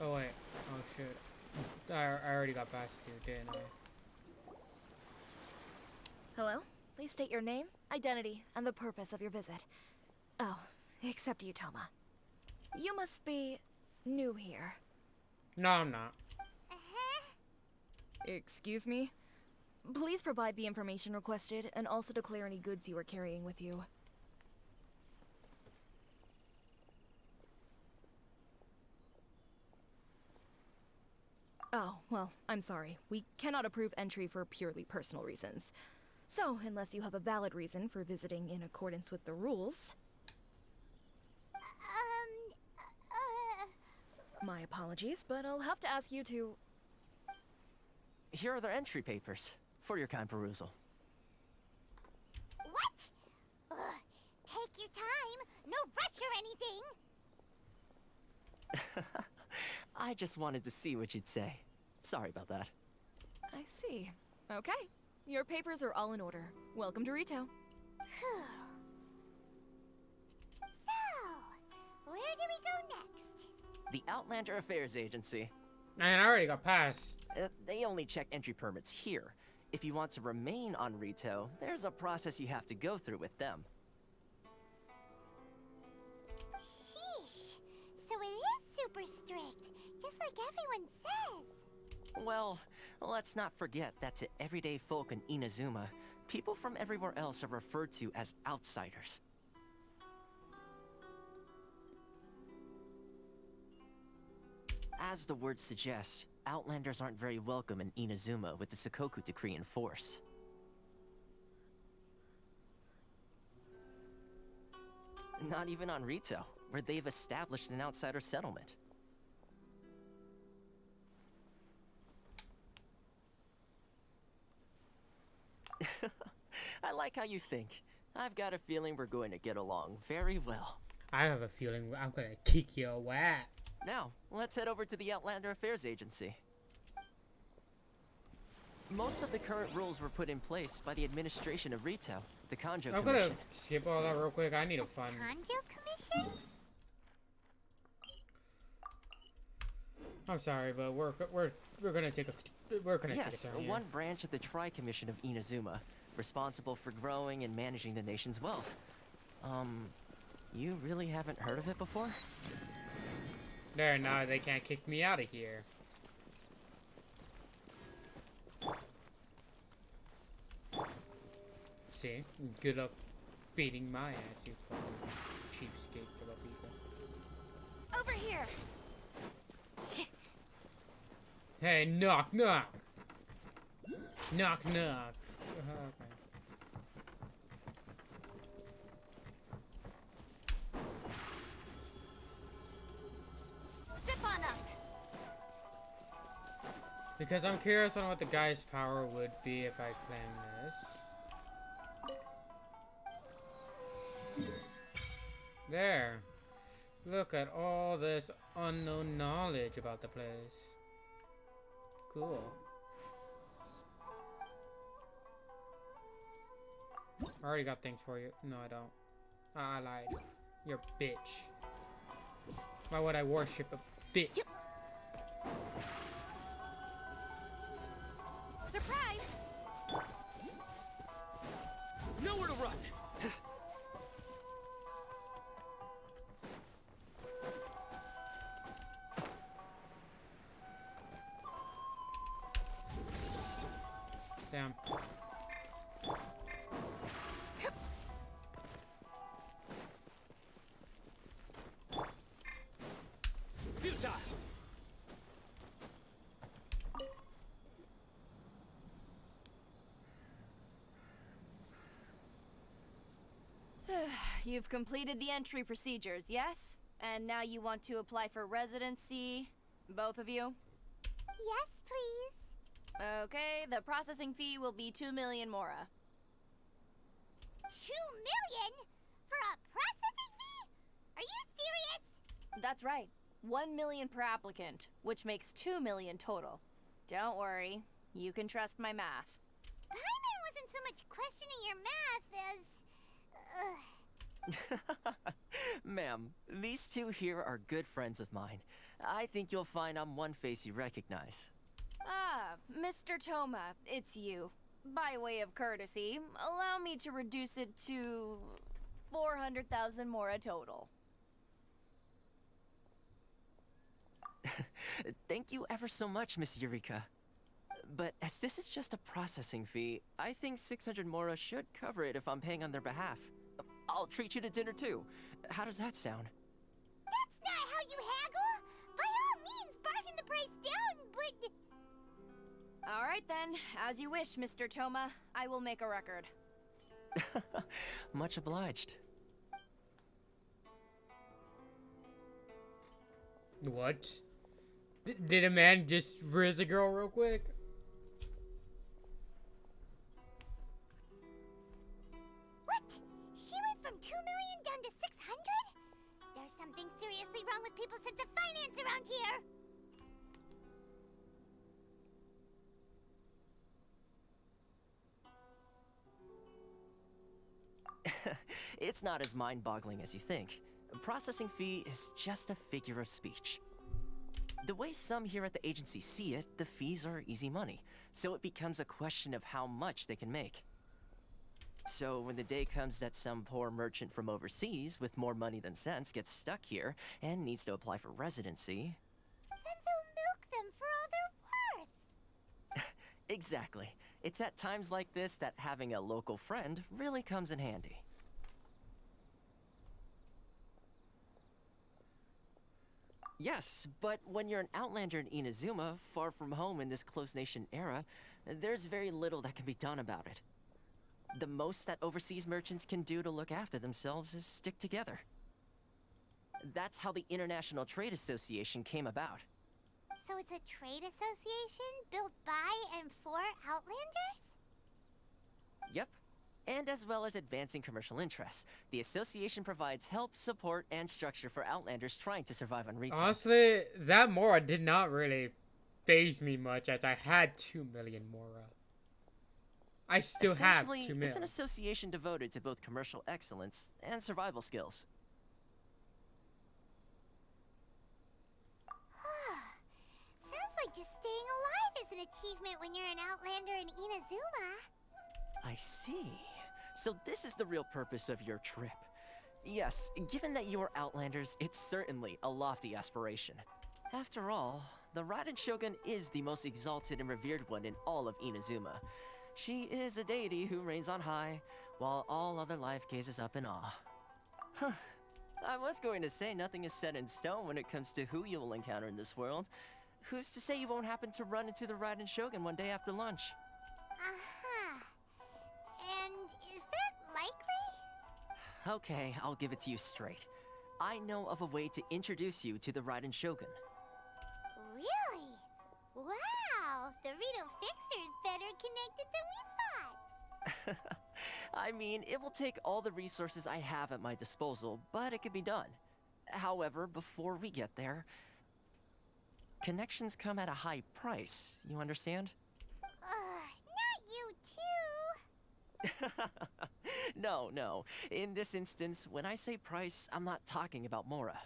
Oh wait, oh shit. I already got past you, didn't I? Hello? Please state your name, identity, and the purpose of your visit. Oh, except you, Toma. You must be new here. No, I'm not. Excuse me? Please provide the information requested and also declare any goods you are carrying with you. Oh, well, I'm sorry. We cannot approve entry for purely personal reasons. So, unless you have a valid reason for visiting in accordance with the rules... My apologies, but I'll have to ask you to... Here are their entry papers, for your kind perusal. What? Ugh, take your time. No rush or anything. I just wanted to see what you'd say. Sorry about that. I see. Okay. Your papers are all in order. Welcome to Rito. So, where do we go next? The Outlander Affairs Agency. Man, I already got passed. They only check entry permits here. If you want to remain on Rito, there's a process you have to go through with them. Sheesh. So it is super strict, just like everyone says. Well, let's not forget that to everyday folk in Inazuma, people from everywhere else are referred to as outsiders. As the word suggests, Outlanders aren't very welcome in Inazuma with the Sakoku Decree in force. Not even on Rito, where they've established an outsider settlement. I like how you think. I've got a feeling we're going to get along very well. I have a feeling I'm gonna kick your ass. Now, let's head over to the Outlander Affairs Agency. Most of the current rules were put in place by the administration of Rito, the Kanjo I'm Commission. gonna skip all that real quick. I need to find. Kanjo Commission? I'm sorry, but we're gonna take a Yes, take a turn one branch of the Tri-Commission of Inazuma, responsible for growing and managing the nation's wealth. You really haven't heard of it before? There, now they can't kick me out of here. See? Good luck beating my ass, you fucking cheapskate for the people. Over here! Hey, knock, knock! Knock, knock. Okay. Step on up! Because I'm curious on what the guy's power would be if I claim this. There. Look at all this unknown knowledge about the place. Cool. I already got things for you. No, I don't. I lied. You're a bitch. Why would I worship a bitch? Surprise! Nowhere to run! Damn. Futile! You've completed the entry procedures, yes? And now you want to apply for residency? Both of you? Yes, please. Okay, the processing fee will be 2 million mora. 2 million? For a processing fee? Are you serious? That's right. 1 million per applicant, which makes 2 million total. Don't worry, you can trust my math. Paimon wasn't so much questioning your math as... Ma'am, these two here are good friends of mine. I think you'll find I'm one face you recognize. Ah, Mr. Toma, it's you. By way of courtesy, allow me to reduce it to 400,000 mora total. Thank you ever so much, Miss Eureka. But as this is just a processing fee, I think 600 mora should cover it if I'm paying on their behalf. I'll treat you to dinner too. How does that sound? That's not how you haggle! By all means, bargain the price down, but... Alright then, as you wish, Mr. Toma. I will make a record. Much obliged. What? Did a man just riz a girl real quick? What It's not as mind-boggling as you think. A processing fee is just a figure of speech. The way some here at the agency see it, the fees are easy money, so it becomes a question of how much they can make. So when the day comes that some poor merchant from overseas with more money than sense gets stuck here and needs to apply for residency... Then they'll milk them for all they're worth. Exactly. It's at times like this that having a local friend really comes in handy. Yes, but when you're an outlander in Inazuma, far from home in this close nation era, there's very little that can be done about it. The most that overseas merchants can do to look after themselves is stick together. That's how the International Trade Association came about. So it's a trade association built by and for Outlanders? Yep. And as well as advancing commercial interests, the association provides help, support, and structure for Outlanders trying to survive on retail. Honestly, that Mora did not really phase me much as I had 2 million Mora. I still have 2 million. It's an association devoted to both commercial excellence and survival skills. Sounds like just staying alive is an achievement when you're an Outlander in Inazuma. I see. So this is the real purpose of your trip. Yes, given that you are Outlanders, it's certainly a lofty aspiration. After all, the Raiden Shogun is the most exalted and revered one in all of Inazuma. She is a deity who reigns on high, while all other life gazes up in awe. Huh. I was going to say nothing is set in stone when it comes to who you will encounter in this world. Who's to say you won't happen to run into the Raiden Shogun one day after lunch? Uh-huh. And is that likely? Okay, I'll give it to you straight. I know of a way to introduce you to the Raiden Shogun. Really? Wow! The Rito Fixer is better connected than we thought! I mean, it will take all the resources I have at my disposal, but it can be done. However, before we get there, connections come at a high price, you understand? Not you too! No. In this instance, when I say price, I'm not talking about Mora.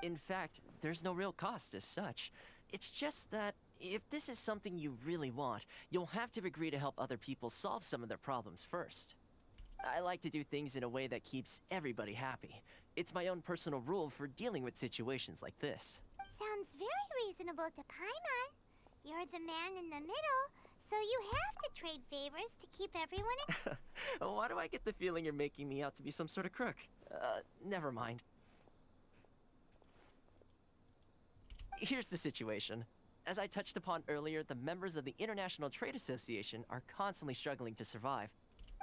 In fact, there's no real cost as such. It's just that if this is something you really want, you'll have to agree to help other people solve some of their problems first. I like to do things in a way that keeps everybody happy. It's my own personal rule for dealing with situations like this. Sounds very reasonable to Paimon. You're the man in the middle, so you have to trade favors to keep everyone in... Why do I get the feeling you're making me out to be some sort of crook? Never mind. Here's the situation. As I touched upon earlier, the members of the International Trade Association are constantly struggling to survive.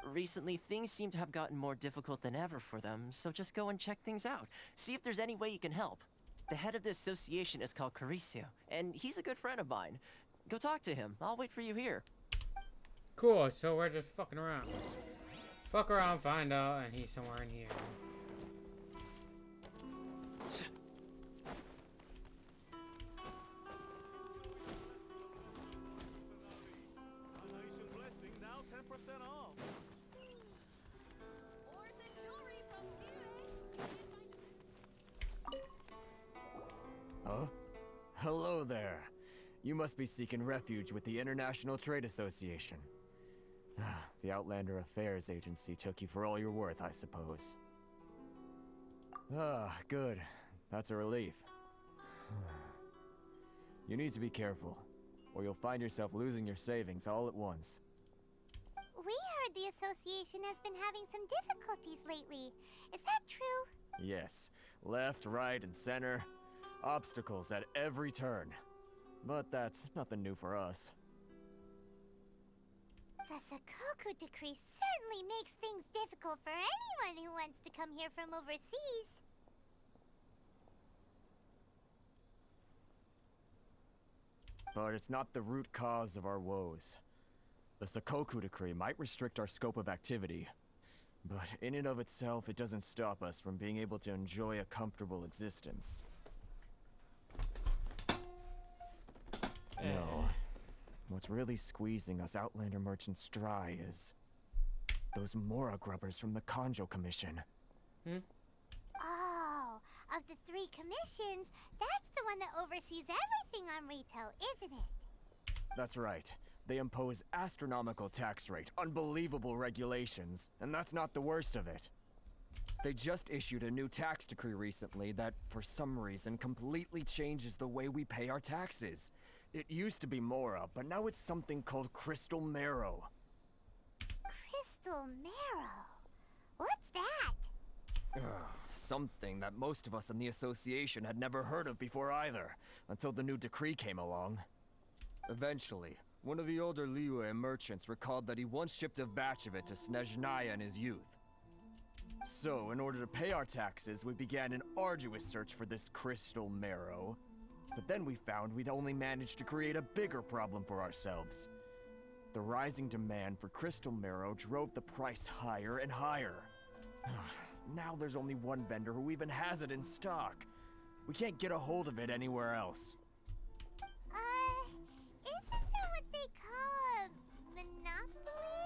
Recently, things seem to have gotten more difficult than ever for them, so just go and check things out. See if there's any way you can help. The head of the association is called Carisio, and he's a good friend of mine. Go talk to him. I'll wait for you here. Cool, so we're just fucking around. Fuck around, find out, and he's somewhere in here. Huh? Hello there. You must be seeking refuge with the International Trade Association. The Outlander Affairs Agency took you for all you're worth, I suppose. Ah, good. That's a relief. You need to be careful, or you'll find yourself losing your savings all at once. We heard the association has been having some difficulties lately. Is that true? Yes. Left, right, and center. Obstacles at every turn. But that's nothing new for us. The Sakoku decree certainly makes things difficult for anyone who wants to come here from overseas. But it's not the root cause of our woes. The Sakoku decree might restrict our scope of activity, but in and of itself, it doesn't stop us from being able to enjoy a comfortable existence. No. What's really squeezing us Outlander merchants dry is... those Mora grubbers from the Kanjo Commission. Oh, of the 3 commissions, that's the one that oversees everything on retail, isn't it? That's right. They impose astronomical tax rate, unbelievable regulations, and that's not the worst of it. They just issued a new tax decree recently that, for some reason, completely changes the way we pay our taxes. It used to be Mora, but now it's something called Crystal Marrow. Crystal Marrow? What's that? Something that most of us in the association had never heard of before either, until the new decree came along. Eventually, one of the older Liyue merchants recalled that he once shipped a batch of it to Snezhnaya in his youth. So, in order to pay our taxes, we began an arduous search for this crystal marrow. But then we found we'd only managed to create a bigger problem for ourselves. The rising demand for crystal marrow drove the price higher and higher. Now there's only one vendor who even has it in stock. We can't get a hold of it anywhere else. Isn't that what they call a monopoly?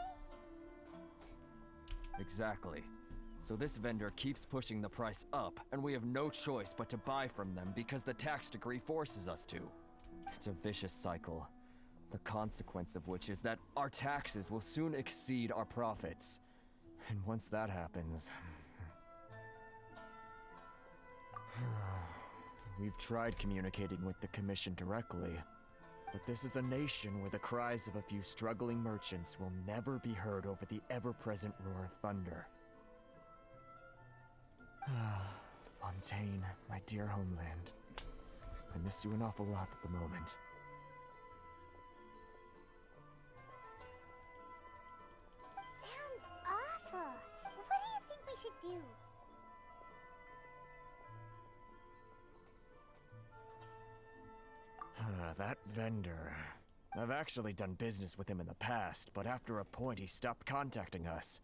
Exactly. So this vendor keeps pushing the price up, and we have no choice but to buy from them because the tax decree forces us to. It's a vicious cycle, the consequence of which is that our taxes will soon exceed our profits. And once that happens... We've tried communicating with the Commission directly, but this is a nation where the cries of a few struggling merchants will never be heard over the ever-present roar of thunder. Fontaine, my dear homeland. I miss you an awful lot at the moment. Sounds awful. What do you think we should do? That vendor. I've actually done business with him in the past, but after a point he stopped contacting us.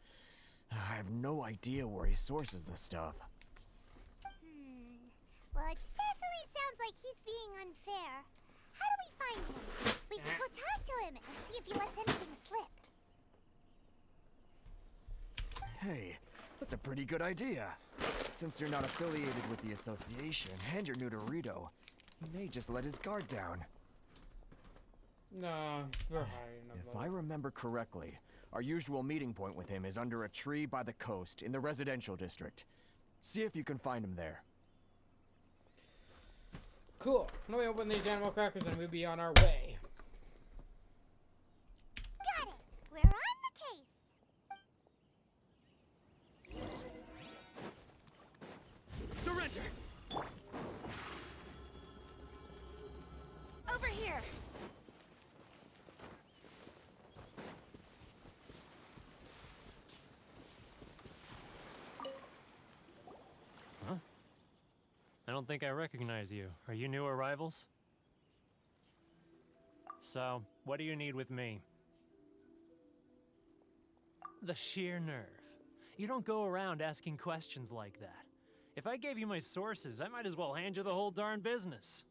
I have no idea where he sources the stuff. Well, it definitely sounds like he's being unfair. How do we find him? We can go talk to him and see if he lets anything slip. Hey, that's a pretty good idea. Since you're not affiliated with the association and you're new to Rito, he may just let his guard down. No, we're high enough. If I remember correctly, our usual meeting point with him is under a tree by the coast in the residential district. See if you can find him there. Cool. Let me open these animal crackers and we'll be on our way. Got it. We're on the case. Surrender! Over here! Huh? I don't think I recognize you. Are you new arrivals? So, what do you need with me? The sheer nerve. You don't go around asking questions like that. If I gave you my sources, I might as well hand you the whole darn business.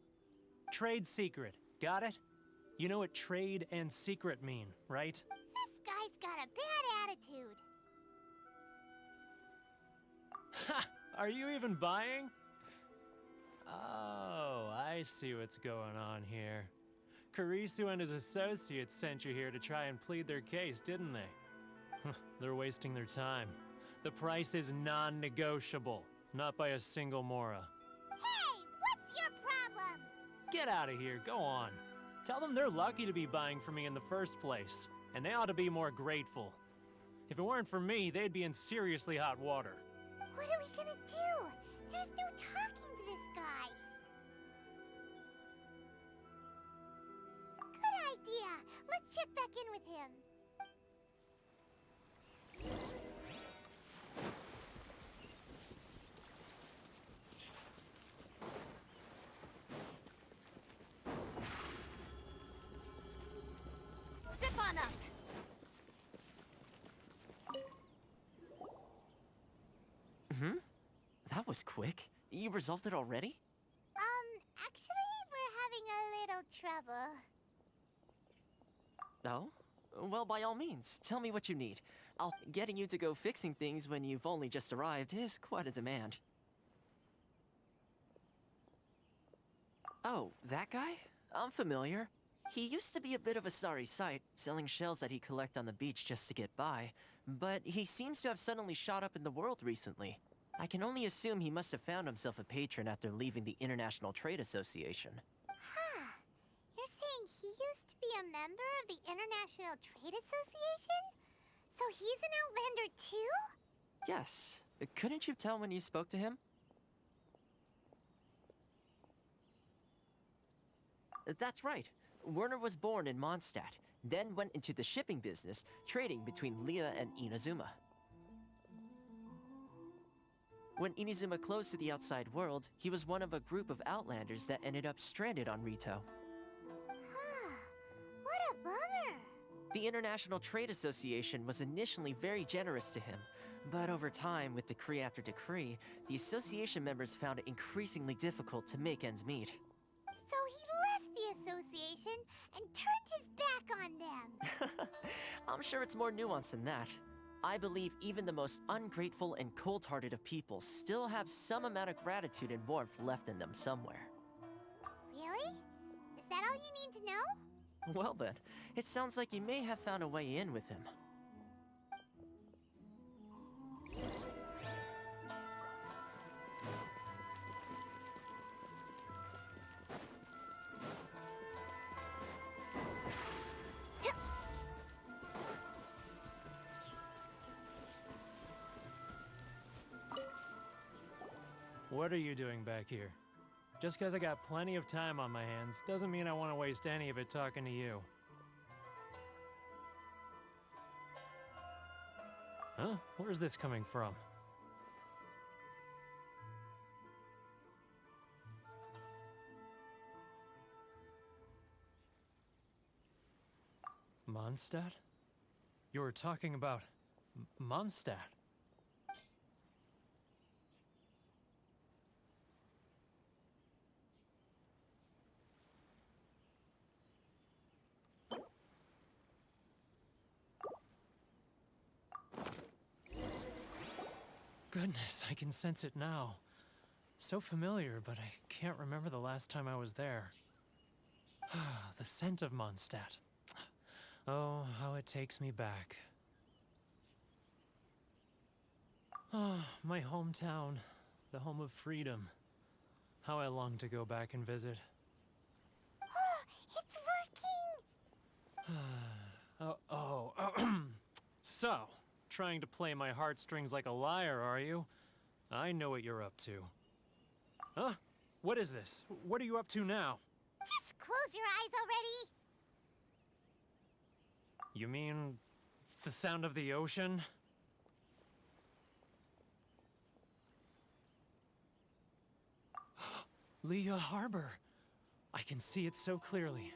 Trade secret. Got it? You know what trade and secret mean, right? This guy's got a bad attitude. Ha! Are you even buying? Oh, I see what's going on here. Karisu and his associates sent you here to try and plead their case, didn't they? They're wasting their time. The price is non-negotiable, not by a single Mora. Hey, what's your problem? Get out of here, go on. Tell them they're lucky to be buying from me in the first place, and they ought to be more grateful. If it weren't for me, they'd be in seriously hot water. What are we gonna do? There's no talking to this guy. Good idea. Let's check back in with him. Step on up! That was quick. You resolved it already? Actually, we're having a little trouble. Oh? Well, by all means, tell me what you need. Getting you to go fixing things when you've only just arrived is quite a demand. Oh, that guy? I'm familiar. He used to be a bit of a sorry sight, selling shells that he collect on the beach just to get by, but he seems to have suddenly shot up in the world recently. I can only assume he must have found himself a patron after leaving the International Trade Association. Huh. You're saying he used to be a member of the International Trade Association? So he's an Outlander too? Yes. Couldn't you tell when you spoke to him? That's right. Werner was born in Mondstadt, then went into the shipping business, trading between Leah and Inazuma. When Inazuma closed to the outside world, he was one of a group of Outlanders that ended up stranded on Rito. Huh. What a bummer. The International Trade Association was initially very generous to him, but over time, with decree after decree, the association members found it increasingly difficult to make ends meet. So he left the association and turned his back on them. I'm sure it's more nuanced than that. I believe even the most ungrateful and cold-hearted of people still have some amount of gratitude and warmth left in them somewhere. Really? Is that all you need to know? Well then, it sounds like you may have found a way in with him. What are you doing back here? Just because I got plenty of time on my hands doesn't mean I want to waste any of it talking to you. Huh? Where's this coming from? Mondstadt? You were talking about Mondstadt. Goodness, I can sense it now. So familiar, but I can't remember the last time I was there. The scent of Mondstadt. Oh, how it takes me back. Oh, my hometown, the home of freedom. How I long to go back and visit. It's working! So, trying to play my heartstrings like a liar, are you? I know what you're up to. Huh? What is this? What are you up to now? Just close your eyes already! You mean the sound of the ocean? Leah Harbor. I can see it so clearly.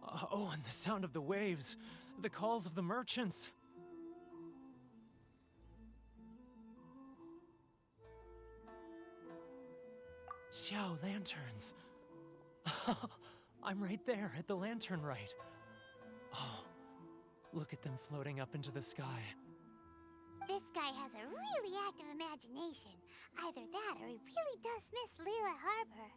Oh, and the sound of the waves. The calls of the merchants. Xiao lanterns. I'm right there at the lantern right. Oh, look at them floating up into the sky. This guy has a really active imagination. Either that or he really does miss Leela Harbor.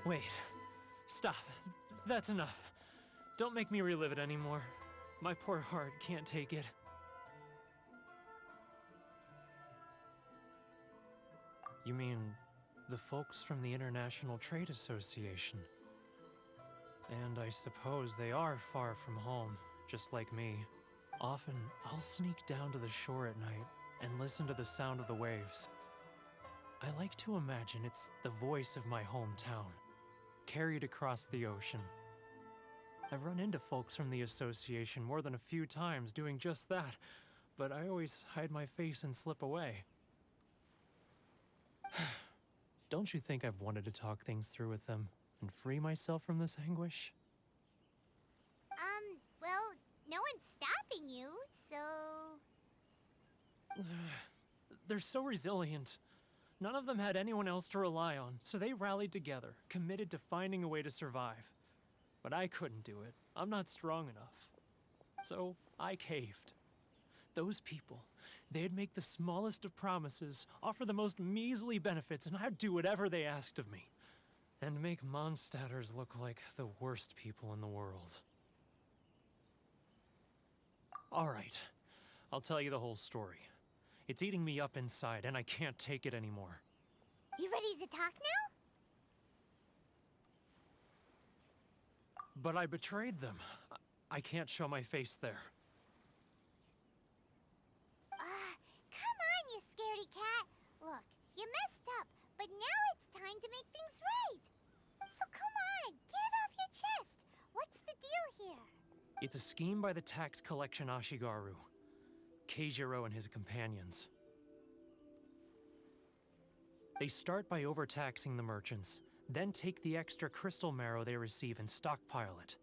Wait. Stop. That's enough. Don't make me relive it anymore. My poor heart can't take it. You mean the folks from the International Trade Association? And I suppose they are far from home, just like me. Often, I'll sneak down to the shore at night and listen to the sound of the waves. I like to imagine it's the voice of my hometown, carried across the ocean. I've run into folks from the association more than a few times doing just that, but I always hide my face and slip away. Don't you think I've wanted to talk things through with them and free myself from this anguish? Well, no one's stopping you, so... They're so resilient. None of them had anyone else to rely on, so they rallied together, committed to finding a way to survive. But I couldn't do it. I'm not strong enough. So I caved. Those people, they'd make the smallest of promises, offer the most measly benefits, and I'd do whatever they asked of me. And make Mondstadters look like the worst people in the world. All right, I'll tell you the whole story. It's eating me up inside, and I can't take it anymore. You ready to talk now? But I betrayed them. I can't show my face there. Come on, you scaredy cat. Look, you messed up, but now it's time to make things right. So come on, get it off your chest. What's the deal here? It's a scheme by the tax collection Ashigaru. Keijiro and his companions. They start by overtaxing the merchants, then take the extra crystal marrow they receive and stockpile it.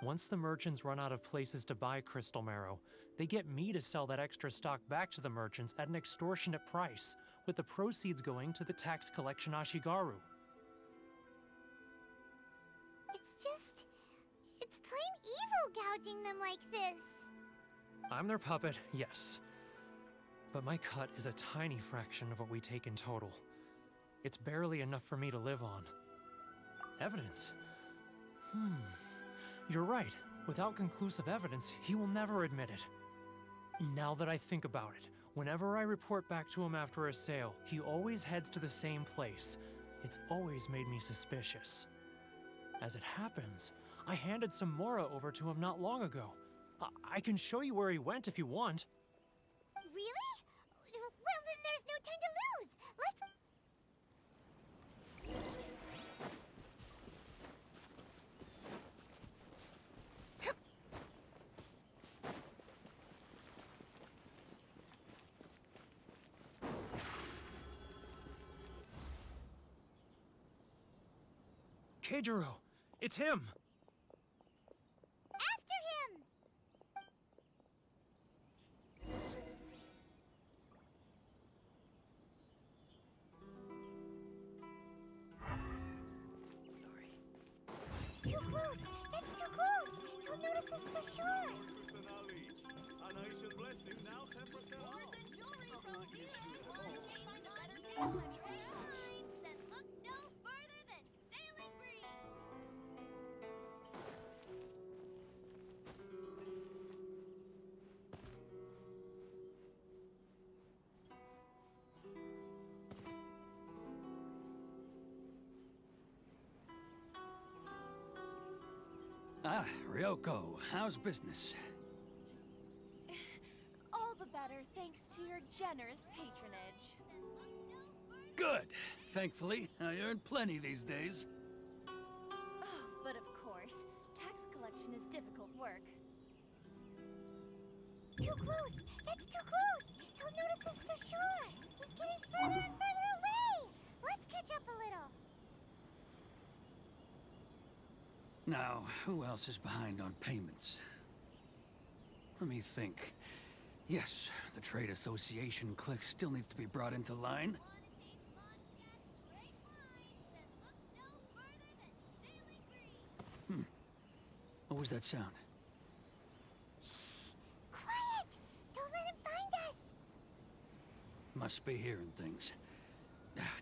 Once the merchants run out of places to buy crystal marrow, they get me to sell that extra stock back to the merchants at an extortionate price, with the proceeds going to the tax collection Ashigaru. It's plain evil gouging them like this. I'm their puppet, yes. But my cut is a tiny fraction of what we take in total. It's barely enough for me to live on. Evidence? You're right. Without conclusive evidence, he will never admit it. Now that I think about it, whenever I report back to him after a sale, he always heads to the same place. It's always made me suspicious. As it happens, I handed some Mora over to him not long ago. I can show you where he went if you want. Really? Well, then there's no time to lose. Let's... Keijiro! It's him! After him! Too close! It's too close! He'll notice us for sure! Ah, Ryoko, how's business? All the better thanks to your generous patronage. Good. Thankfully, I earn plenty these days. Oh, but of course, tax collection is difficult work. Too close! It's too close! He'll notice us for sure! He's getting further and further away! Let's catch up a little! Now, who else is behind on payments? Let me think. Yes, the Trade Association clique still needs to be brought into line. What was that sound? Shh! Quiet! Don't let him find us! Must be hearing things.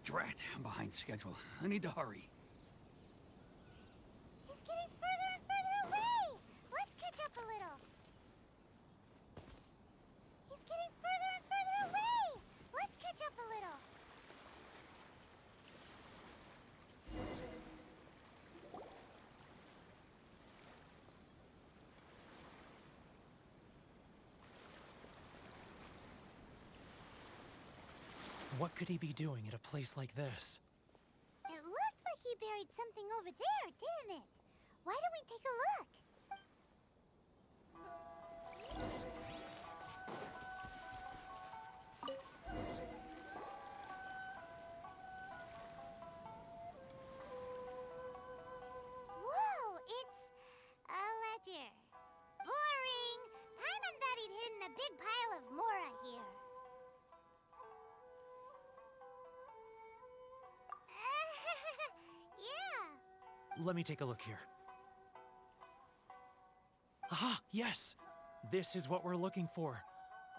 Drat, I'm behind schedule. I need to hurry. He's getting further and further away! Let's catch up a little! He's getting further and further away! Let's catch up a little! What could he be doing at a place like this? It looked like he buried something over there, didn't it? Why don't we take a look? thought he'd hidden a big pile of Mora here. Yeah. Let me take a look here. Aha, yes! This is what we're looking for.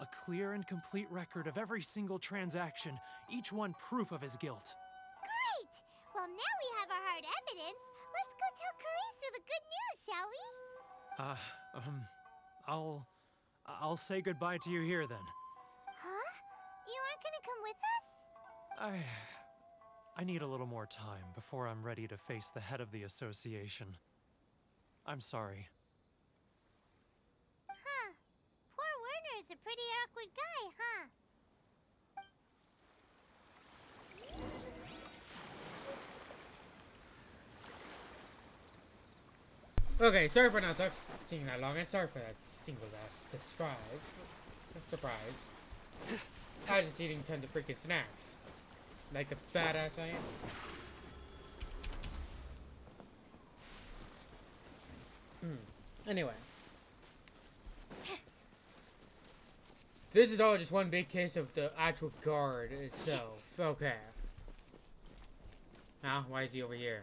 A clear and complete record of every single transaction, each one proof of his guilt. Great! Well, now we have our hard evidence. Let's go tell Karisu the good news, shall we? I'll say goodbye to you here then. Huh? You aren't gonna come with us? I need a little more time before I'm ready to face the head of the association. I'm sorry. Huh. Poor Werner's a pretty awkward guy, huh? Okay, sorry for not taking that long, and sorry for that single-ass surprise. I was just eating tons of freaking snacks. Like the fat ass I am. Anyway. This is all just one big case of the actual guard itself. Okay. Now, why is he over here?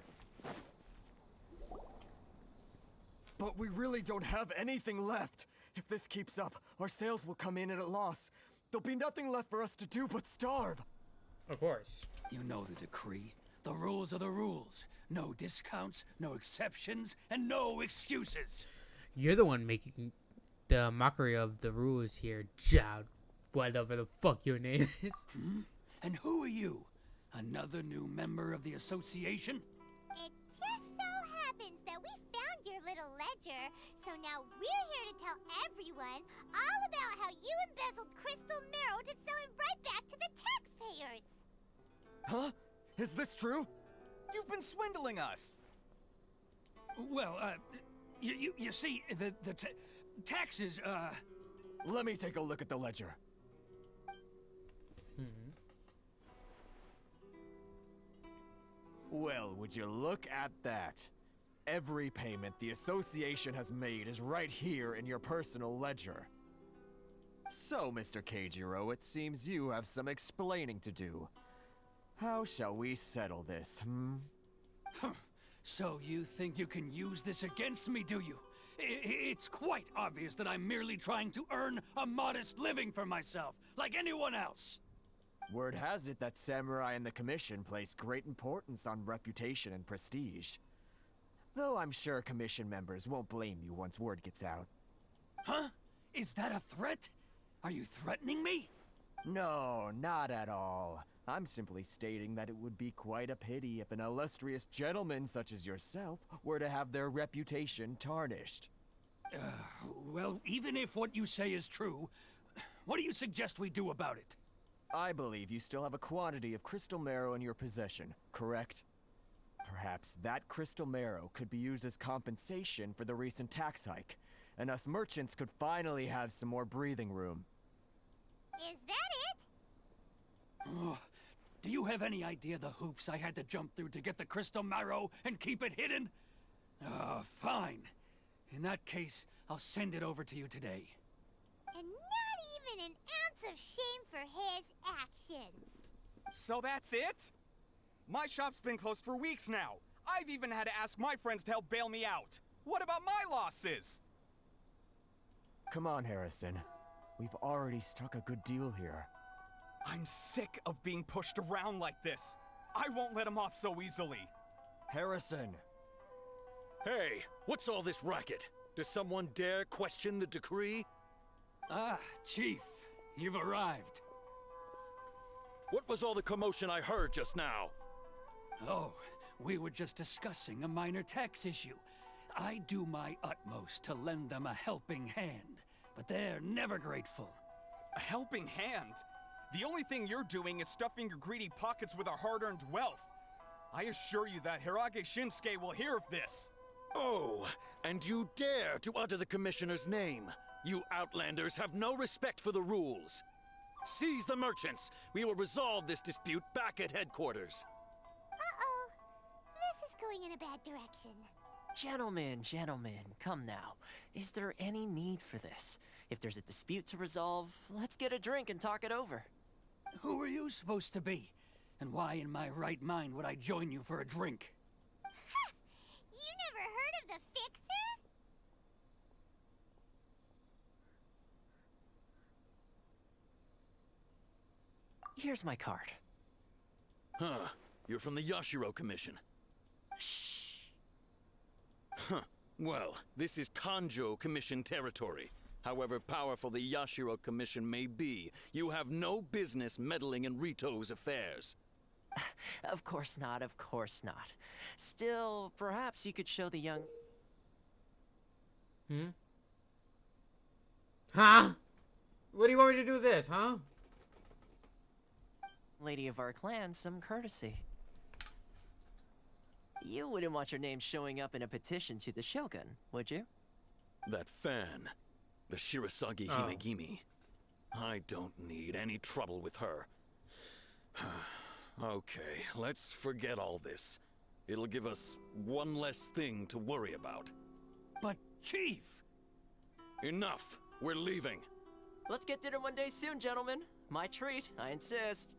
But we really don't have anything left. If this keeps up, our sales will come in at a loss. There'll be nothing left for us to do but starve. Of course. You know the decree. The rules are the rules. No discounts, no exceptions, and no excuses. You're the one making the mockery of the rules here, Jowd. Whatever the fuck your name is. And who are you? Another new member of the association? It just so happens that we found your little ledger, so now we're here to tell everyone all about how you embezzled crystal marrow to sell it right back to the taxpayers. Huh? Is this true? You've been swindling us! Well, you see, the taxes, Let me take a look at the ledger. Well, would you look at that? Every payment the association has made is right here in your personal ledger. So, Mr. Keijiro, it seems you have some explaining to do. How shall we settle this, So you think you can use this against me, do you? It's quite obvious that I'm merely trying to earn a modest living for myself, like anyone else. Word has it that Samurai and the Commission place great importance on reputation and prestige. Though I'm sure Commission members won't blame you once word gets out. Huh? Is that a threat? Are you threatening me? No, not at all. I'm simply stating that it would be quite a pity if an illustrious gentleman such as yourself were to have their reputation tarnished. Well, even if what you say is true, what do you suggest we do about it? I believe you still have a quantity of crystal marrow in your possession, correct? Perhaps that crystal marrow could be used as compensation for the recent tax hike, and us merchants could finally have some more breathing room. Is that it? Do you have any idea the hoops I had to jump through to get the crystal marrow and keep it hidden? Fine. In that case, I'll send it over to you today. And not even an ounce of shame for his actions. So that's it? My shop's been closed for weeks now. I've even had to ask my friends to help bail me out. What about my losses? Come on, Harrison. We've already struck a good deal here. I'm sick of being pushed around like this. I won't let him off so easily. Harrison! Hey, what's all this racket? Does someone dare question the decree? Ah, Chief, you've arrived. What was all the commotion I heard just now? Oh, we were just discussing a minor tax issue. I do my utmost to lend them a helping hand, but they're never grateful. A helping hand? The only thing you're doing is stuffing your greedy pockets with our hard-earned wealth. I assure you that Hirage Shinsuke will hear of this. Oh, and you dare to utter the Commissioner's name. You Outlanders have no respect for the rules. Seize the merchants. We will resolve this dispute back at headquarters. Uh-oh. This is going in a bad direction. Gentlemen, come now. Is there any need for this? If there's a dispute to resolve, let's get a drink and talk it over. Who are you supposed to be? And why in my right mind would I join you for a drink? You never heard of the Fixer? Here's my card. Huh. You're from the Yashiro Commission. Shh. Huh. Well, this is Kanjo Commission territory. However powerful the Yashiro Commission may be, you have no business meddling in Rito's affairs. Of course not, of course not. Still, perhaps you could show the young... Huh? What do you want me to do with this, huh? lady of our clan some courtesy. You wouldn't want your name showing up in a petition to the Shogun, would you? That fan, the Shirasagi Himegimi. I don't need any trouble with her. Okay, let's forget all this. It'll give us one less thing to worry about. But, Chief! Enough! We're leaving. Let's get dinner one day soon, gentlemen. My treat, I insist.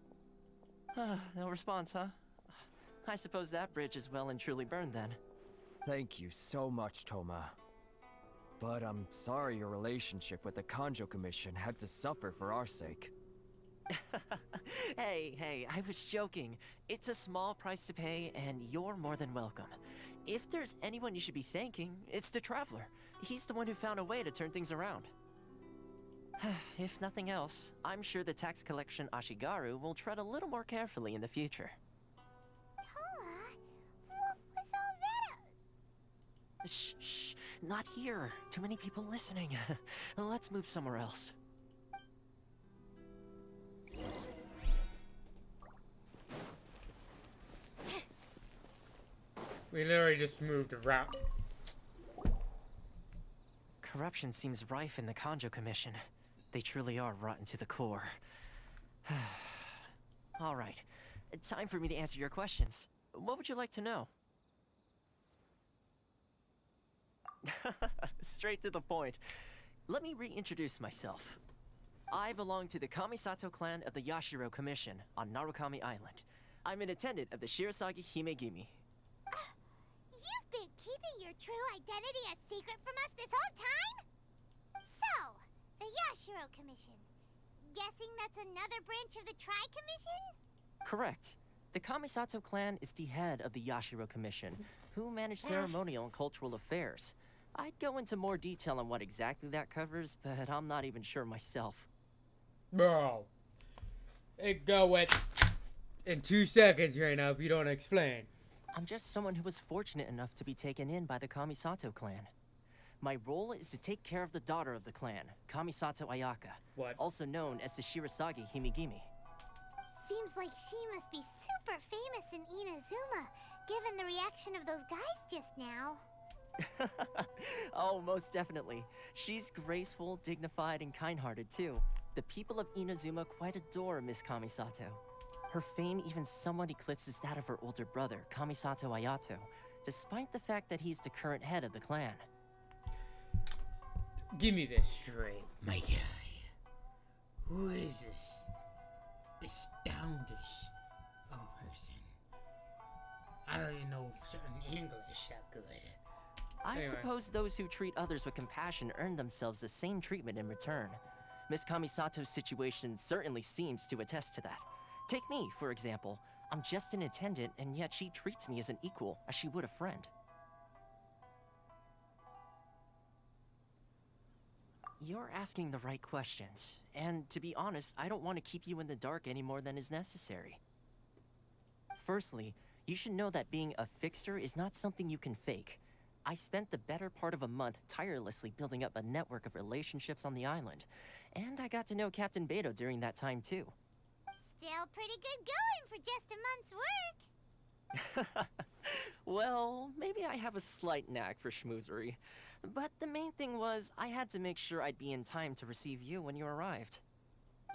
No response, huh? I suppose that bridge is well and truly burned then. Thank you so much, Toma. But I'm sorry your relationship with the Kanjo Commission had to suffer for our sake. Hey, I was joking. It's a small price to pay, and you're more than welcome. If there's anyone you should be thanking, it's the Traveler. He's the one who found a way to turn things around. If nothing else, I'm sure the tax collection Ashigaru will tread a little more carefully in the future. What was all that? Shh, not here. Too many people listening. Let's move somewhere else. We literally just moved around. Corruption seems rife in the Kanjo Commission. They truly are rotten to the core. All right, time for me to answer your questions. What would you like to know? Straight to the point. Let me reintroduce myself. I belong to the Kamisato clan of the Yashiro Commission on Narukami Island. I'm an attendant of the Shirasagi Himegimi. You've been keeping your true identity a secret from us this whole time? So, the Yashiro Commission. Guessing that's another branch of the Tri-Commission? Correct. The Kamisato clan is the head of the Yashiro Commission, who manage ceremonial and cultural affairs. I'd go into more detail on what exactly that covers, but I'm not even sure myself. Bro. It go in 2 seconds right now if you don't explain. I'm just someone who was fortunate enough to be taken in by the Kamisato clan. My role is to take care of the daughter of the clan, Kamisato Ayaka, also known as the Shirasagi Himegimi. Seems like she must be super famous in Inazuma, given the reaction of those guys just now. Oh, most definitely. She's graceful, dignified, and kind-hearted too. The people of Inazuma quite adore Miss Kamisato. Her fame even somewhat eclipses that of her older brother, Kamisato Ayato, despite the fact that he's the current head of the clan. Give me this straight. My guy. Who is this stoundish of a person? I don't even know certain English that good. I suppose those who treat others with compassion earn themselves the same treatment in return. Miss Kamisato's situation certainly seems to attest to that. Take me, for example. I'm just an attendant, and yet she treats me as an equal, as she would a friend. You're asking the right questions, and to be honest, I don't want to keep you in the dark any more than is necessary. Firstly, you should know that being a fixer is not something you can fake. I spent the better part of a month tirelessly building up a network of relationships on the island, and I got to know Captain Beto during that time too. Still pretty good going for just a month's work. Well, maybe I have a slight knack for schmoozery. But the main thing was, I had to make sure I'd be in time to receive you when you arrived.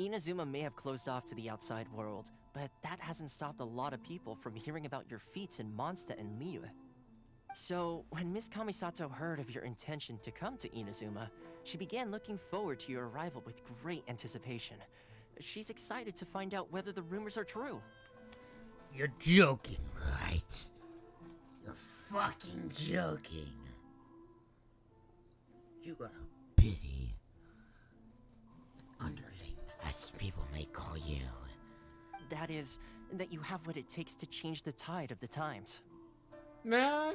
Inazuma may have closed off to the outside world, but that hasn't stopped a lot of people from hearing about your feats in Mondstadt and Liyue. So, when Miss Kamisato heard of your intention to come to Inazuma, she began looking forward to your arrival with great anticipation. She's excited to find out whether the rumors are true. You're joking, right? You're fucking joking. You are a pity. Underling, as people may call you. That is, that you have what it takes to change the tide of the times. Man.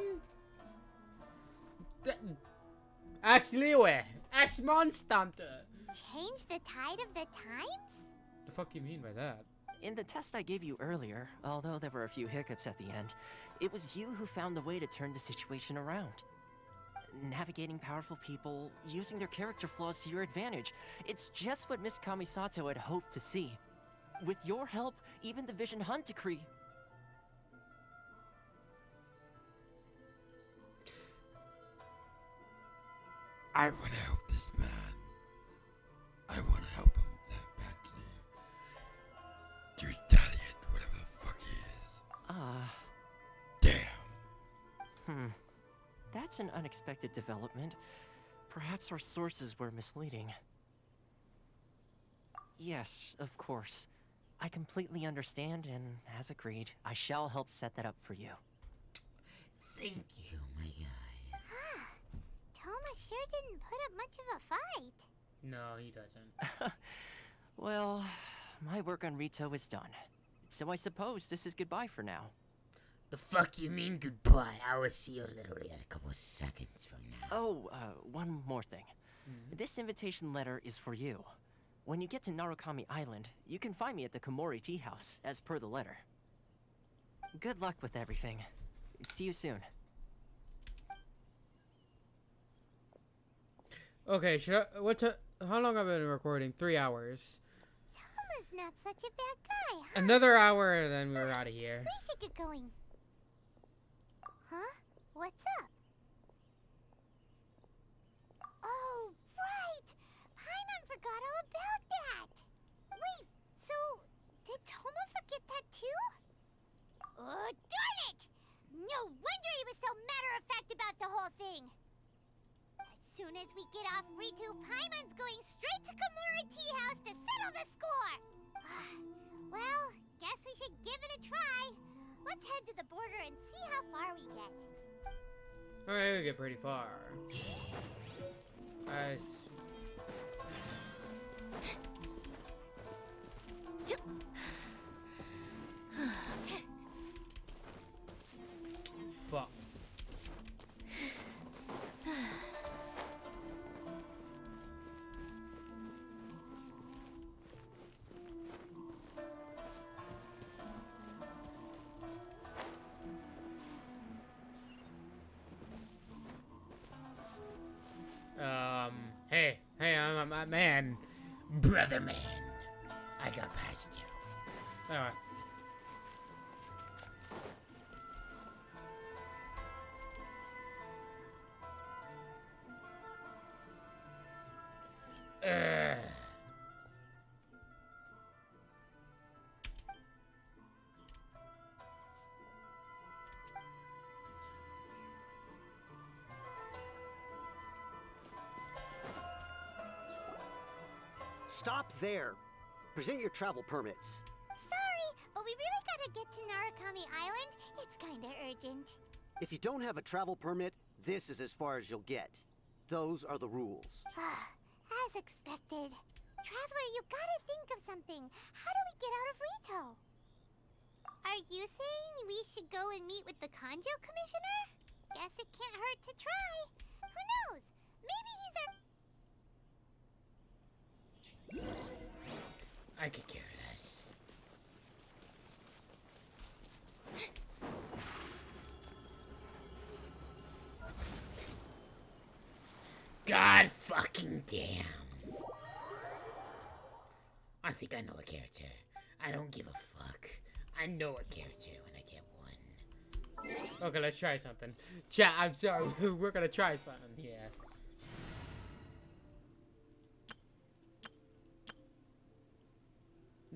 Actually, where? Ex-monstante. Change the tide of the times? The fuck you mean by that? In the test I gave you earlier, although there were a few hiccups at the end, it was you who found the way to turn the situation around. Navigating powerful people, using their character flaws to your advantage. It's just what Miss Kamisato had hoped to see. With your help, even the Vision Hunt decree. I want to help this man. I want to help him that badly. To retaliate, whatever the fuck he is. Damn. That's an unexpected development. Perhaps our sources were misleading. Yes, of course. I completely understand, and as agreed, I shall help set that up for you. Thank you, my guy. Toma sure didn't put up much of a fight. No, he doesn't. Well, my work on Rito is done. So I suppose this is goodbye for now. The fuck you mean goodbye? I will see you literally in a couple of seconds from now. Oh, one more thing. This invitation letter is for you. When you get to Narukami Island, you can find me at the Komori Tea House, as per the letter. Good luck with everything. See you soon. Okay, how long have I been recording? 3 hours. Toma's not such a bad guy, huh? Another hour and then we're out of here. We should get going. Huh? What's up? Oh, right! Paimon forgot all about that! Wait, so did Toma forget that too? Oh, darn it! No wonder he was so matter-of-fact about the whole thing! As soon as we get off Ritu, Paimon's going straight to Komori Tea House to settle the score! Well, guess we should give it a try. Let's head to the border and see how far we get. Alright, we get pretty far. Nice. Fuck. Hey, I'm a man. Brother man, I got past you. Alright. Stop there. Present your travel permits. Sorry, but we really gotta get to Narukami Island. It's kinda urgent. If you don't have a travel permit, this is as far as you'll get. Those are the rules. As expected. Traveler, you gotta think of something. How do we get out of Rito? Are you saying we should go and meet with the Kanjo Commissioner? Guess it can't hurt to try. Who knows? Maybe he's our... I could care less. God fucking damn. I think I know a character. I don't give a fuck. I know a character when I get one. Okay, let's try something. Chat, I'm sorry. We're gonna try something. Yeah.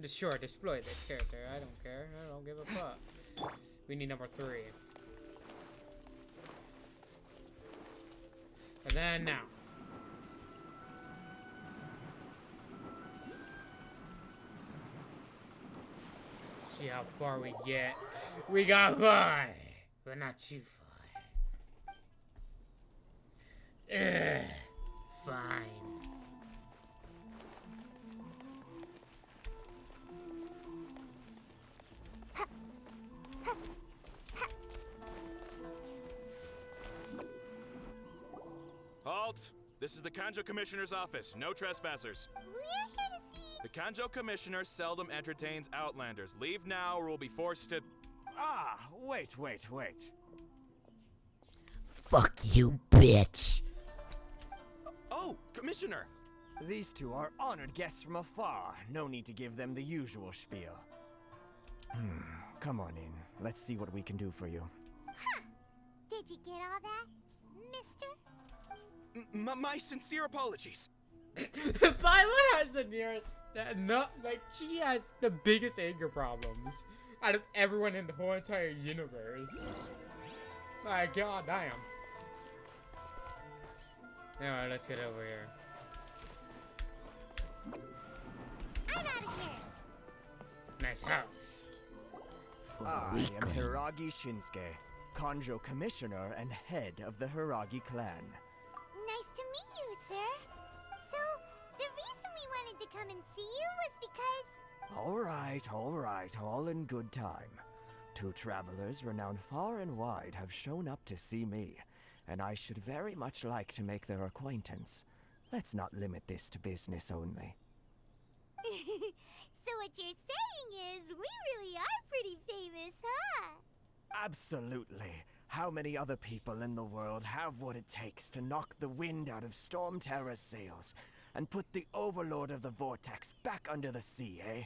Sure, deploy this character. I don't care. I don't give a fuck. We need number 3. And then now. See how far we get. We got far, but not too far. Ugh, fine. Halt! This is the Kanjo Commissioner's office. No trespassers. We're here to see... The Kanjo Commissioner seldom entertains Outlanders. Leave now or we'll be forced to... Ah, wait. Fuck you, bitch. Oh, Commissioner! These two are honored guests from afar. No need to give them the usual spiel. Come on in. Let's see what we can do for you. Huh. Did you get all that, mister? My sincere apologies. Violet has the nearest, she has the biggest anger problems out of everyone in the whole entire universe. My god damn. Anyway, let's get over here. I'm out of here. Nice house. I am Hiragi Shinsuke, Kanjo Commissioner and head of the Hiragi clan. Nice to meet you, sir. So, the reason we wanted to come and see you was because... All right, all in good time. Two travelers renowned far and wide have shown up to see me, and I should very much like to make their acquaintance. Let's not limit this to business only. So what you're saying is, we really are pretty famous, huh? Absolutely. How many other people in the world have what it takes to knock the wind out of Storm Terror's sails and put the Overlord of the Vortex back under the sea, eh?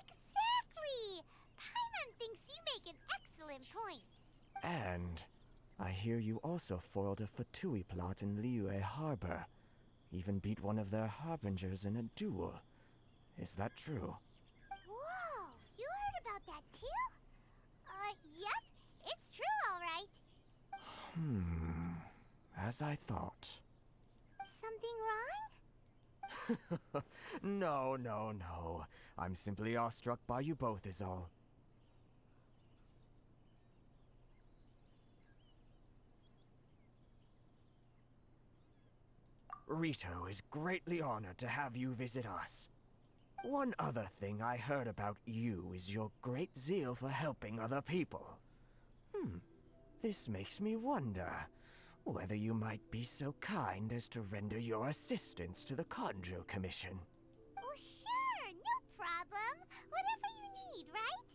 Exactly! Paimon thinks you make an excellent point. And I hear you also foiled a Fatui plot in Liyue Harbor. Even beat one of their harbingers in a duel. Is that true? Whoa, you heard about that too? Yep, it's true, all right. As I thought. Something wrong? No. I'm simply awestruck by you both is all. Rito is greatly honored to have you visit us. One other thing I heard about you is your great zeal for helping other people. This makes me wonder whether you might be so kind as to render your assistance to the Kanjo Commission. Oh, sure, no problem. Whatever you need, right?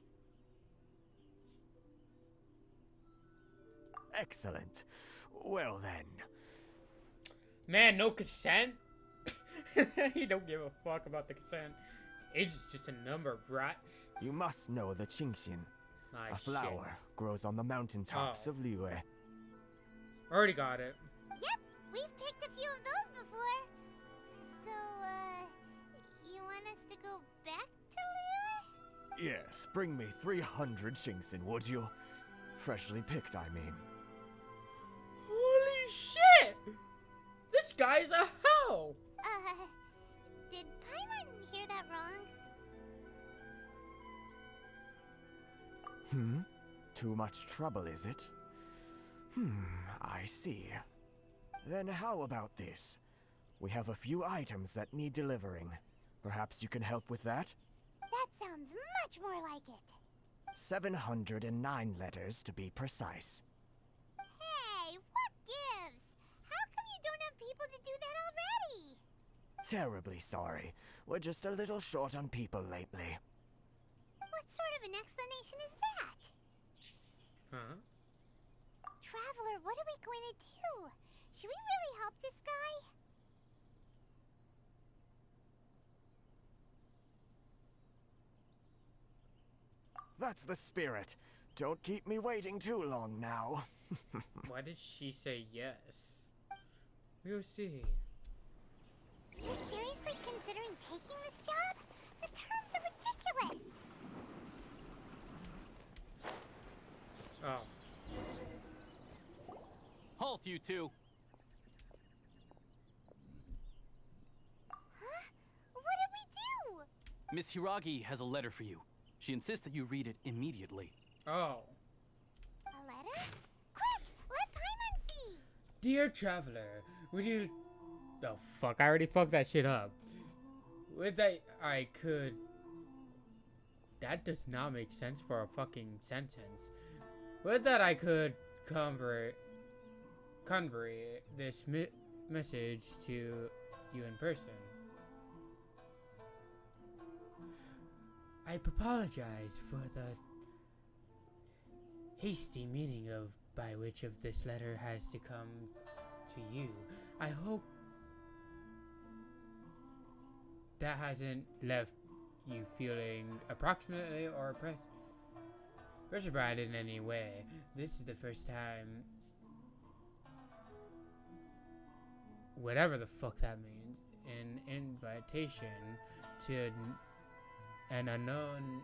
Excellent. Well then. Man, no consent? He don't give a fuck about the consent. Age is just a number, brat. You must know the Qingshin. A flower grows on the mountaintops of Liyue. Already got it. Yep, we've picked a few of those before. So, you want us to go back to Liyue? Yes, bring me 300 Qingshin, would you? Freshly picked, I mean. Holy shit! This guy's a hoe! Did Paimon hear that wrong? Too much trouble, is it? I see. Then how about this? We have a few items that need delivering. Perhaps you can help with that? That sounds much more like it. 709 letters, to be precise. Hey, what gives? How come you don't have people to do that already? Terribly sorry. We're just a little short on people lately. What sort of an explanation is that? Huh? Traveler, what are we going to do? Should we really help this guy? That's the spirit. Don't keep me waiting too long now. Why did she say yes? We'll see. You're seriously considering taking this job? The terms are ridiculous. Oh. Halt, you two. Miss Hiragi has a letter for you. She insists that you read it immediately. Oh. A letter? Quick, let Paimon see. Dear traveler, would you... Oh, fuck. I already fucked that shit up. Would I could... That does not make sense for a fucking sentence. Would that I could convey this message to you in person. I apologize for the hasty meaning of by which of this letter has to come to you. I hope that hasn't left you feeling approximately or pressured in any way. This is the first time, whatever the fuck that means, an invitation to an unknown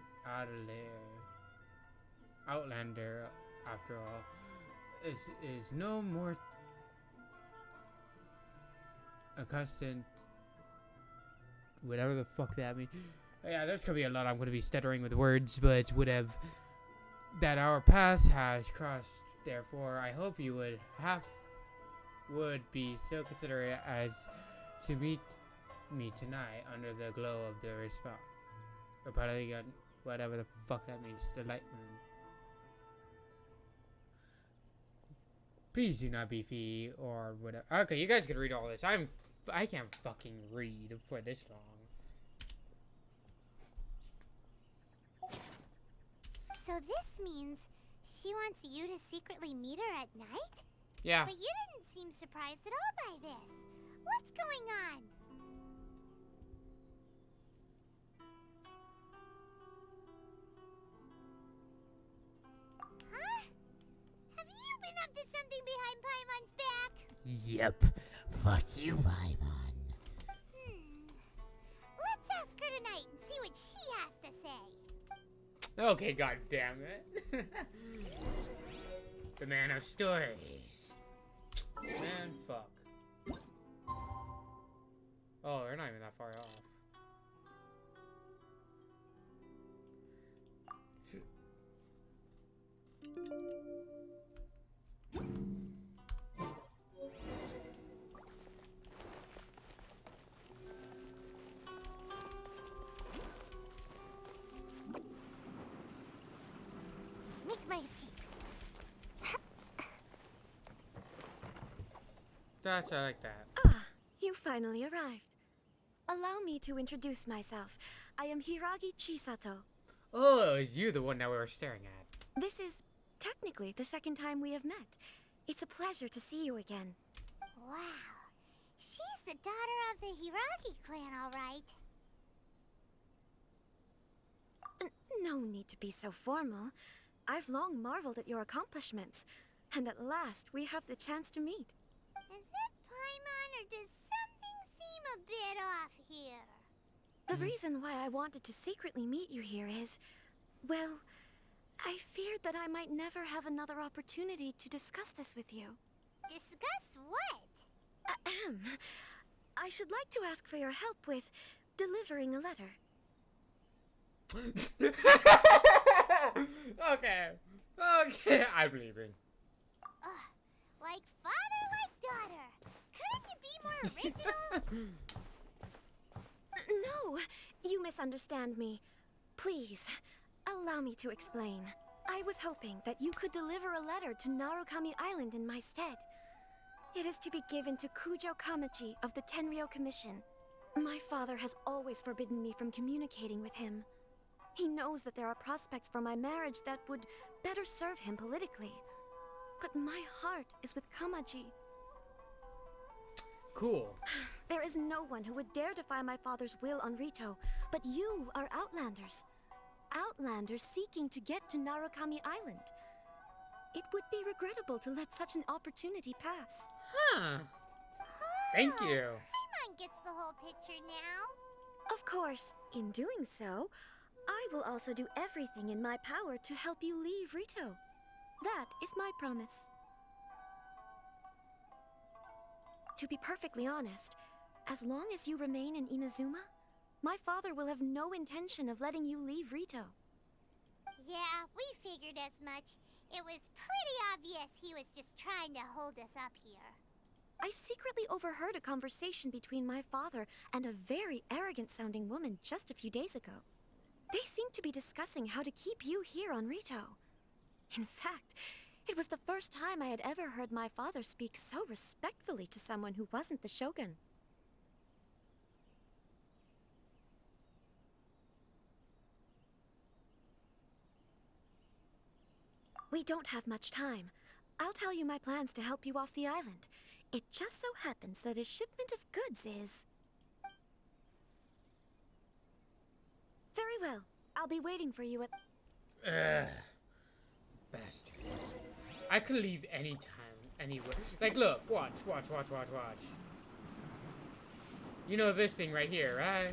outlander, after all, is no more accustomed, whatever the fuck that means. Yeah, there's gonna be a lot I'm gonna be stuttering with words, but that our paths has crossed. Therefore, I hope you would be so considerate as to meet me tonight under the glow of the whatever the fuck that means, the light moon. Please do not be fee or whatever. Okay, you guys can read all this. I can't fucking read for this long. So this means she wants you to secretly meet her at night? Yeah. But you didn't seem surprised at all by this. What's going on? Huh? Have you been up to something behind Paimon's back? Yep. Fuck you, Paimon. Let's ask her tonight and see what she has to say. Okay, god damn it. The man of stories. Man, fuck. Oh, they're not even that far off. Make my escape. That's I like that. Ah, you finally arrived. Allow me to introduce myself. I am Hiragi Chisato. Oh, is you the one that we were staring at? This is technically the second time we have met. It's a pleasure to see you again. Wow. She's the daughter of the Hiragi clan, all right. No need to be so formal. I've long marveled at your accomplishments, and at last we have the chance to meet. Is it Paimon, or does something seem a bit off here? The reason why I wanted to secretly meet you here is, well, I feared that I might never have another opportunity to discuss this with you. Discuss what? Ahem. I should like to ask for your help with delivering a letter. Okay, I'm leaving. Like father, like daughter. Couldn't you be more original? No, you misunderstand me. Please, allow me to explain. I was hoping that you could deliver a letter to Narukami Island in my stead. It is to be given to Kujo Kamaji of the Tenryou Commission. My father has always forbidden me from communicating with him. He knows that there are prospects for my marriage that would better serve him politically. But my heart is with Kamaji. Cool. There is no one who would dare defy my father's will on Rito, but you are Outlanders. Outlanders seeking to get to Narukami Island. It would be regrettable to let such an opportunity pass. Huh. Thank you. Paimon gets the whole picture now. Of course, in doing so, I will also do everything in my power to help you leave Rito. That is my promise. To be perfectly honest, as long as you remain in Inazuma, My father will have no intention of letting you leave Rito. Yeah, we figured as much. It was pretty obvious he was just trying to hold us up here. I secretly overheard a conversation between my father and a very arrogant-sounding woman just a few days ago. They seemed to be discussing how to keep you here on Rito. In fact, it was the first time I had ever heard my father speak so respectfully to someone who wasn't the Shogun. We don't have much time. I'll tell you my plans to help you off the island. It just so happens that a shipment of goods is... Very well. I'll be waiting for you at... Bastard. I could leave anytime, anywhere. Like, look, watch. You know this thing right here, right?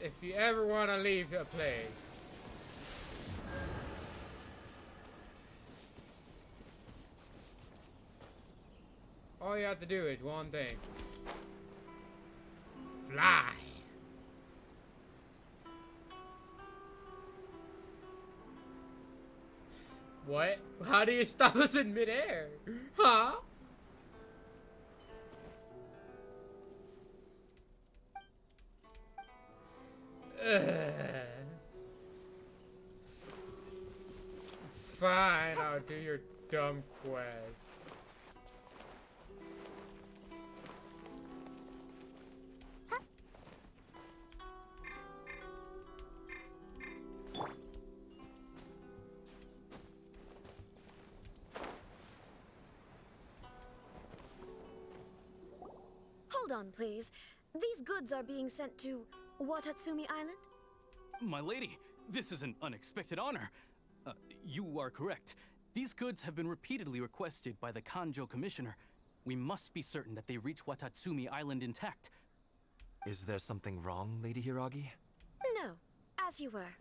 If you ever want to leave a place, all you have to do is one thing. Fly. What? How do you stop us in midair? Huh? Fine, I'll do your dumb quest. Hold on, please. These goods are being sent to Watatsumi Island? My lady, this is an unexpected honor. You are correct. These goods have been repeatedly requested by the Kanjo Commissioner. We must be certain that they reach Watatsumi Island intact. Is there something wrong, Lady Hiragi? No, as you were.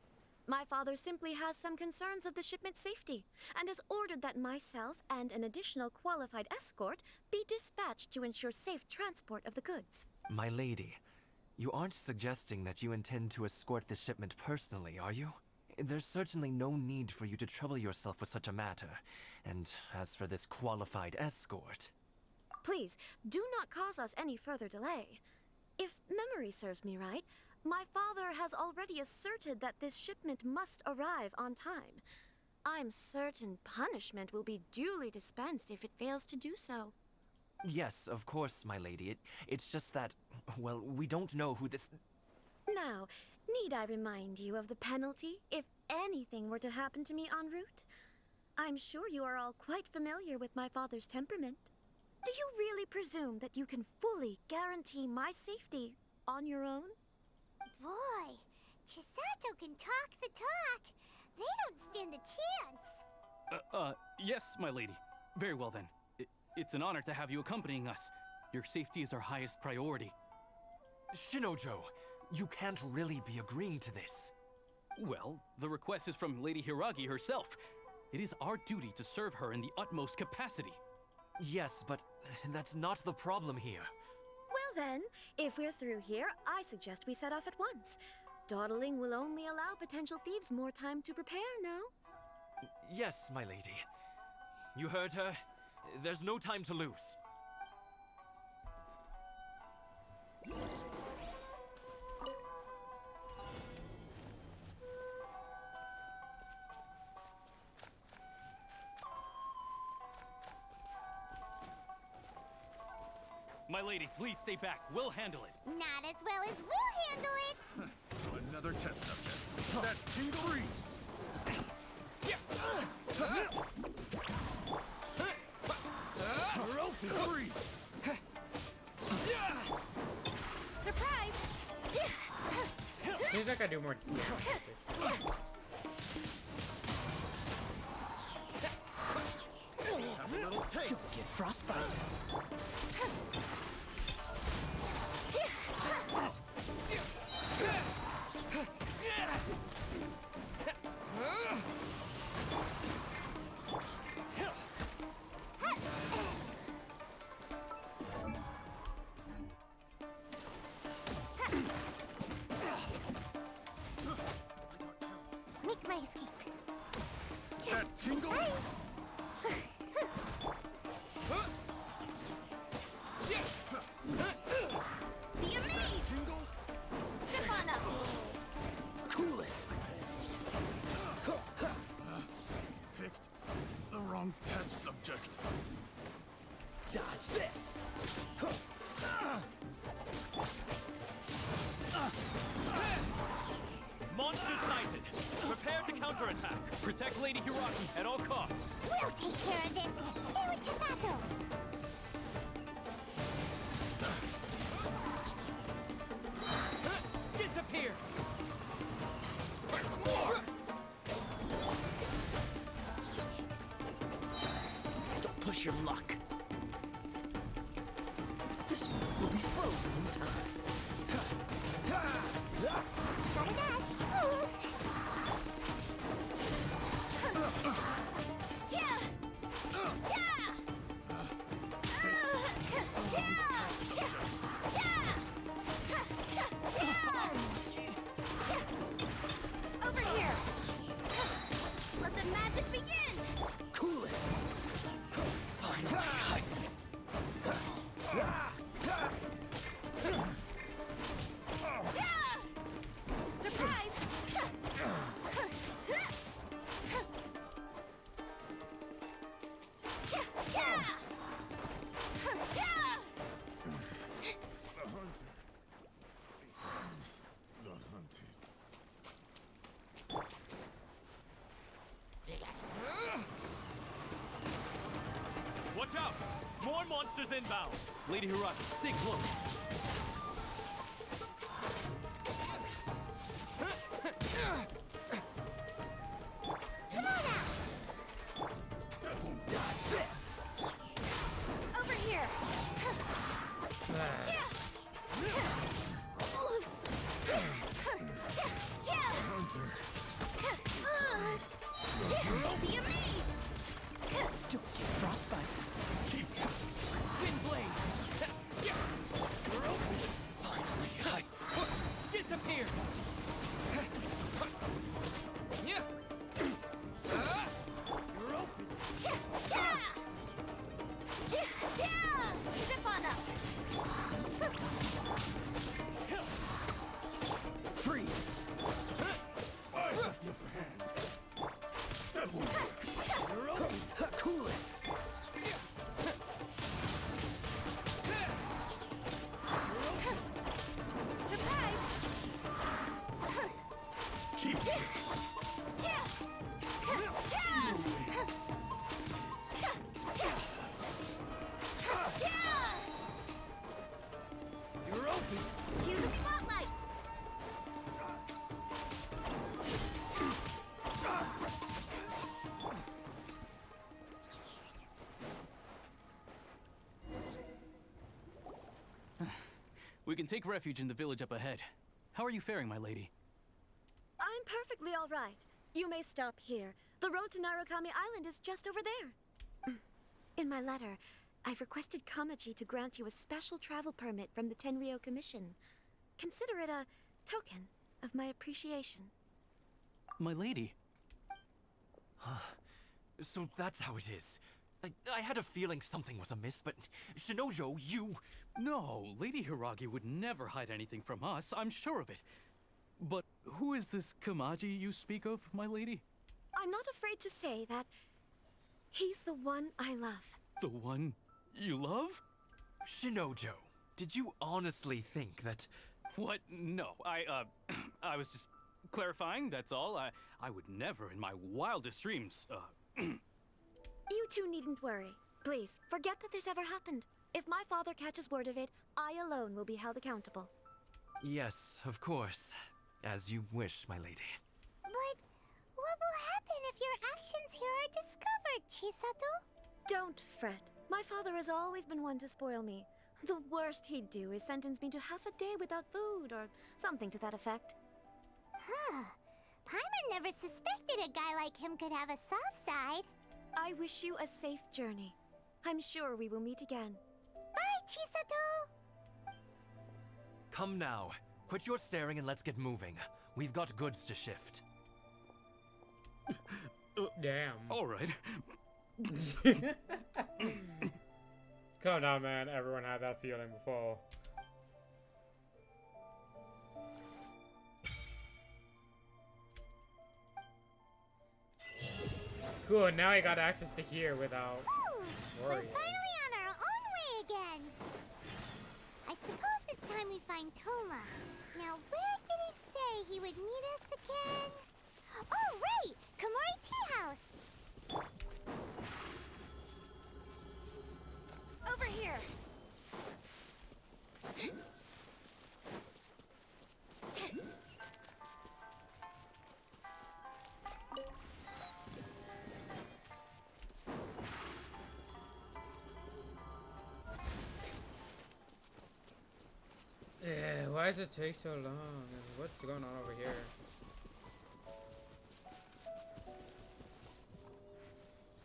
My father simply has some concerns of the shipment's safety, and has ordered that myself and an additional qualified escort be dispatched to ensure safe transport of the goods. My lady, you aren't suggesting that you intend to escort the shipment personally, are you? There's certainly no need for you to trouble yourself with such a matter. And as for this qualified escort... Please, do not cause us any further delay. If memory serves me right, my father has already asserted that this shipment must arrive on time. I'm certain punishment will be duly dispensed if it fails to do so. Yes, of course, my lady. It's just that, well, we don't know who this... Now, need I remind you of the penalty if anything were to happen to me en route? I'm sure you are all quite familiar with my father's temperament. Do you really presume that you can fully guarantee my safety on your own? Boy, Chisato can talk the talk. They don't stand a chance. Yes, my lady. Very well then. It's an honor to have you accompanying us. Your safety is our highest priority. Shinojo, you can't really be agreeing to this. Well, the request is from Lady Hiragi herself. It is our duty to serve her in the utmost capacity. Yes, but that's not the problem here. Well then, if we're through here, I suggest we set off at once. Dawdling will only allow potential thieves more time to prepare, no? Yes, my lady. You heard her. There's no time to lose. My lady, please stay back. We'll handle it. Not as well as we'll handle it. Another test subject. That's King Freeze. Freeze. Surprise! Seems like I do more damage. To get frostbite. Tingle? Be amazed! Step on up! Cool it! Picked the wrong test subject. Dodge this! Monster sighted! Prepare to counterattack! Protect Lady Hiraki at all costs! We'll take care of this. Stay with Chisato. Disappear! Don't push your luck. This will be frozen in time. Gotta dash. Yeah. Over here! Let the magic begin! Cool it! Finally. Surprise! The hunter becomes the hunted. Watch out! More monsters inbound! Lady Hiraki, stay close! Come on out. Dodge this! Over here! Be amazed! Don't get frostbite. Thin blade! You're open! Finally! Disappear! You're open! Step on up! Freeze! You're open! Cool it! Surprise! You're open! Cue the spotlight! We can take refuge in the village up ahead. How are you faring, my lady? I'm perfectly all right. You may stop here. The road to Narukami Island is just over there. In my letter, I've requested Kamaji to grant you a special travel permit from the Tenryou Commission. Consider it a token of my appreciation. My lady? So that's how it is. I had a feeling something was amiss, but Shinojo, you... No, Lady Hiragi would never hide anything from us, I'm sure of it. But who is this Kamaji you speak of, my lady? I'm not afraid to say that he's the one I love. The one you love? Shinojo, did you honestly think that... What? No, I was just clarifying, that's all. I would never in my wildest dreams, You two needn't worry. Please, forget that this ever happened. If my father catches word of it, I alone will be held accountable. Yes, of course. As you wish, my lady. But what will happen if your actions here are discovered, Chisato? Don't fret. My father has always been one to spoil me. The worst he'd do is sentence me to half a day without food, or something to that effect. Huh. Paimon never suspected a guy like him could have a soft side. I wish you a safe journey. I'm sure we will meet again. Bye, Chisato! Come now. Quit your staring and let's get moving. We've got goods to shift. Damn. All right. Calm down, man. Everyone had that feeling before. Cool, now I got access to here without We're worrying. finally on our own way again. I suppose it's time we find Toma. Now, where did he say he would meet us again? Oh, right! Komori Tea House! Over here! Yeah, why does it take so long? And what's going on over here?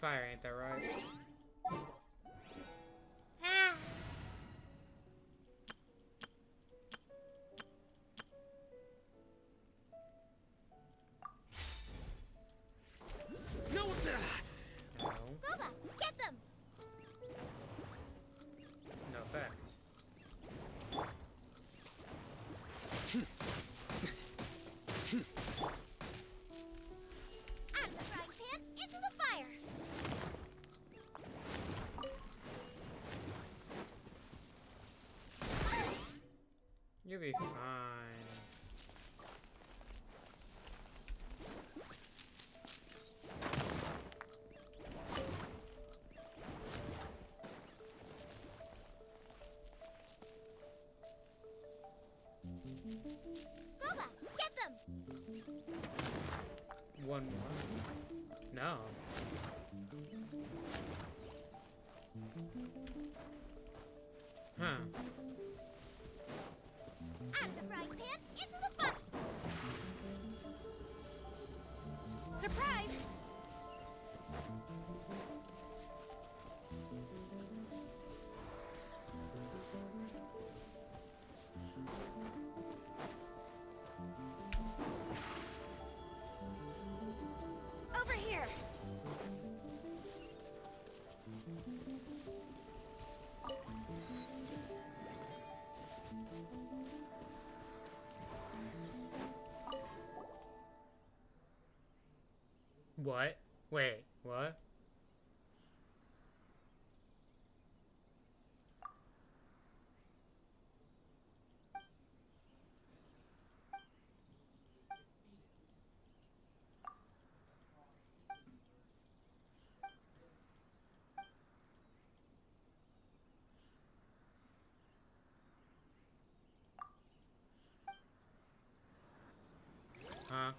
Fire, ain't that right? Ah! No. Goba, get them! No effect. Out of the frying pan, into the fire! You'll be fine. Goba, get them! One more. No. Huh. Out of the frying pan, into the fire! Surprise! Over here! What? Wait, what? Huh?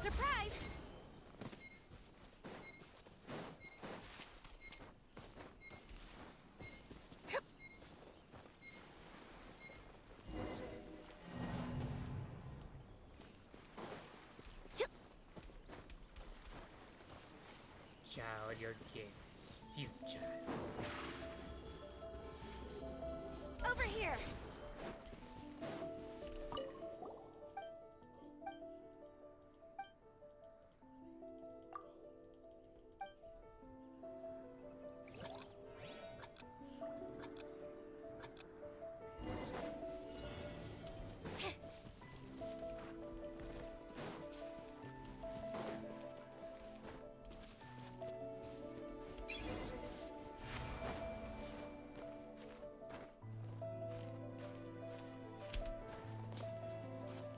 Surprise! Child, you're gay. Future. Over here!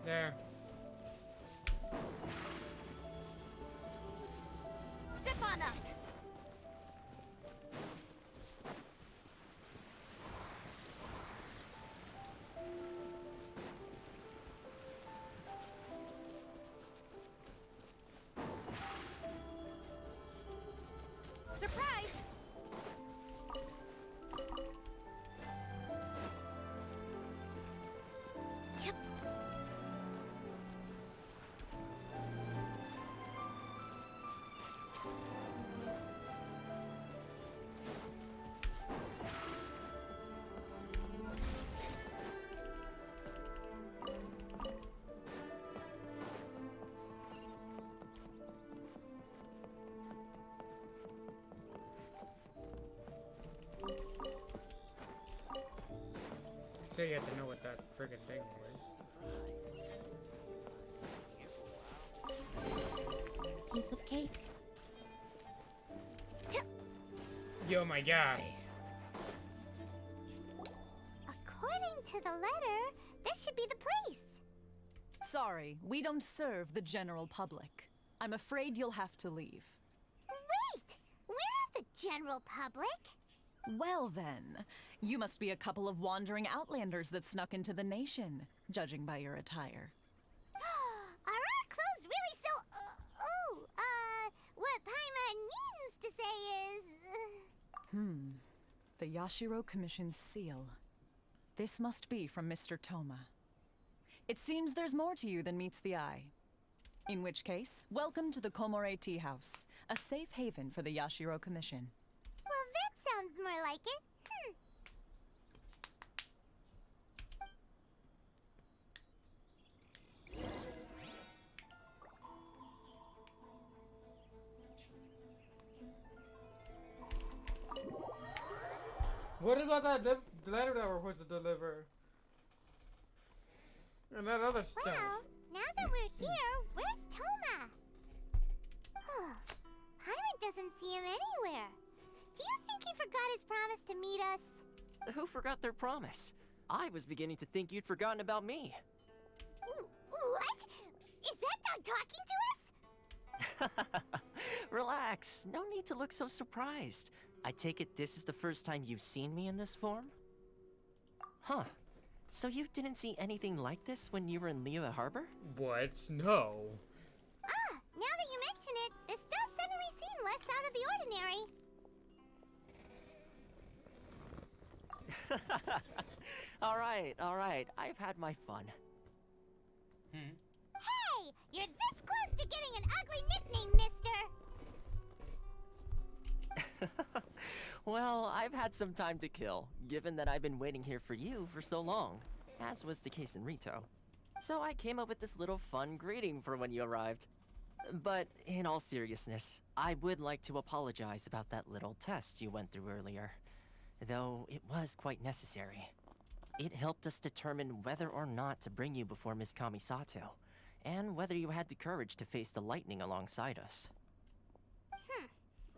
There. Step on up! Surprise! say you have to know what that friggin' thing was. Piece of cake. Yo, my guy. According to the letter, this should be the place. Sorry, we don't serve the general public. I'm afraid you'll have to leave. Wait! We're not the general public. Well then, you must be a couple of wandering outlanders that snuck into the nation, judging by your attire. Are our clothes really so... what Paimon means to say is... The Yashiro Commission's seal. This must be from Mr. Toma. It seems there's more to you than meets the eye. In which case, welcome to the Komore Tea House, a safe haven for the Yashiro Commission. Well, that sounds more like it. What about that letter that we're supposed to deliver? And that other stuff. Well, now that we're here, where's Toma? Paimon doesn't see him anywhere. Do you think he forgot his promise to meet us? Who forgot their promise? I was beginning to think you'd forgotten about me. What? Is that dog talking to us? Relax. No need to look so surprised. I take it this is the first time you've seen me in this form? Huh. So you didn't see anything like this when you were in Liyue Harbor? What? No. Now that you mention it, this does suddenly seem less out of the ordinary. All right. I've had my fun. Hey! You're this close to getting an ugly nickname, mister! Well, I've had some time to kill, given that I've been waiting here for you for so long, as was the case in Rito. So I came up with this little fun greeting for when you arrived. But in all seriousness, I would like to apologize about that little test you went through earlier, though it was quite necessary. It helped us determine whether or not to bring you before Miss Kamisato, and whether you had the courage to face the lightning alongside us.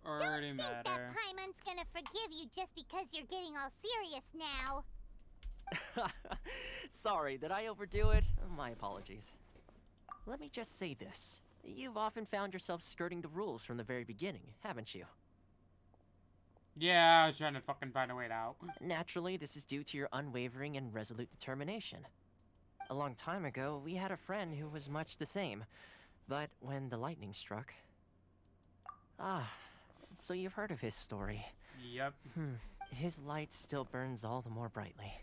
Already Don't think that Paimon's gonna forgive you just because you're getting all serious now. Sorry, did I overdo it? My apologies. Let me just say this. You've often found yourself skirting the rules from the very beginning, haven't you? Yeah, I was trying to fucking find a way out. Naturally, this is due to your unwavering and resolute determination. A long time ago, we had a friend who was much the same. But when the lightning struck... so you've heard of his story. Yep. His light still burns all the more brightly.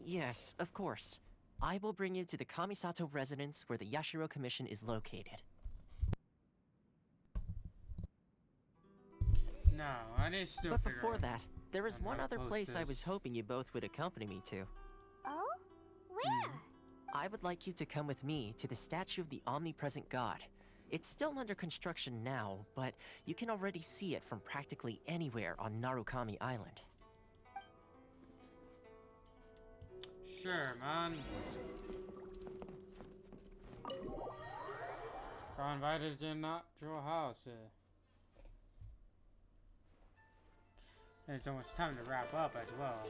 Yes, of course. I will bring you to the Kamisato residence where the Yashiro Commission is located. No, I need to still But figure before out that, there is one how to other post place I this. was hoping you both would accompany me to. Oh? Where? I would like you to come with me to the statue of the omnipresent god. It's still under construction now, but you can already see it from practically anywhere on Narukami Island. Sure, man. Got invited to not your house. It's almost time to wrap up as well.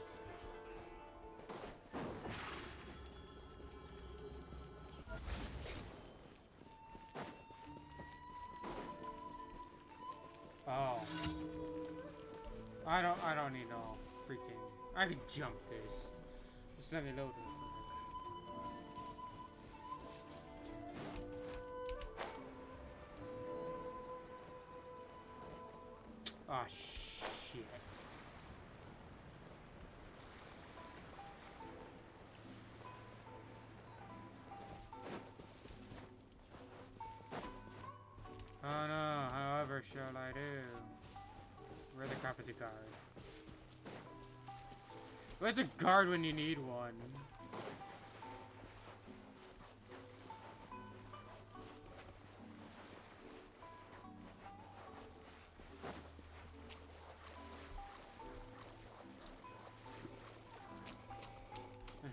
Oh. I don't need no freaking... I can jump this. Just let me load it. Oh shit. Oh no, however shall I do? Where the crap is a guard? Where's a guard when you need one?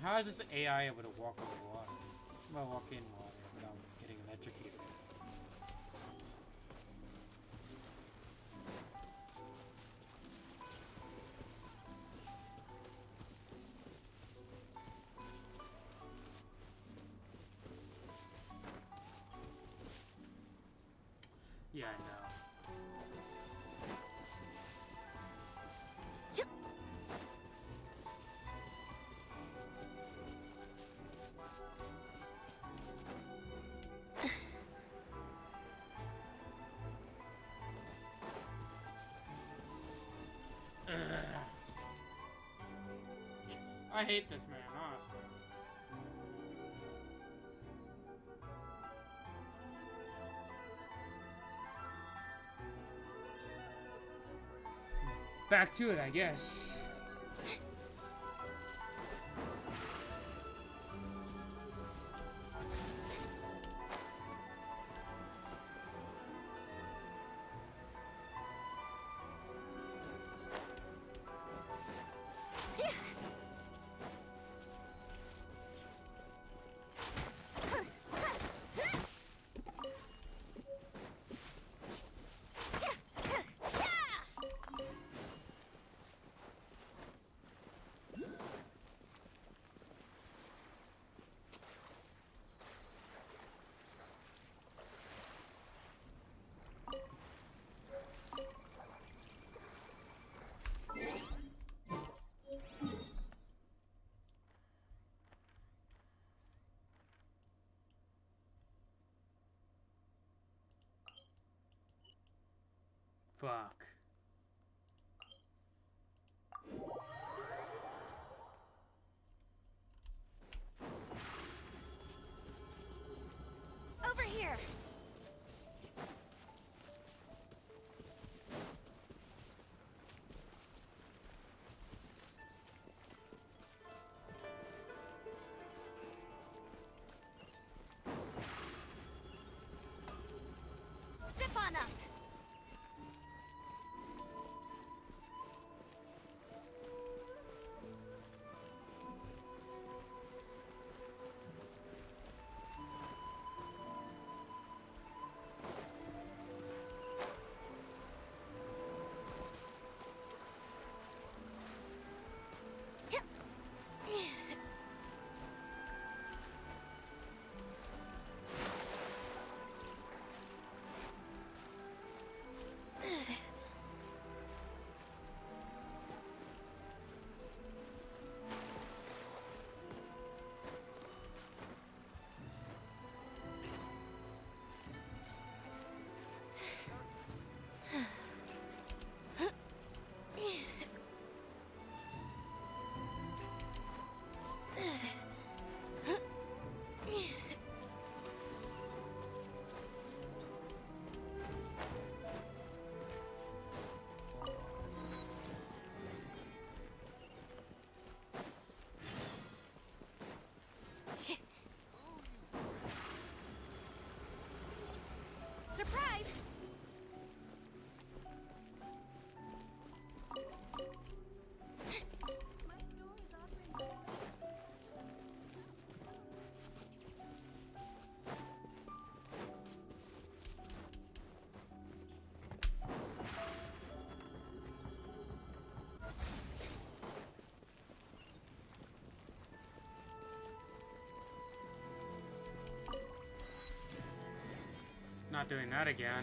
How is this AI able to walk on water? Well, walk in water without getting electrocuted. Yeah, I know. I hate this man, honestly. Back to it, I guess. Fuck. Over here. Zip on up. Surprise! Not doing that again.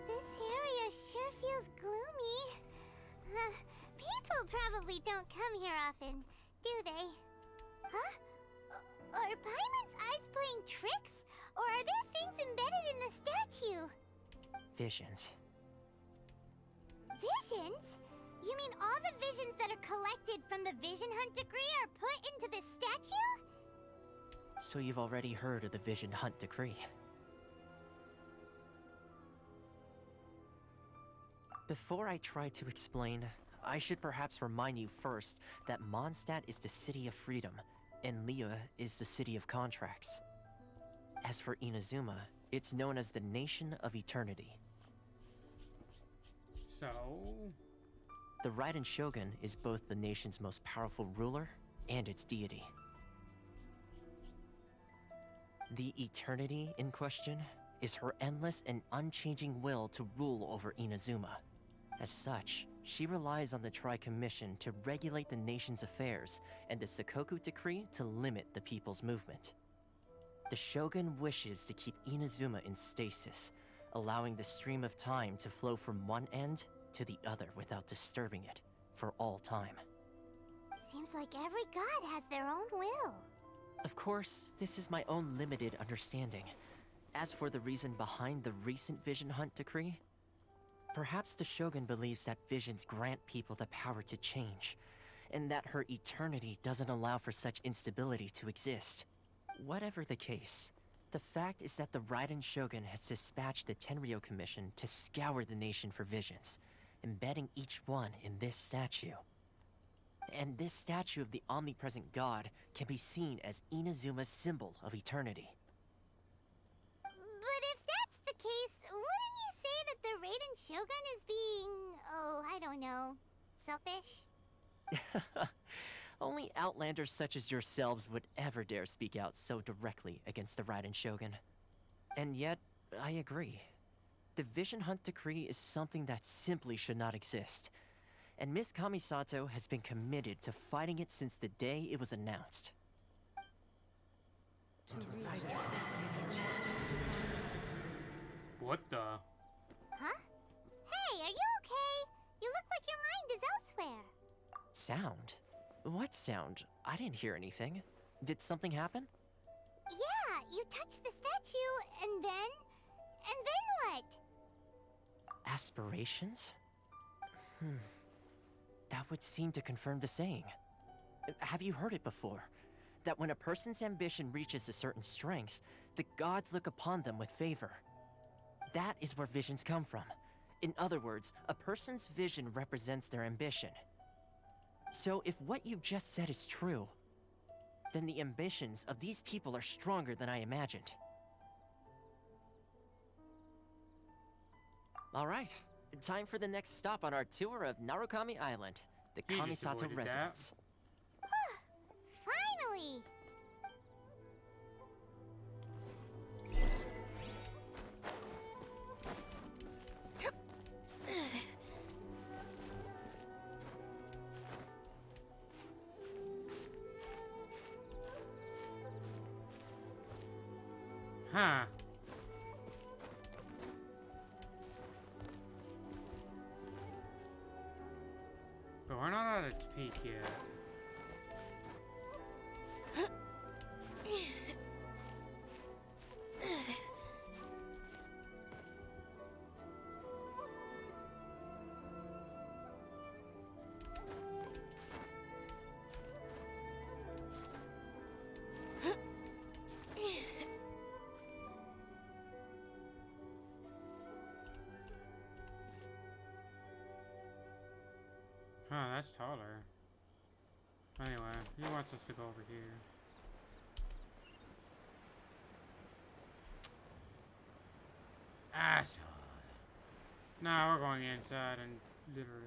This area sure feels gloomy. People probably don't come here often, do they? Huh? Are Paimon's eyes playing tricks? Or are there things embedded in the statue? Visions. Visions? You mean all the visions that are collected from the Vision Hunt decree are put into this statue? So you've already heard of the Vision Hunt decree. Before I try to explain, I should perhaps remind you first that Mondstadt is the city of freedom, and Liyue is the city of contracts. As for Inazuma, it's known as the Nation of Eternity. So... The Raiden Shogun is both the nation's most powerful ruler and its deity. The eternity in question is her endless and unchanging will to rule over Inazuma. As such, she relies on the Tri-Commission to regulate the nation's affairs and the Sakoku Decree to limit the people's movement. The Shogun wishes to keep Inazuma in stasis, allowing the stream of time to flow from one end to the other without disturbing it for all time. Seems like every god has their own will. Of course, this is my own limited understanding. As for the reason behind the recent Vision Hunt decree, perhaps the Shogun believes that visions grant people the power to change, and that her eternity doesn't allow for such instability to exist. Whatever the case, the fact is that the Raiden Shogun has dispatched the Tenryo Commission to scour the nation for visions, embedding each one in this statue. And this statue of the omnipresent god can be seen as Inazuma's symbol of eternity. But if that's the case, wouldn't you say that the Raiden Shogun is being, oh, I don't know, selfish? Only outlanders such as yourselves would ever dare speak out so directly against the Raiden Shogun. And yet, I agree. The Vision Hunt decree is something that simply should not exist. And Miss Kamisato has been committed to fighting it since the day it was announced. What the? Huh? Hey, are you okay? You look like your mind is elsewhere. Sound? What sound? I didn't hear anything. Did something happen? Yeah, you touched the statue, and then what? Aspirations? That would seem to confirm the saying. Have you heard it before? That when a person's ambition reaches a certain strength, the gods look upon them with favor. That is where visions come from. In other words, a person's vision represents their ambition. So if what you just said is true, then the ambitions of these people are stronger than I imagined. Alright, time for the next stop on our tour of Narukami Island, the Kamisato residence. Finally! Huh. But we're not at its peak yet. Huh, that's taller. Anyway, he wants us to go over here. Asshole. Nah, we're going inside and literally.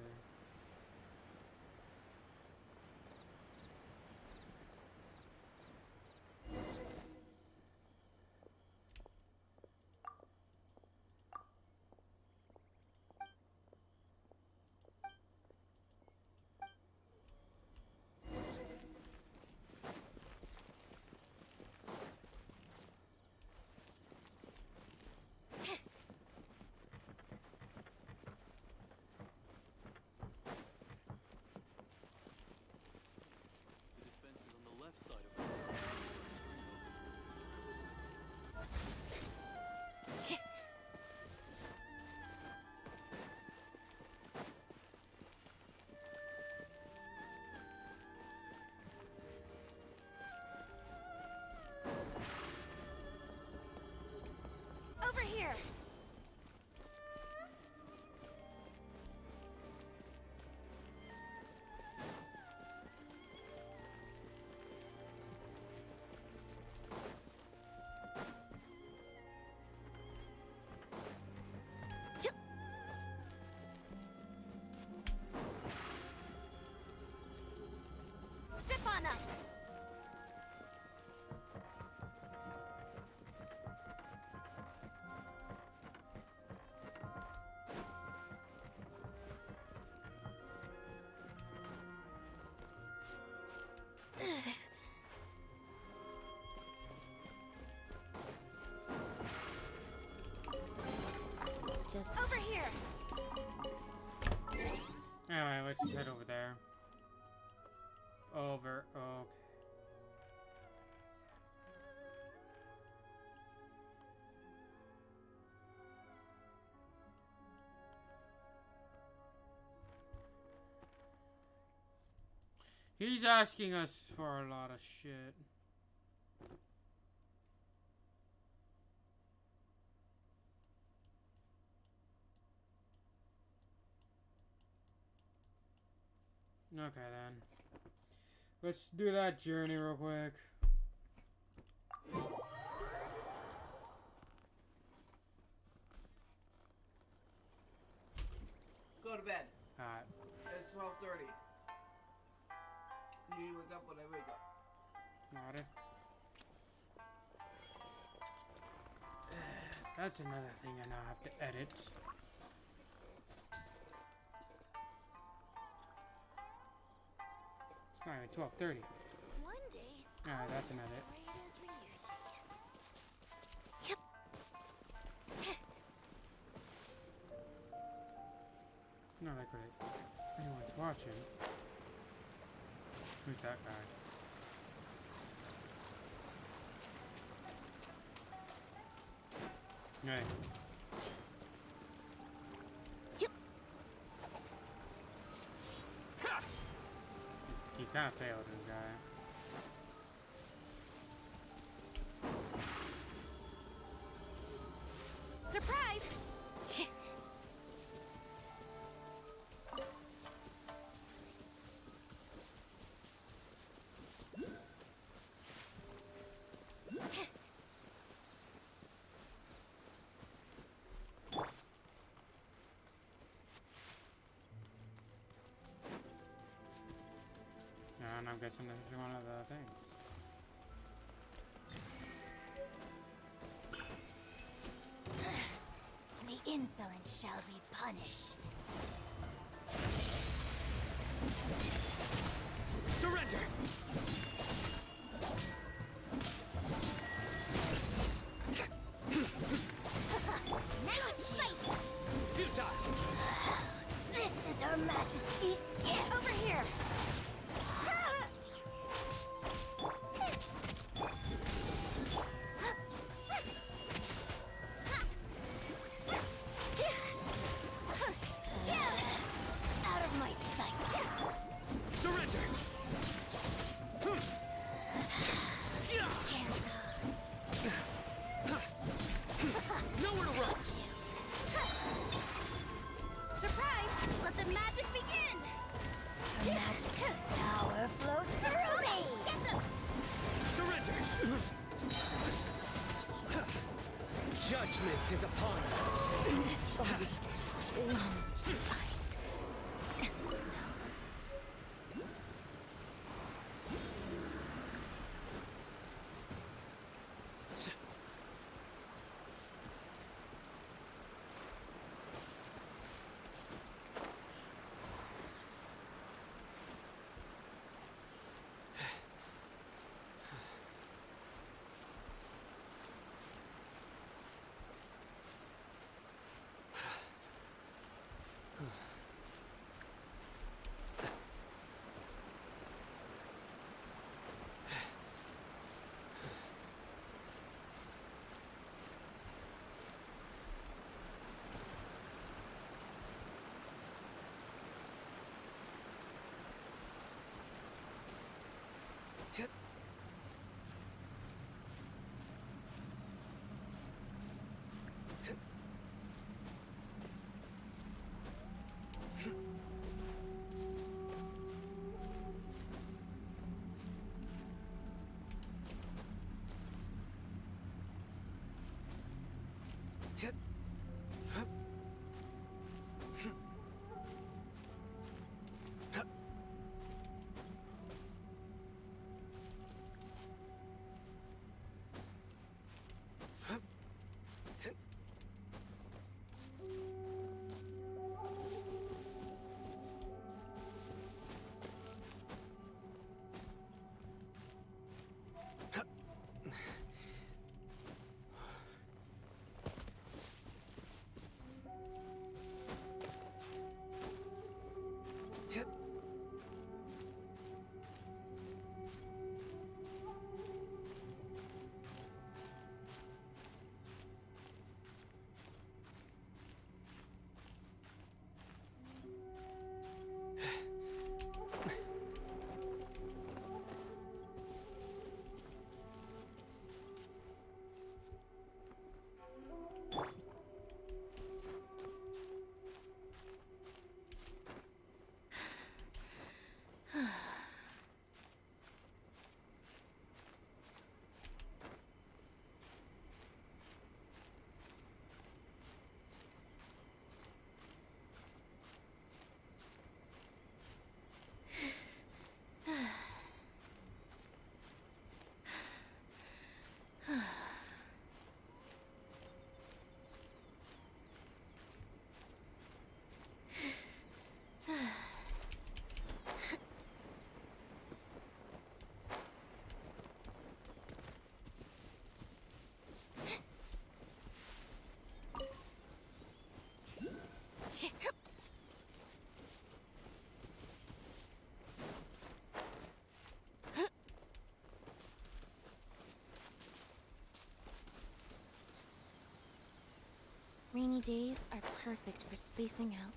Over here! over. Okay. He's asking us for a lot of shit. Okay then. Let's do that journey real quick. Go to bed. Alright. It's 12:30. You wake up when I wake up. Alright. That's another thing I now have to edit. It's not even 12:30. One day. Alright, that's an edit. Yep. Not like anyone's watching. Who's that guy? Hey. Yep. He kind of failed, this guy. Surprise! And I'm guessing this is one of the things. The insolent shall be punished. Surrender! Now it's fight! Futile! This is Her Majesty's gift! Over here! Out of my sight! Surrender! Nowhere to run! Surprise! Let the magic begin! Her Majesty's power flows through me! Get them! Surrender! Judgment is upon you. This body belongs to ice and snow. days are perfect for spacing out.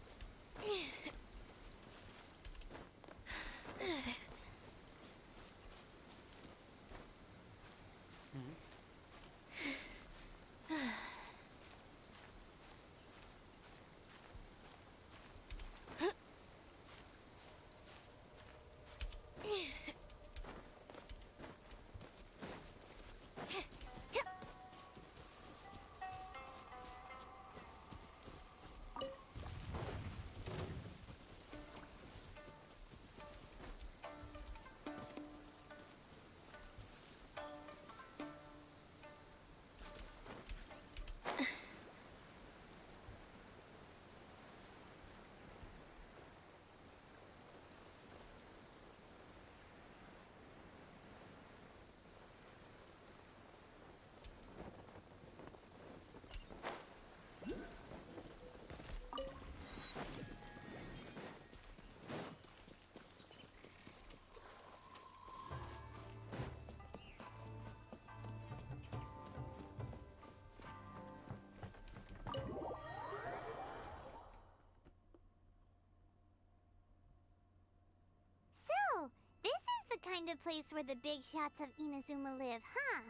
So, this is the kind of place where the big shots of Inazuma live, huh?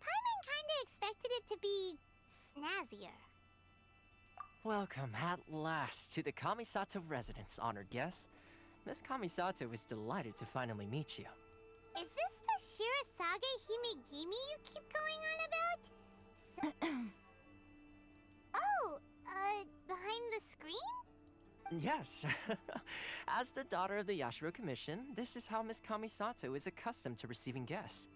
Paimon kinda expected it to be snazzier. Welcome at last to the Kamisato residence, honored guests. Miss Kamisato is delighted to finally meet you. Is this the Shirasage Himegimi you keep going on about? Oh, behind the screen? Yes. As the daughter of the Yashiro Commission, this is how Miss Kamisato is accustomed to receiving guests.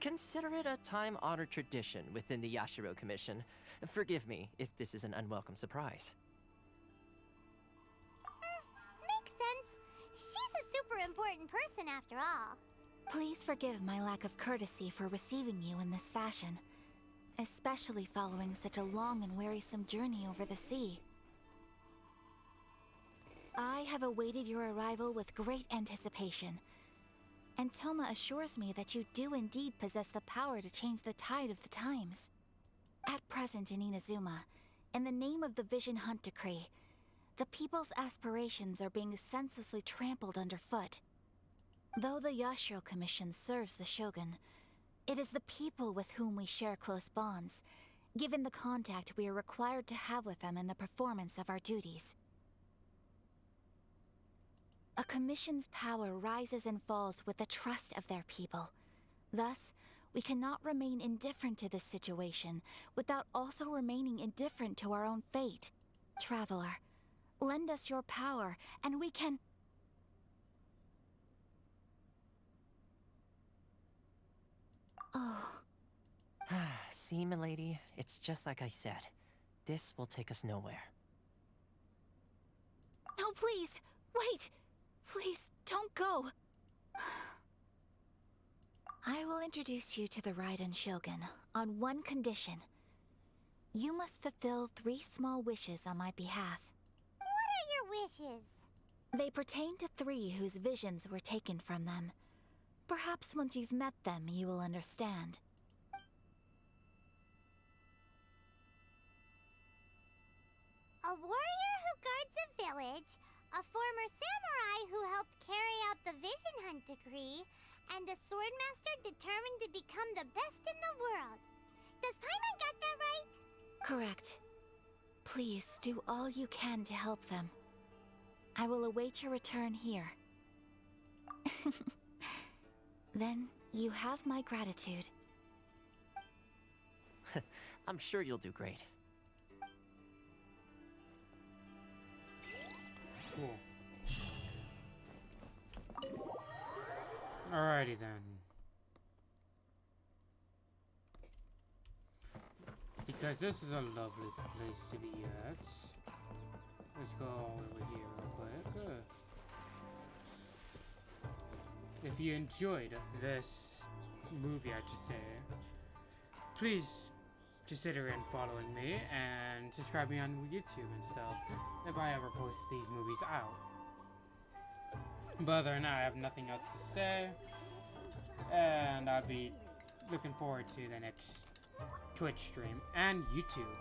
Consider it a time-honored tradition within the Yashiro Commission. Forgive me if this is an unwelcome surprise. Makes sense. She's a super important person after all. Please forgive my lack of courtesy for receiving you in this fashion, especially following such a long and wearisome journey over the sea. I have awaited your arrival with great anticipation, and Toma assures me that you do indeed possess the power to change the tide of the times. At present in Inazuma, in the name of the Vision Hunt Decree, the people's aspirations are being senselessly trampled underfoot. Though the Yashiro Commission serves the Shogun, it is the people with whom we share close bonds, given the contact we are required to have with them in the performance of our duties. A commission's power rises and falls with the trust of their people. Thus, we cannot remain indifferent to this situation without also remaining indifferent to our own fate. Traveler, lend us your power, and we can... Oh. See, milady, it's just like I said. This will take us nowhere. No, please! Wait! Please, don't go! I will introduce you to the Raiden Shogun on one condition. You must fulfill 3 small wishes on my behalf. What are your wishes? They pertain to 3 whose visions were taken from them. Perhaps once you've met them, you will understand. A warrior who guards a village, a former samurai who helped carry out the Vision Hunt Decree, and a swordmaster determined to become the best in the world. Does Paimon got that right? Correct. Please do all you can to help them. I will await your return here. Then you have my gratitude. I'm sure you'll do great. Cool. Alrighty then. Because this is a lovely place to be at. Let's go over here real quick. If you enjoyed this movie, I should say, please consider following me and subscribe me on YouTube and stuff if I ever post these movies out. But other than that, I have nothing else to say, and I'll be looking forward to the next Twitch stream, and YouTube.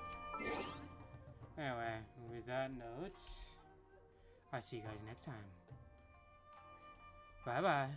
Anyway, with that note, I'll see you guys next time. Bye-bye.